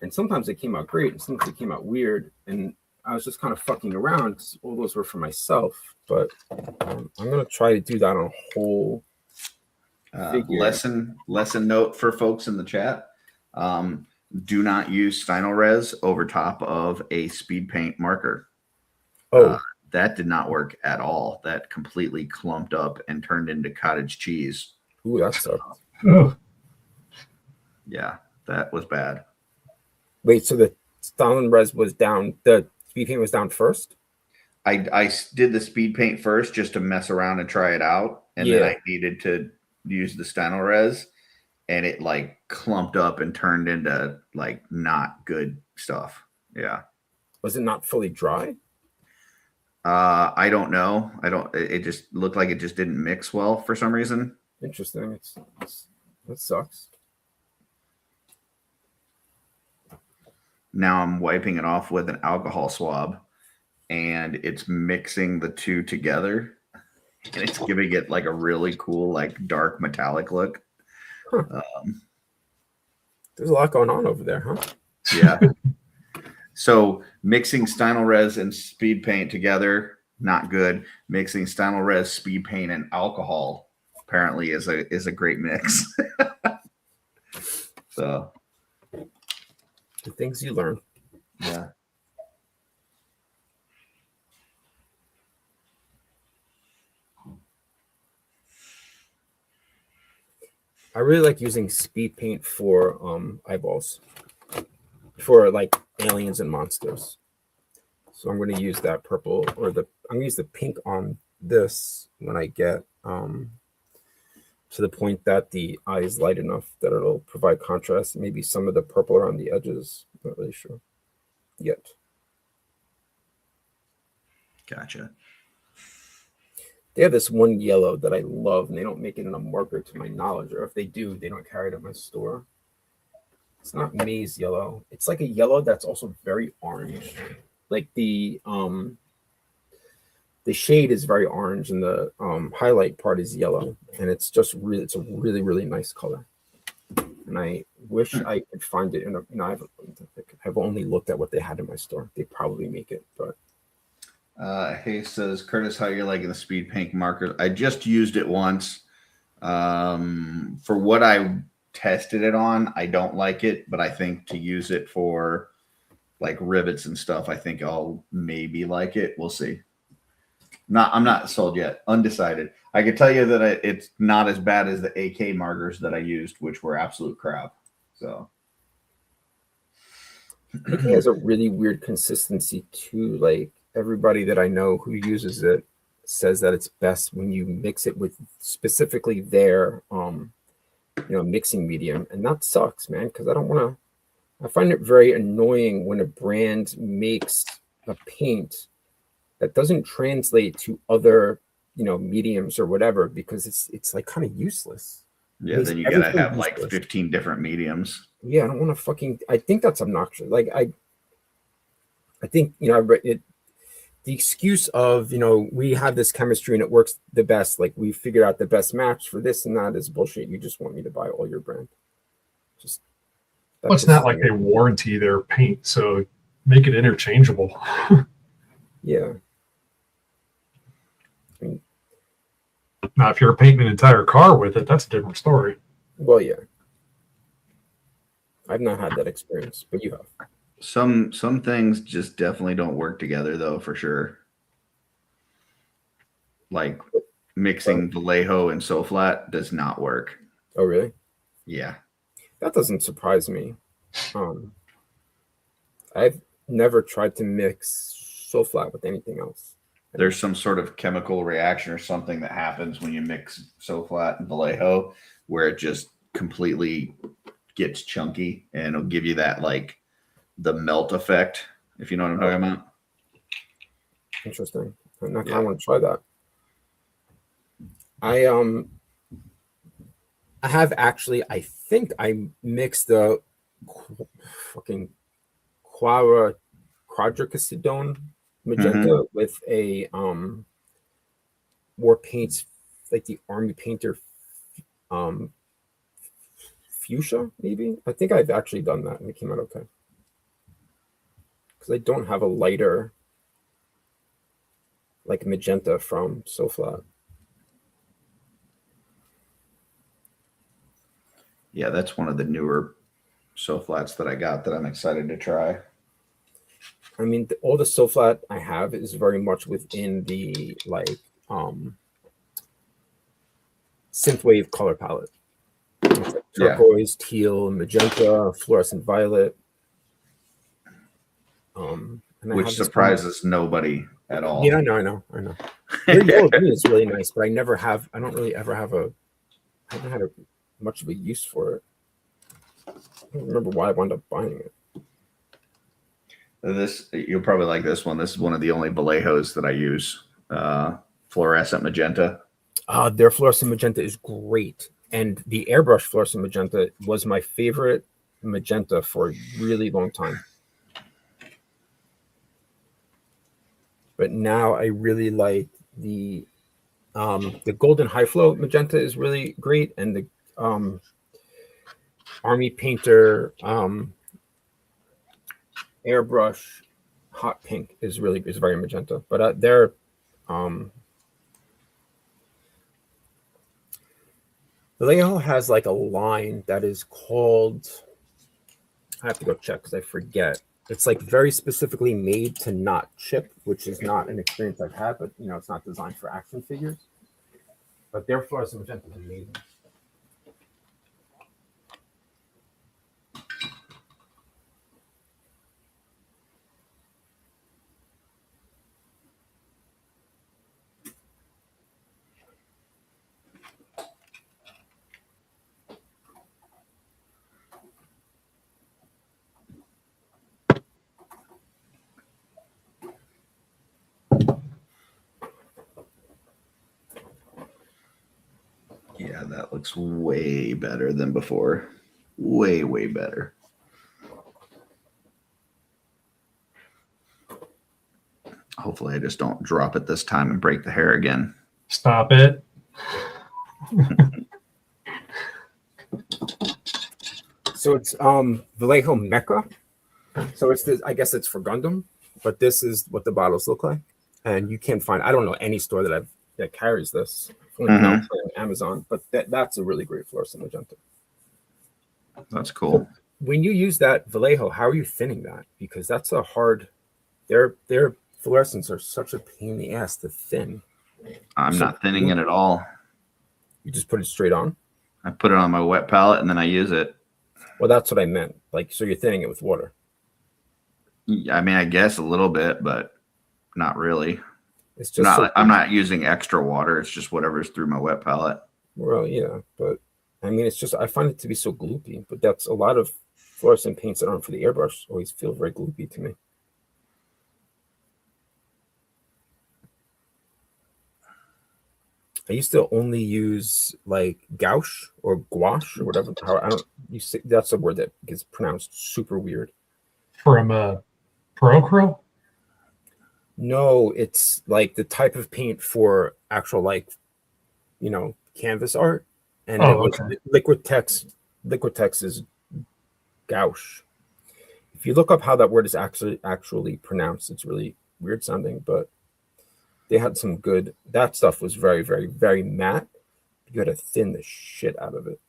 and sometimes it came out great, and sometimes it came out weird, and I was just kind of fucking around because all those were for myself. But I'm gonna try to do that on a whole figure. Lesson note for folks in the chat: do not use Stynylrez over top of a speed paint marker. That did not work at all. That completely clumped up and turned into cottage cheese. Ooh, that sucked. Yeah, that was bad. Wait, so the Stynylrez was down. The speed paint was down first? I did the speed paint first just to mess around and try it out. And then I needed to use the Stynylrez, and it like clumped up and turned into like not good stuff. Yeah. Was it not fully dry? I don't know. It just looked like it just didn't mix well for some reason. Interesting. That sucks. Now I'm wiping it off with an alcohol swab, and it's mixing the two together, and it's giving it like a really cool, like dark metallic look. There's a lot going on over there, huh? Yeah. So mixing Stynylrez and speed paint together, not good. Mixing Stynylrez, speed paint, and alcohol apparently is a great mix. So The things you learn. Yeah. I really like using speed paint for eyeballs, for like aliens and monsters. So I'm going to use that purple, or I'm going to use the pink on this when I get to the point that the eye is light enough that it'll provide contrast. Maybe some of the purple around the edges. Not really sure yet. Gotcha. They have this one yellow that I love, and they don't make it in a marker to my knowledge, or if they do, they don't carry it at my store. It's not maize yellow. It's like a yellow that's also very orange. Like the shade is very orange, and the highlight part is yellow, and it's just really, it's a really, really nice color. And I wish I could find it in I've only looked at what they had in my store. They probably make it, but. Hayes says, Curtis, how you're liking the speed paint markers? I just used it once. For what I tested it on, I don't like it, but I think to use it for like rivets and stuff, I think I'll maybe like it. We'll see. I'm not sold yet. Undecided. I can tell you that it's not as bad as the AK markers that I used, which were absolute crap. So AK has a really weird consistency too. Like, everybody that I know who uses it says that it's best when you mix it with specifically their mixing medium, and that sucks, man, because I find it very annoying when a brand makes a paint that doesn't translate to other mediums or whatever, because it's like kind of useless. yeah, then you gotta have like 15 different mediums. Yeah, I don't want to I think that's obnoxious. Like I think I read it. The excuse of, we have this chemistry and it works the best, like we figured out the best match for this and that, is bullshit. You just want me to buy all your brand. Well, it's not like they warranty their paint, so make it interchangeable. Yeah. Now, if you're painting an entire car with it, that's a different story. Well, yeah. I've not had that experience, but you have. Some things just definitely don't work together, though, for sure. Like mixing Vallejo and SoFlat does not work. Oh, really? Yeah. That doesn't surprise me. I've never tried to mix SoFlat with anything else. There's some sort of chemical reaction or something that happens when you mix SoFlat and Vallejo where it just completely gets chunky, and it'll give you that like the melt effect, if you know what I'm talking about. Interesting. I want to try that. I have actually, I think I mixed the fucking quadricacidone magenta with a war paints, like the Army Painter fuchsia, maybe. I think I've actually done that and it came out okay. Because I don't have a lighter like magenta from SoFlat. Yeah, that's one of the newer SoFlats that I got that I'm excited to try. I mean, all the SoFlat I have is very much within the like synthwave color palette. It's like turquoise, teal, magenta, fluorescent violet. Which surprises nobody at all. Yeah, I know. Their yellow green is really nice, but I don't really ever have I haven't had much of a use for it. I don't remember why I wound up buying it. This, you'll probably like this one. This is one of the only Vallejos that I use. Fluorescent magenta. Their fluorescent magenta is great. And the airbrush fluorescent magenta was my favorite magenta for a really long time. But now I really like the golden high flow magenta is really great, and the Army Painter airbrush hot pink is very magenta. But they're Vallejo has like a line that is called I have to go check because I forget. It's like very specifically made to not chip, which is not an experience I've had, but you know, it's not designed for action figures. But their fluorescent magenta is amazing. Yeah, that looks way better than before. Way, way better. Hopefully I just don't drop it this time and break the hair again. Stop it. So it's Vallejo Mecha. So it's this, I guess it's for Gundam, but this is what the bottles look like. And you can't find, I don't know any store that carries this. Only on Amazon, but that's a really great fluorescent magenta. That's cool. When you use that Vallejo, how are you thinning that? Because that's a hard, their fluorescents are such a pain in the ass to thin. I'm not thinning it at all. You just put it straight on? I put it on my wet palette and then I use it. Well, that's what I meant. Like, so you're thinning it with water. I mean, I guess a little bit, but not really. It's just I'm not using extra water. It's just whatever's through my wet palette. Well, yeah, but I mean, it's just, I find it to be so gloopy, but that's a lot of fluorescent paints that aren't for the airbrush always feel very gloopy to me. I used to only use like gouache or gouache or whatever. You say that's a word that gets pronounced super weird. From Procro? No, it's like the type of paint for actual, like, you know, canvas art. And okay. Liquitex is gouache. If you look up how that word is actually pronounced, it's really weird sounding, but they had some good, that stuff was very, very, very matte. You had to thin the shit out of it.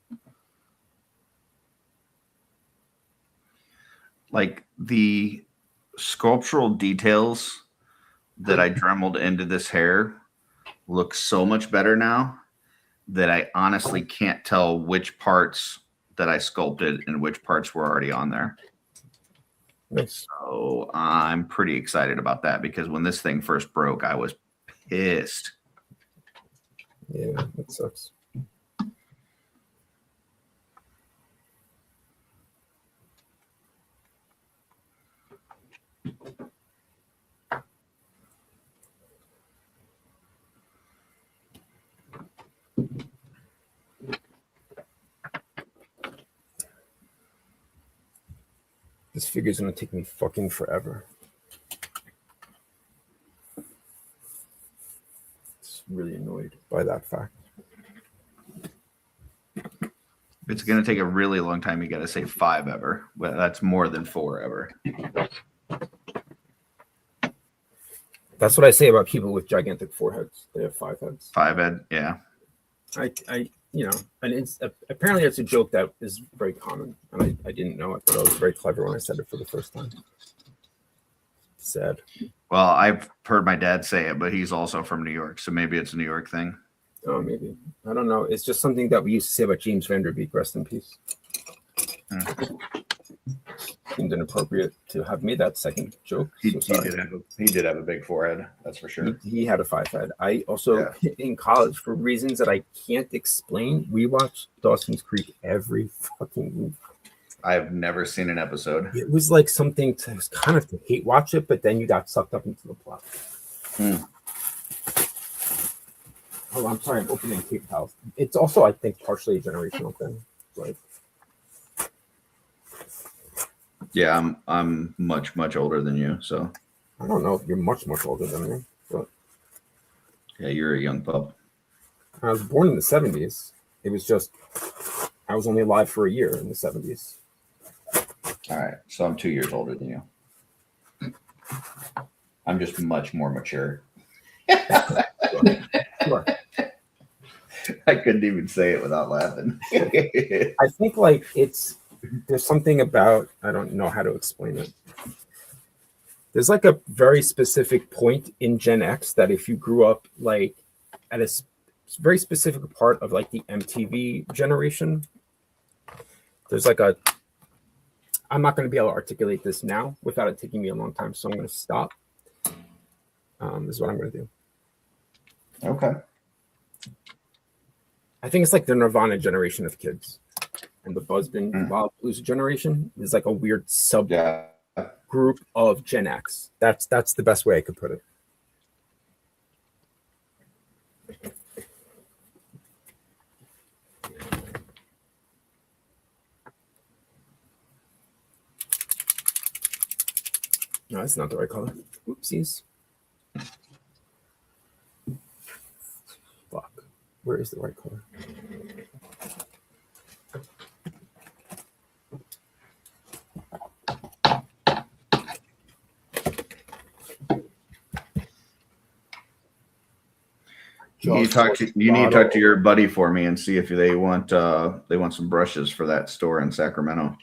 Like the sculptural details that I dremeled into this hair look so much better now that I honestly can't tell which parts that I sculpted and which parts were already on there. Nice. So I'm pretty excited about that because when this thing first broke, I was pissed. Yeah, that sucks. This figure's gonna take me fucking forever. It's really annoyed by that fact. It's going to take a really long time. You got to say 5 ever. But that's more than 4 ever. That's what I say about people with gigantic foreheads. They have 5 heads. 5 head, yeah. I you know, and it's apparently it's a joke that is very common, and I didn't know it, but I was very clever when I said it for the first time. Sad. Well, I've heard my dad say it, but he's also from New York, so maybe it's a New York thing. Oh, maybe. I don't know. It's just something that we used to say about James Van Der Beek, rest in peace. Seemed inappropriate to have made that second joke. He did have a big forehead, that's for sure. He had a 5 head. I also, in college, for reasons that I can't explain, we watched Dawson's Creek every fucking week. I've never seen an episode. It was like something to kind of to hate watch it, but then you got sucked up into the plot. Oh, I'm sorry, I'm opening Cape House. It's also, I think, partially a generational thing. Like, yeah, I'm much older than you, so I don't know if you're much older than me, but yeah, you're a young pup. I was born in the 70s. It was just I was only alive for a year in the 70s. All right, so I'm 2 years older than you. I'm just much more mature. Sure. I couldn't even say it without laughing. I think like it's there's something about, I don't know how to explain it. There's like a very specific point in Gen X that if you grew up like at a very specific part of like the MTV generation, there's like a, I'm not going to be able to articulate this now without it taking me a long time, so I'm going to stop. This is what I'm going to do. Okay. I think it's like the Nirvana generation of kids, and the Buzzbin Wild Blues generation is like a weird sub group of Gen X. That's the best way I could put it. No, that's not the right color. Oopsies. Fuck. Where is the right color? You need to talk to your buddy for me and see if they want some brushes for that store in Sacramento.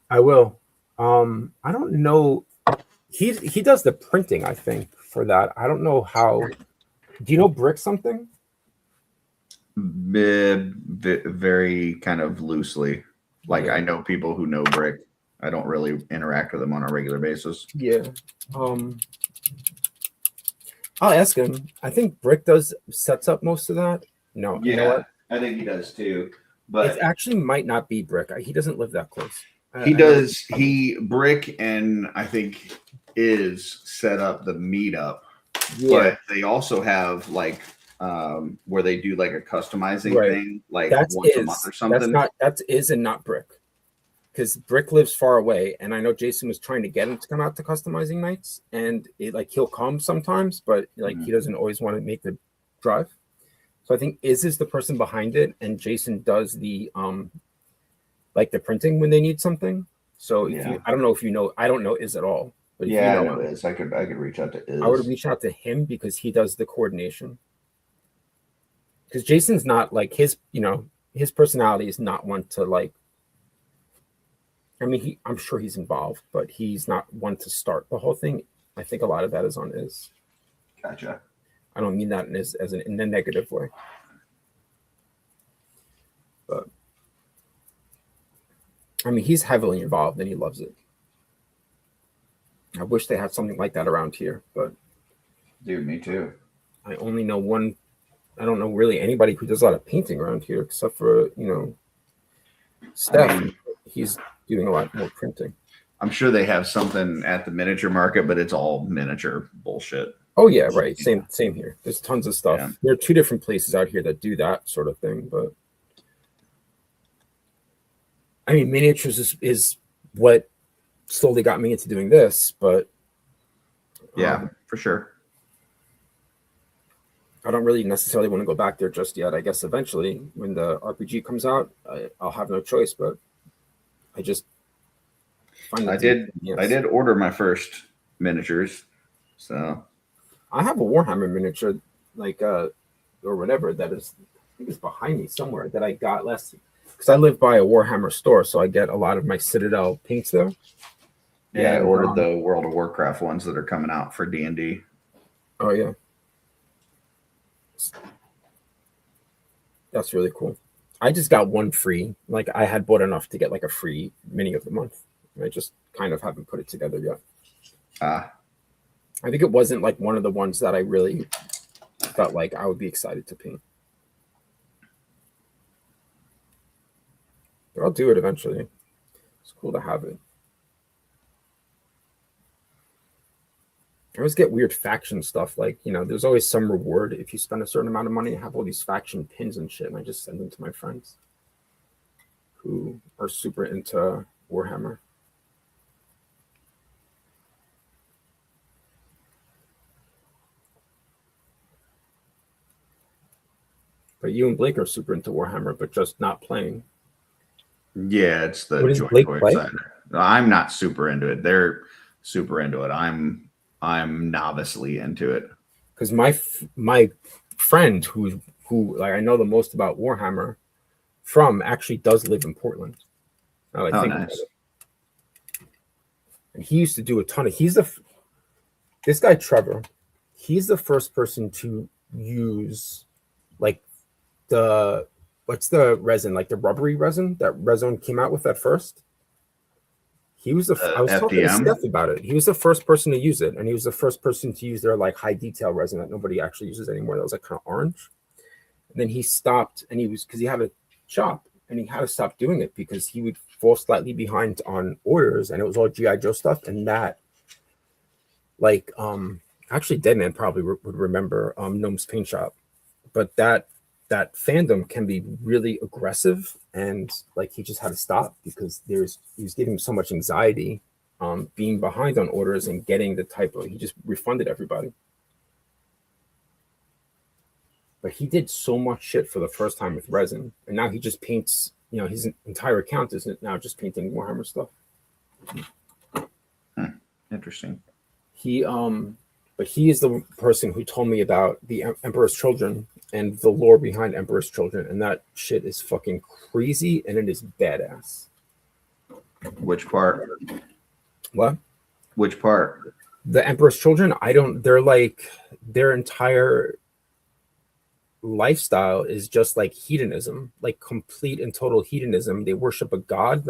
I will. I don't know. He does the printing, I think, for that. I don't know how. Do you know Brick something? Very kind of loosely. Like I know people who know Brick. I don't really interact with them on a regular basis. Yeah. I'll ask him. I think Brick sets up most of that. No. Yeah, you know what? I think he does too. But it actually might not be Brick. He doesn't live that close. He does. He Brick and I think is set up the meetup. Yeah. But they also have like where they do like a customizing thing, like that's once a month or something. That is and not Brick. Because Brick lives far away, and I know Jason was trying to get him to come out to customizing nights, and he'll come sometimes, but he doesn't always want to make the drive. So I think is the person behind it, and Jason does the like the printing when they need something. So I don't know if you know, I don't know Iz at all, but if I you know Iz. I could reach out to Iz. I would reach out to him because he does the coordination. Because Jason's not like his personality is not one to like. I mean, I'm sure he's involved, but he's not one to start the whole thing. I think a lot of that is on Iz. Gotcha. I don't mean that in a negative way. But I mean, he's heavily involved and he loves it. I wish they had something like that around here, but dude, me too. I only know one. I don't know really anybody who does a lot of painting around here, except for Steph. I mean, he's doing a lot more printing. I'm sure they have something at the miniature market, but it's all miniature bullshit. Oh yeah, right. Same here. There's tons of stuff. Yeah. There are 2 different places out here that do that sort of thing, but I mean, miniatures is what slowly got me into doing this, but yeah, for sure. I don't really necessarily want to go back there just yet. I guess eventually when the RPG comes out, I'll have no choice, but I just I did order my first miniatures. So I have a Warhammer miniature or whatever that is, I think it's behind me somewhere, that I got last, because I live by a Warhammer store, so I get a lot of my Citadel paints there. Yeah, I ordered the World of Warcraft ones that are coming out for D&D. Oh yeah, that's really cool. I just got one free. Like I had bought enough to get like a free mini of the month. I just kind of haven't put it together yet. I think it wasn't like one of the ones that I really felt like I would be excited to paint. But I'll do it eventually. It's cool to have it. I always get weird faction stuff. Like, there's always some reward if you spend a certain amount of money. I have all these faction pins and shit, and I just send them to my friends who are super into Warhammer. But you and Blake are super into Warhammer, but just not playing. Yeah, it's the joint Blake play? Side. I'm not super into it. They're super into it. I'm novicely into it. Because my friend who like I know the most about Warhammer from actually does live in Portland. Now that I Oh, think about nice. it. And he used to do a ton of. This guy Trevor. He's the first person to use like what's the resin, like the rubbery resin that Resin came out with at first. He was I was talking to FDM? Steph about it. He was the first person to use it, and he was the first person to use their like high detail resin that nobody actually uses anymore. That was like kind of orange. And then he stopped, and because he had a shop, and he had to stop doing it because he would fall slightly behind on orders, and it was all GI Joe stuff, and that, like, actually, Deadman probably would remember Gnome's Paint Shop, but that fandom can be really aggressive, and like he just had to stop because he was giving him so much anxiety, being behind on orders and getting the type of, he just refunded everybody. But he did so much shit for the first time with resin, and now he just paints. You know, his entire account isn't now just painting Warhammer stuff. Interesting. But he is the person who told me about the Emperor's Children and the lore behind Emperor's Children, and that shit is fucking crazy, and it is badass. Which part? What? Which part? The Emperor's Children? They're like, their entire lifestyle is just like hedonism, like complete and total hedonism. They worship a god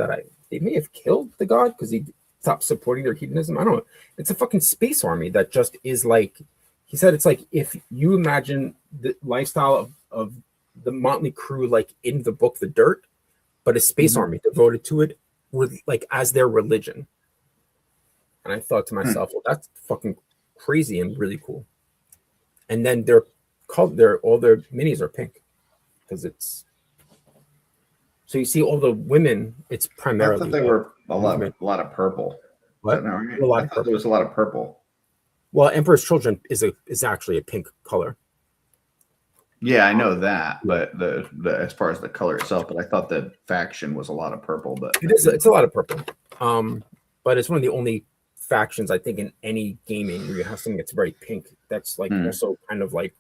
they may have killed the god because he stopped supporting their hedonism. I don't know. It's a fucking space army that just is like, he said, it's like if you imagine the lifestyle of the Motley Crew, like in the book The Dirt, but a space army devoted to it with like as their religion. And I thought to myself, well, that's fucking crazy and really cool. And then all their minis are pink because it's, so you see all the women, it's I primarily thought they were a lot movement. of purple. What? Is that not right? A lot I of thought there was a lot of purple. Well, Emperor's Children is actually a pink color. Yeah, I know that, but the as far as the color itself, but I thought the faction was a lot of purple. But It's a lot of purple. But it's one of the only factions I think in any gaming where you have something that's very pink. That's like also kind of like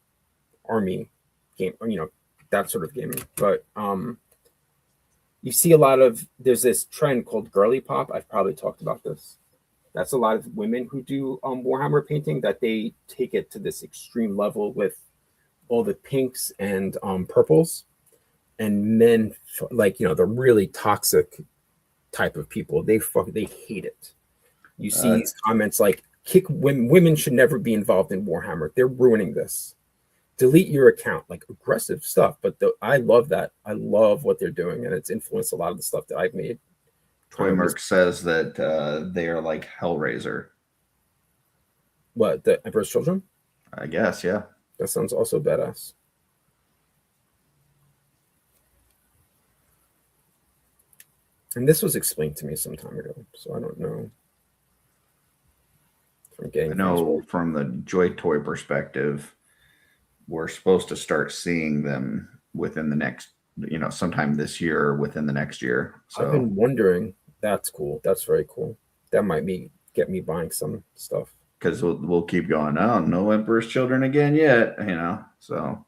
army game, you know, that sort of gaming. But you see a lot of, there's this trend called girly pop. I've probably talked about this. That's a lot of women who do Warhammer painting, that they take it to this extreme level with all the pinks and purples, and men like, you know, the really toxic type of people, they hate it. You see these comments like, women should never be involved in Warhammer, they're ruining this, delete your account, like aggressive stuff. But I love that. I love what they're doing, and it's influenced a lot of the stuff that I've made. Toy Merc says that they are like Hellraiser. What, the Emperor's Children? I guess, yeah. That sounds also badass. And this was explained to me some time ago, so I don't know. I know from the Joy Toy perspective, we're supposed to start seeing them within the next, you know, sometime this year or within the next year. So I've been wondering. That's cool. That's very cool. That might get me buying some stuff. Because we'll keep going. Oh, no Emperor's Children again yet, you know. So,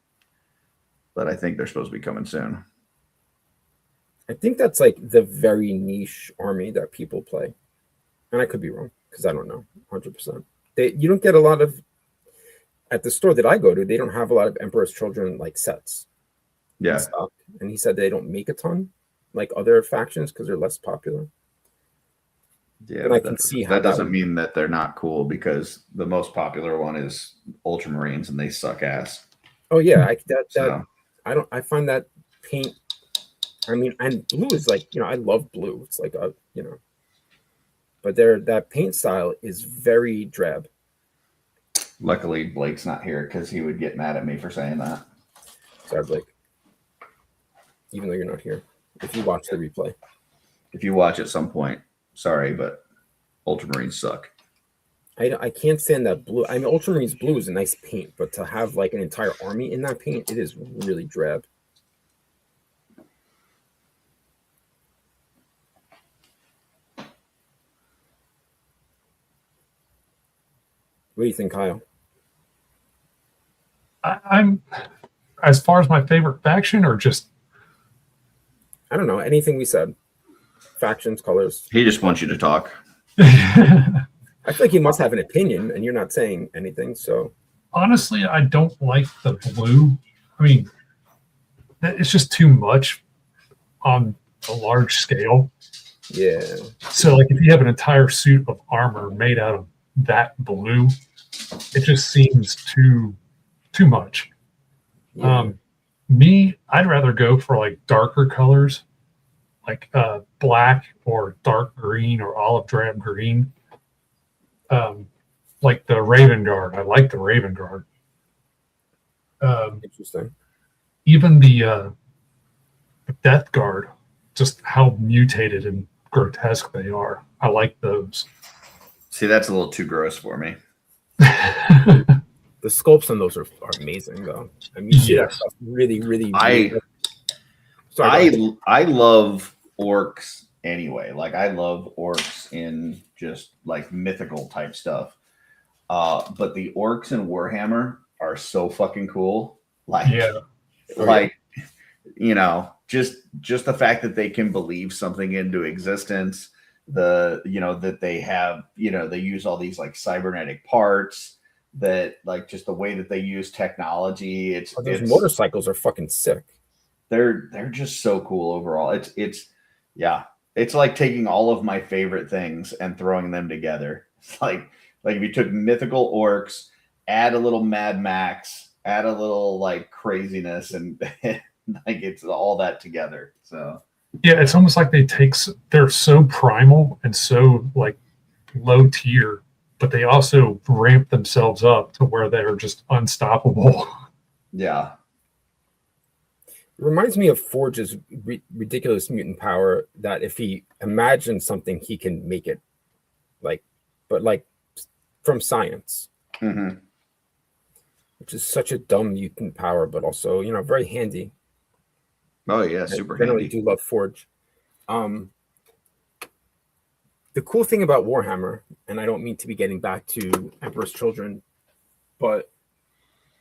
but I think they're supposed to be coming soon. I think that's like the very niche army that people play, and I could be wrong because I don't know 100%. You don't get a lot of, at the store that I go to, they don't have a lot of Emperor's Children like sets. Yeah. Stock. And he said they don't make a ton like other factions because they're less popular. Yeah, and I can see how that doesn't mean that they're not cool, because the most popular one is Ultramarines and they suck ass. Oh yeah, I find that paint. I mean, and blue is like, you know, I love blue. It's like you know, but that paint style is very drab. Luckily, Blake's not here because he would get mad at me for saying that. Sorry, Blake. Even though you're not here, if you watch the replay, if you watch at some point, sorry, but Ultramarines suck. I can't stand that blue. I mean, Ultramarines blue is a nice paint, but to have like an entire army in that paint, it is really drab. What do you think, Kyle? I'm, as far as my favorite faction, or just, I don't know, anything we said. factions, colors. He just wants you to talk. I feel like he must have an opinion, and you're not saying anything. So Honestly, I don't like the blue. I mean, it's just too much on a large scale. yeah, So, like, if you have an entire suit of armor made out of that blue, it just seems too much. yeah. I'd rather go for like darker colors, like black or dark green or olive drab green. Like the Raven Guard. I like the Raven Guard. Interesting. Even the Death Guard, just how mutated and grotesque they are. I like those. See, that's a little too gross for me. The sculpts on those are amazing, though. I mean, Yes. really, really. I love orcs anyway. Like, I love orcs in just like mythical type stuff. But the orcs in Warhammer are so fucking cool. Like, Yeah. like, you know, just the fact that they can believe something into existence, that they have, they use all these like cybernetic parts, that like just the way that they use technology. those motorcycles are fucking sick. They're just so cool overall. It's like taking all of my favorite things and throwing them together. It's like if you took mythical orcs, add a little Mad Max, add a little like craziness, and like it's all that together. So Yeah, it's almost like they're so primal and so like low tier, but they also ramp themselves up to where they're just unstoppable. yeah. It reminds me of Forge's ridiculous mutant power, that if he imagines something, he can make it, but from science, Mm-hmm. which is such a dumb mutant power, but also very handy. Oh yeah, super I generally handy. do love Forge. The cool thing about Warhammer, and I don't mean to be getting back to Emperor's Children, but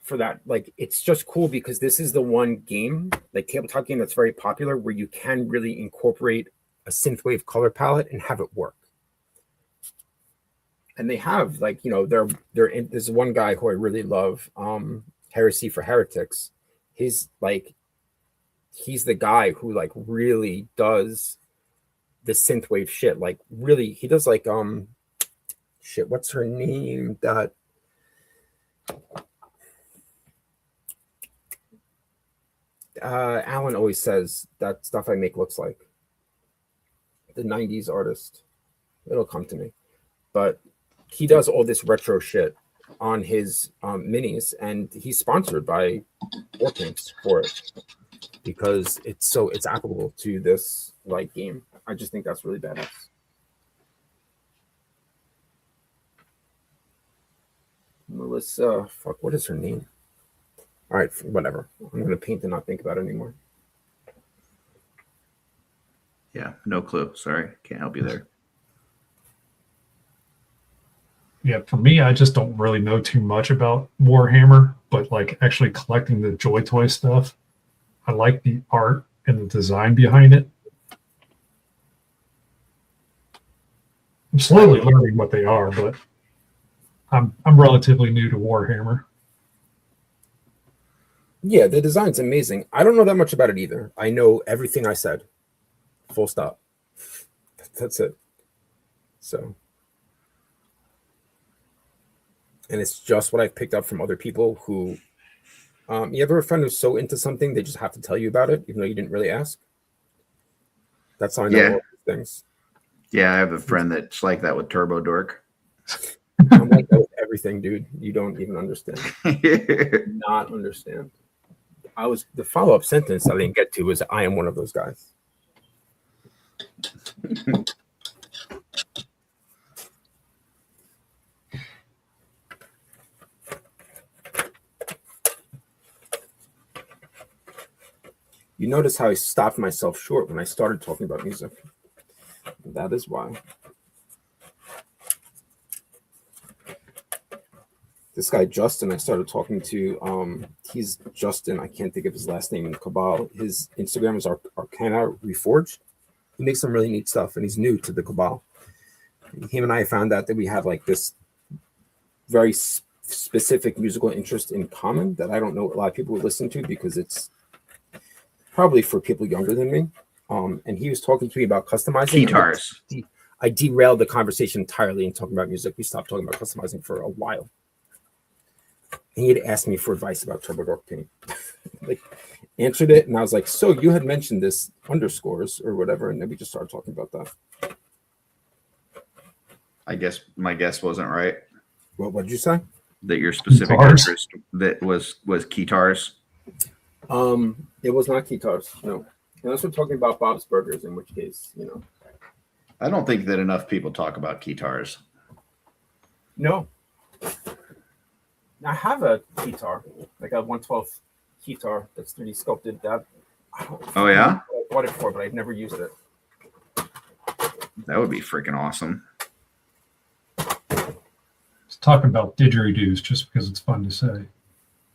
for that, like, it's just cool because this is the one game, like tabletop game, that's very popular where you can really incorporate a synthwave color palette and have it work. And they have, like, there's one guy who I really love, Heresy for Heretics. He's the guy who like really does the synthwave shit. Like, really, he does like shit. What's her name? That Alan always says that stuff I make looks like the 90s artist. It'll come to me, but he does all this retro shit on his minis, and he's sponsored by Warpaints for it because it's applicable to this like game. I just think that's really badass. Melissa, fuck, what is her name? All right, whatever. I'm gonna paint and not think about it anymore. Yeah, no clue. Sorry, can't help you there. Yeah, for me, I just don't really know too much about Warhammer, but like actually collecting the Joy Toy stuff, I like the art and the design behind it. I'm slowly learning what they are, but I'm relatively new to Warhammer. Yeah, the design's amazing. I don't know that much about it either. I know everything I said. Full stop. That's it. So, and it's just what I've picked up from other people who, you ever have a friend who's so into something, they just have to tell you about it, even though you didn't really ask? That's how I know Yeah. all these things. Yeah, I have a friend that's like that with Turbo Dork. I'm like that with everything, dude. You don't even understand. Not understand. The follow-up sentence I didn't get to was, I am one of those guys. You notice how I stopped myself short when I started talking about music. That is why. This guy, Justin, I started talking to, he's Justin, I can't think of his last name in Cabal. His Instagram is Arcana Reforged. He makes some really neat stuff, and he's new to the Cabal. Him and I found out that we have like this very specific musical interest in common that I don't know a lot of people would listen to because it's probably for people younger than me. And he was talking to me about customizing. Guitars. I derailed the conversation entirely and talking about music. We stopped talking about customizing for a while. And he had asked me for advice about Turbo Dork paint. Like, answered it, and I was like, so you had mentioned this underscores or whatever, and then we just started talking about that. I guess my guess wasn't right. What did you say? That your specific Guitars? interest that was guitars. It was not guitars, no. Unless we're talking about Bob's Burgers, in which case, you know. I don't think that enough people talk about guitars. No. I have a guitar, like a 112 guitar that's 3D sculpted. That Oh yeah, I bought it for, but I've never used it. that would be freaking awesome. It's talking about didgeridoos just because it's fun to say.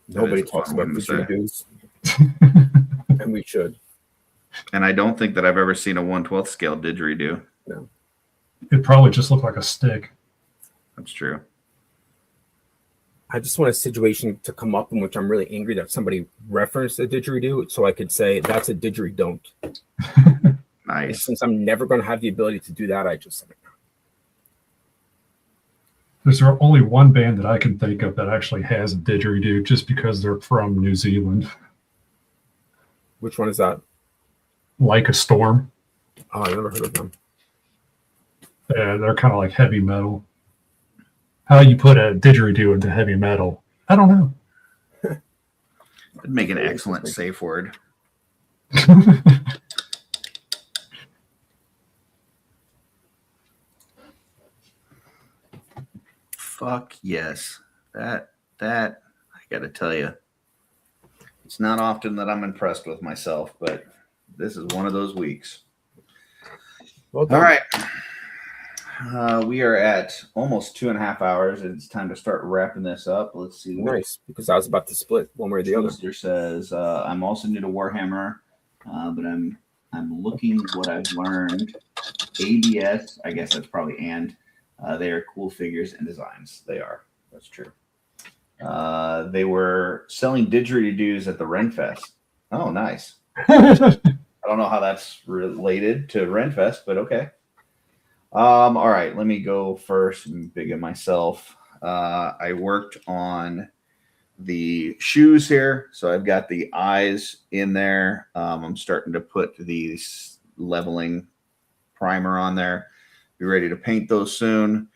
Nobody is a talks fun about one to say. didgeridoos, and we should. And I don't think that I've ever seen a 1/12 scale didgeridoo. It probably just looked like a stick. That's true. I just want a situation to come up in which I'm really angry that somebody referenced a didgeridoo, so I could say that's a didgeridoo. And Nice. since I'm never going to have the ability to do that, I just There's only one band that I can think of that actually has a didgeridoo just because they're from New Zealand. which one is that? Like a Storm. Oh, I never heard of them. They're kind of like heavy metal. How you put a didgeridoo into heavy metal? I don't know. That'd make an excellent safe word. Fuck yes. That I gotta tell you, it's not often that I'm impressed with myself, but this is one of those weeks. Well done. All right. We are at almost 2.5 hours, and it's time to start wrapping this up. Let's see. Nice, because I was about to split one way or the other. Twister says, I'm also new to Warhammer, but I'm looking what I've learned. ABS, I guess that's probably they are cool figures and designs. They are. That's true. They were selling didgeridoos at the Renfest. Oh, nice. I don't know how that's related to Renfest, but okay. All right, let me go first and begin myself. I worked on the shoes here, so I've got the eyes in there. I'm starting to put the leveling primer on there. Be ready to paint those soon.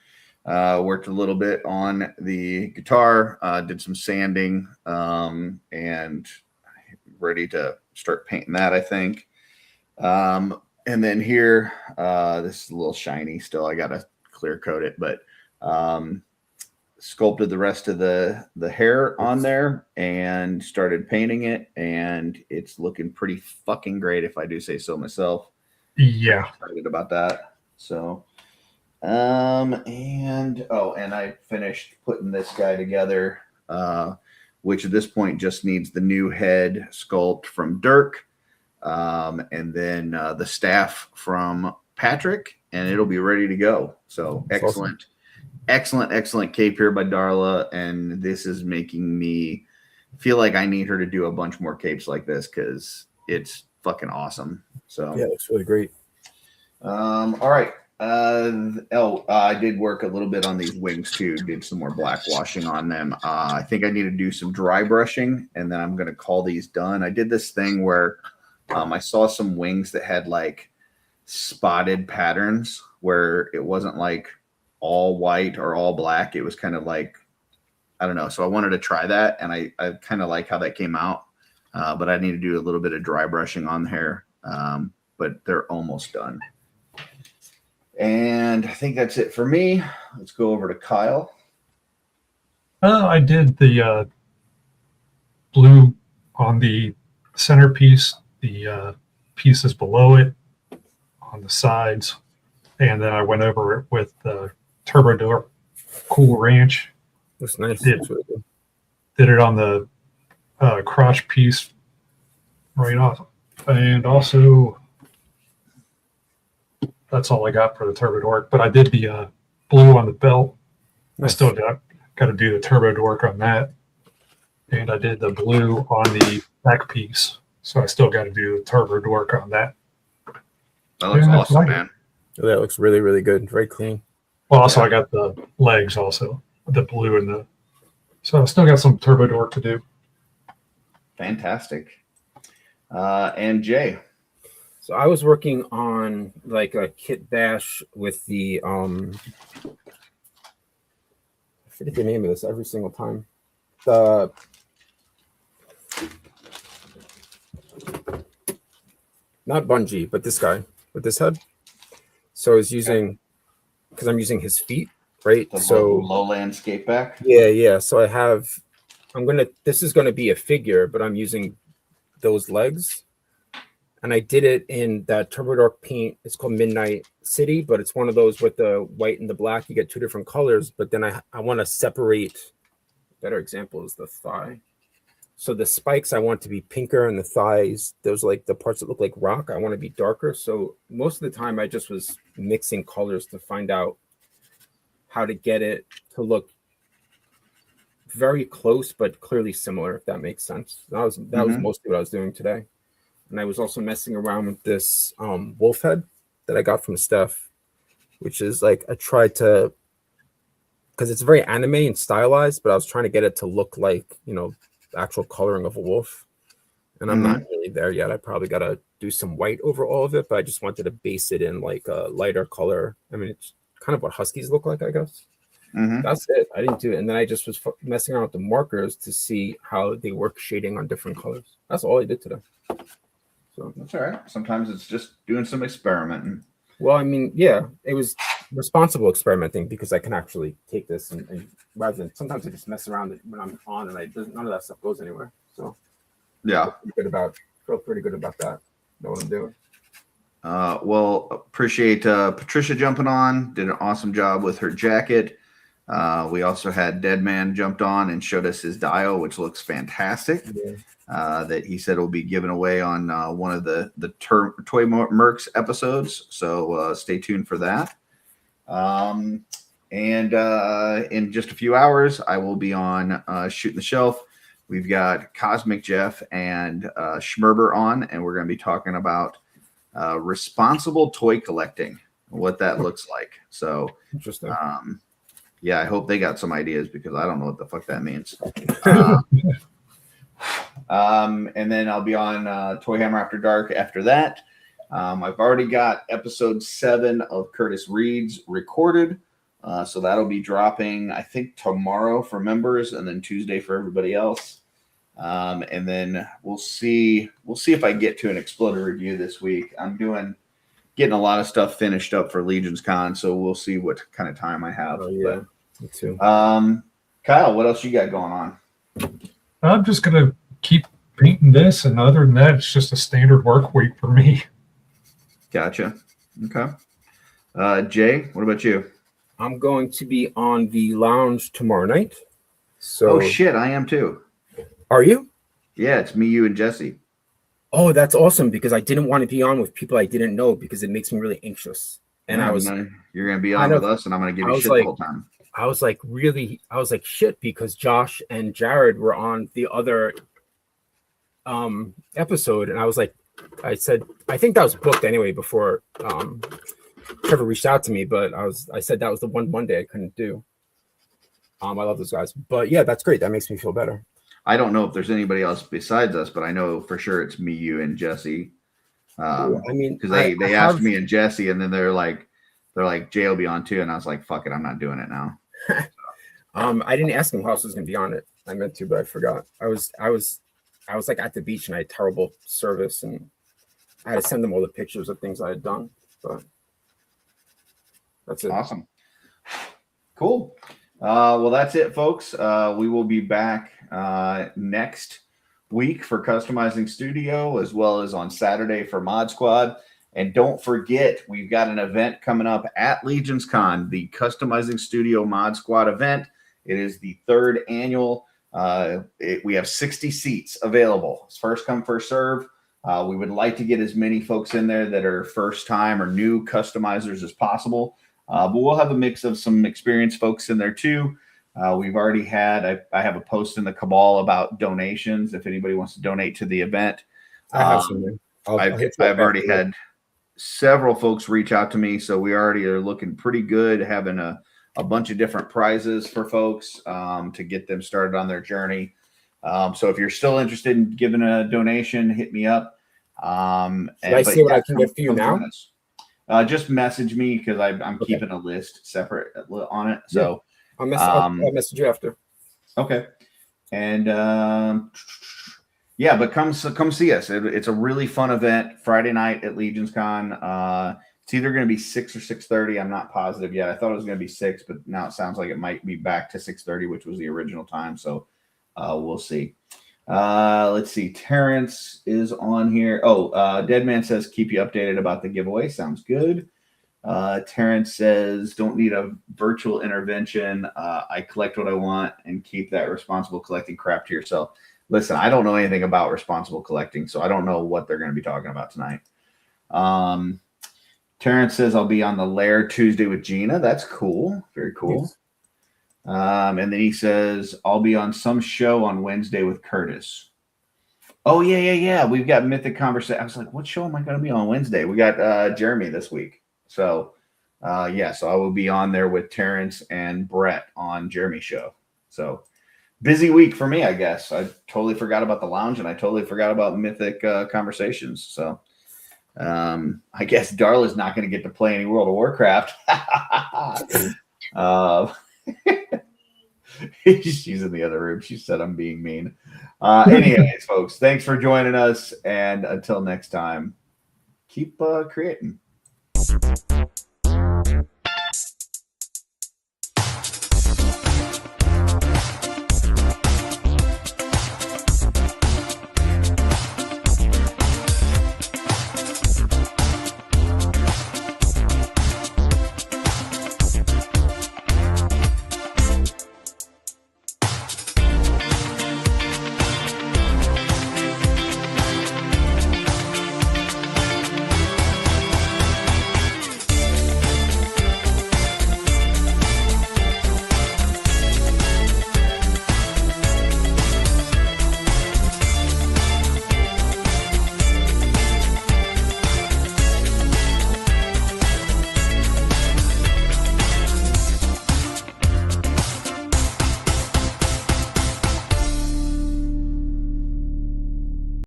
Worked a little bit on the guitar, did some sanding, and ready to start painting that, I think. And then here, this is a little shiny still. I got to clear coat it, but sculpted the rest of the hair on there and started painting it. And it's looking pretty fucking great, if I do say so myself. Yeah. Excited about that. So, and I finished putting this guy together, which at this point just needs the new head sculpt from Dirk. And then the staff from Patrick, and it'll be ready to go. So That's excellent, awesome. excellent cape here by Darla. And this is making me feel like I need her to do a bunch more capes like this because it's fucking awesome. So Yeah, it's really great. all right. I did work a little bit on these wings too. Did some more black washing on them. I think I need to do some dry brushing, and then I'm going to call these done. I did this thing where I saw some wings that had like spotted patterns where it wasn't like all white or all black. It was kind of like, I don't know. So I wanted to try that, and I kind of like how that came out. But I need to do a little bit of dry brushing on the hair. But they're almost done. And I think that's it for me. Let's go over to Kyle. I did the blue on the centerpiece, the pieces below it, on the sides, and then I went over it with the Turbo Dork Cool Ranch. That's nice. Yeah. That's really good. Did it on the crotch piece right off, and also that's all I got for the Turbo Dork. But I did the blue on the belt. I still got to do the Turbo Dork on that. And I did the blue on the back piece. So I still got to do the Turbo Dork on that. That looks Yeah, awesome, like it. man. That looks really, really good. Very clean. Well, also I got the legs also, the blue and the. So I still got some Turbo Dork to do. Fantastic. And Jay. So I was working on like a kit bash with the I forget the name of this every single time. The not Bungie, but this guy with this head. So I was using because I'm using his feet, right? The So lowland skate back. yeah. So this is gonna be a figure, but I'm using those legs. And I did it in that Turbo Dork paint. It's called Midnight City, but it's one of those with the white and the black. You get two different colors, but then I want to separate. Better example is the thigh. So the spikes I want to be pinker, and the thighs, those like the parts that look like rock, I want to be darker. So most of the time I just was mixing colors to find out how to get it to look very close, but clearly similar, if that makes sense. That was mostly what I was doing today. And I was also messing around with this wolf head that I got from Steph, which is like I tried to, because it's very anime and stylized, but I was trying to get it to look like, the actual coloring of a wolf. And I'm not really there yet. I probably got to do some white over all of it, but I just wanted to base it in like a lighter color. I mean, it's kind of what huskies look like, I guess. That's it. I didn't do it. And then I just was messing around with the markers to see how they work shading on different colors. That's all I did today. So That's all right. Sometimes it's just doing some experimenting. well, I mean, yeah, it was responsible experimenting because I can actually take this and rather than sometimes I just mess around when I'm on and none of that stuff goes anywhere. So Yeah. feel pretty good about that. Know what I'm doing. Well, appreciate Patricia jumping on. Did an awesome job with her jacket. We also had Deadman jumped on and showed us his dial, which looks fantastic. Yeah. That he said will be given away on one of the Toy Mercs episodes. So stay tuned for that. And in just a few hours, I will be on Shooting the Shelf. We've got Cosmic Jeff and Schmerber on, and we're going to be talking about responsible toy collecting, what that looks like. So Interesting. yeah, I hope they got some ideas because I don't know what the fuck that means. And then I'll be on Toy Hammer After Dark after that. I've already got episode 7 of Curtis Reed's recorded. So that'll be dropping, I think, tomorrow for members and then Tuesday for everybody else. And then we'll see if I get to an Exploder review this week. I'm getting a lot of stuff finished up for Legions Con, so we'll see what kind of time I have. Oh, yeah, me too. Kyle, what else you got going on? I'm just going to keep painting this. And other than that, it's just a standard work week for me. Gotcha. Okay. Jay, what about you? I'm going to be on the lounge tomorrow night. So Oh shit, I am too. Are you? Yeah, it's me, you, and Jesse. Oh, that's awesome because I didn't want to be on with people I didn't know because it makes me really anxious. And Yeah, you're gonna be on with us, and I'm gonna give you shit the whole time. I was like shit because Josh and Jared were on the other episode, and I said I think that was booked anyway before Trevor reached out to me, but I said that was the one Monday I couldn't do. I love those guys, but yeah, that's great. That makes me feel better. I don't know if there's anybody else besides us, but I know for sure it's me, you, and Jesse. I mean, because they asked me and Jesse, and then they're like, Jay will be on too, and I was like, fuck it, I'm not doing it now. I didn't ask him who else was going to be on it. I meant to, but I forgot. I was like at the beach and I had terrible service, and I had to send them all the pictures of things I had done. But that's it. Awesome. Cool. Well, that's it, folks. We will be back next week for Customizing Studio, as well as on Saturday for Mod Squad. And don't forget, we've got an event coming up at Legions Con, the Customizing Studio Mod Squad event. It is the 3rd annual. We have 60 seats available. It's first come, first serve. We would like to get as many folks in there that are first time or new customizers as possible. But we'll have a mix of some experienced folks in there too. We've already had, I have a post in the Cabal about donations. If anybody wants to donate to the event, I have some. I've already had several folks reach out to me. So we already are looking pretty good, having a bunch of different prizes for folks to get them started on their journey. So if you're still interested in giving a donation, hit me up. Can I see what I can get for you now? Just message me because I'm keeping a list separate on it. So I'll message you after. Okay. And yeah, but come see us. It's a really fun event Friday night at Legions Con. It's either going to be 6 or 6:30. I'm not positive yet. I thought it was going to be 6, but now it sounds like it might be back to 6:30, which was the original time. So we'll see. Let's see. Terrence is on here. Deadman says keep you updated about the giveaway. Sounds good. Terrence says don't need a virtual intervention. I collect what I want and keep that responsible collecting crap to yourself. Listen, I don't know anything about responsible collecting, so I don't know what they're going to be talking about tonight. Terrence says I'll be on the Lair Tuesday with Gina. That's cool. Very cool. Yes. And then he says I'll be on some show on Wednesday with Curtis. Oh, yeah. We've got Mythic Conversation. I was like, what show am I going to be on Wednesday? We got Jeremy this week. So, so I will be on there with Terrence and Brett on Jeremy's show. So, busy week for me, I guess. I totally forgot about the lounge, and I totally forgot about Mythic Conversations. So, I guess Darla's not going to get to play any World of Warcraft. She's in the other room. She said I'm being mean. Anyways, folks, thanks for joining us. And until next time, keep creating.